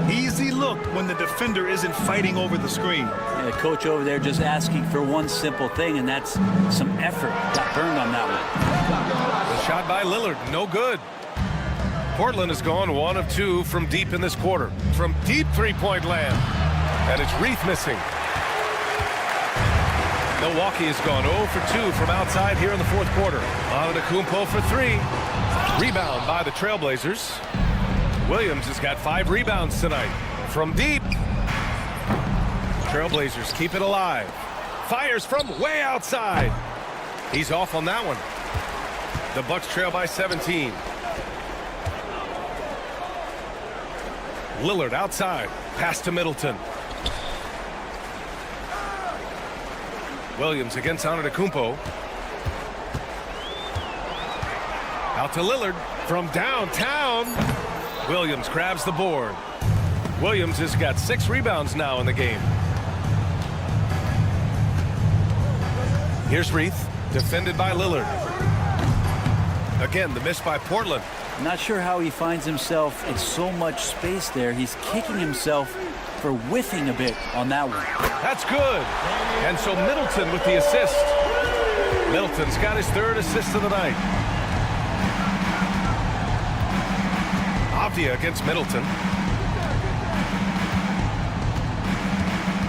Easy look when the defender isn't fighting over the screen. Yeah, the coach over there just asking for one simple thing, and that's some effort. Got burned on that one. The shot by Lillard, no good. Portland has gone 1 of 2 from deep in this quarter. From deep three-point land. And it's Reith missing. Milwaukee has gone 0 for 2 from outside here in the fourth quarter. Antetokounmpo for 3. Rebound by the Trailblazers. Williams has got 5 rebounds tonight. From deep. Trailblazers keep it alive. Fires from way outside. He's off on that one. The Bucks trail by 17. Lillard outside. Pass to Middleton. Williams against Antetokounmpo. Out to Lillard from downtown. Williams grabs the board. Williams has got 6 rebounds now in the game. Here's Reith, defended by Lillard. Again, the miss by Portland. Not sure how he finds himself in so much space there. He's kicking himself for whiffing a bit on that one. That's good. And so Middleton with the assist. Middleton's got his 3rd assist of the night. Avdia against Middleton.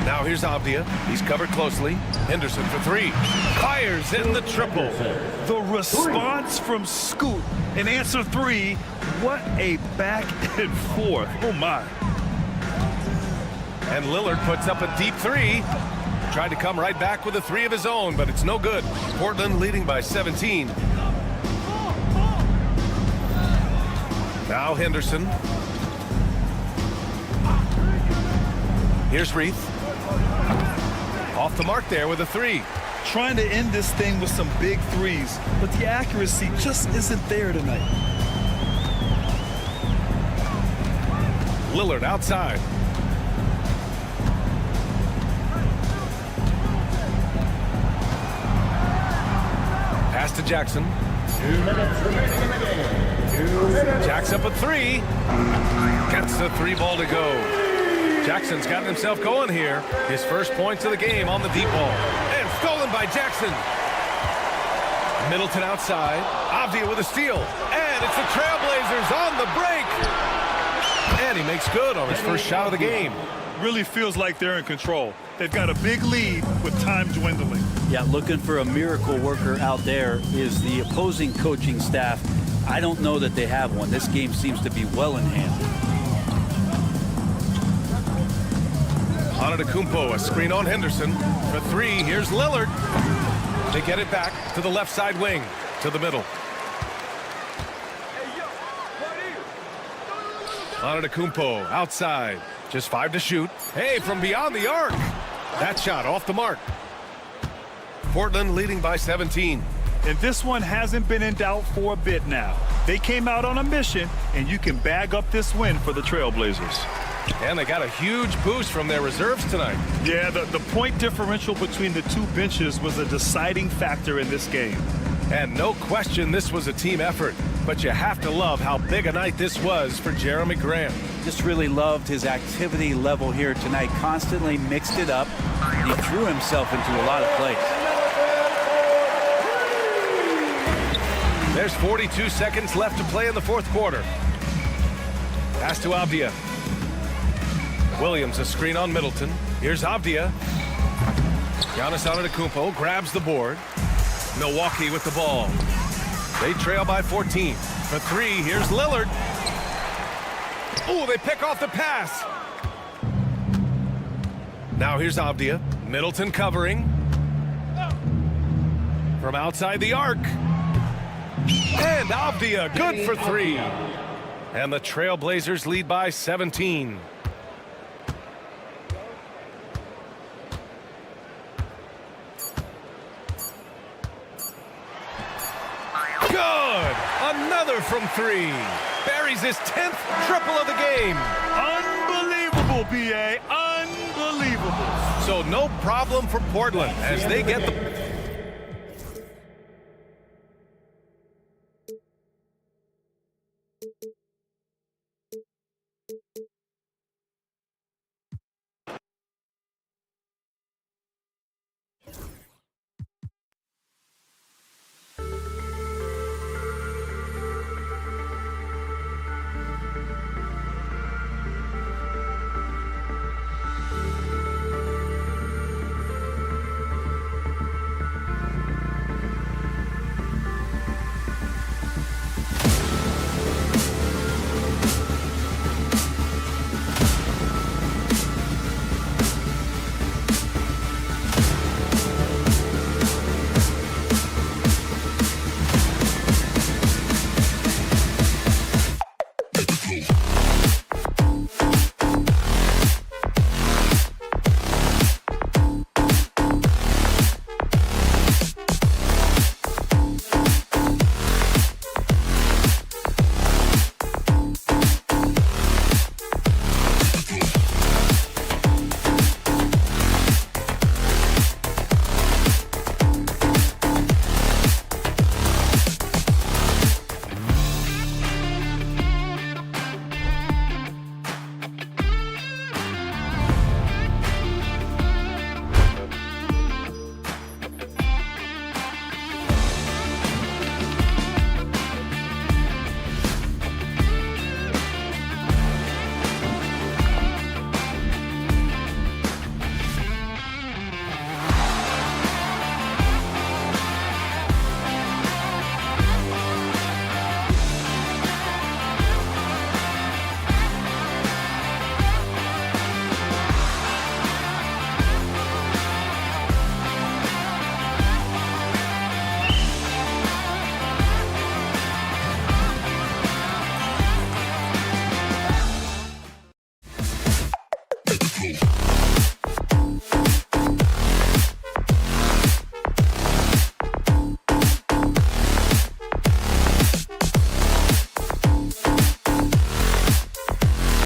Now here's Avdia. He's covered closely. Henderson for 3. Fires in the triple. The response from Scoot in answer 3. What a back and forth. Oh, my. And Lillard puts up a deep 3. Tried to come right back with a 3 of his own, but it's no good. Portland leading by 17. Now Henderson. Here's Reith. Off the mark there with a 3. trying to end this thing with some big threes, but the accuracy just isn't there tonight. Lillard outside. Pass to Jackson. 2 minutes remaining in the game. 2 minutes. Jack's up a three. Gets the three ball to go. Jackson's gotten himself going here. His first points of the game on the deep ball. And stolen by Jackson. Middleton outside. Avdia with a steal. And it's the Trailblazers on the break. And he makes good on his first shot of the game. Really feels like they're in control. They've got a big lead with time dwindling. Yeah, looking for a miracle worker out there is the opposing coaching staff. I don't know that they have one. This game seems to be well in hand. Antetokounmpo, a screen on Henderson. For three, here's Lillard. They get it back to the left side wing, to the middle. Antetokounmpo outside. Just 5 to shoot. Hey, from beyond the arc. That shot off the mark. Portland leading by 17. And this one hasn't been in doubt for a bit now. They came out on a mission, and you can bag up this win for the Trailblazers. And they got a huge boost from their reserves tonight. Yeah, the point differential between the two benches was a deciding factor in this game. And no question this was a team effort. But you have to love how big a night this was for Jeremy Grant. Just really loved his activity level here tonight. Constantly mixed it up. He threw himself into a lot of plays. There's 42 seconds left to play in the fourth quarter. Pass to Avdia. Williams, a screen on Middleton. Here's Avdia. Giannis Antetokounmpo grabs the board. Milwaukee with the ball. They trail by 14. For three, here's Lillard. Oh, they pick off the pass. Now here's Avdia. Middleton covering. From outside the arc. And Avdia, good for three. And the Trailblazers lead by 17. Good! Another from three. Buries his 10th triple of the game. Unbelievable, B.A. Unbelievable. So no problem for Portland as they get the... Hey.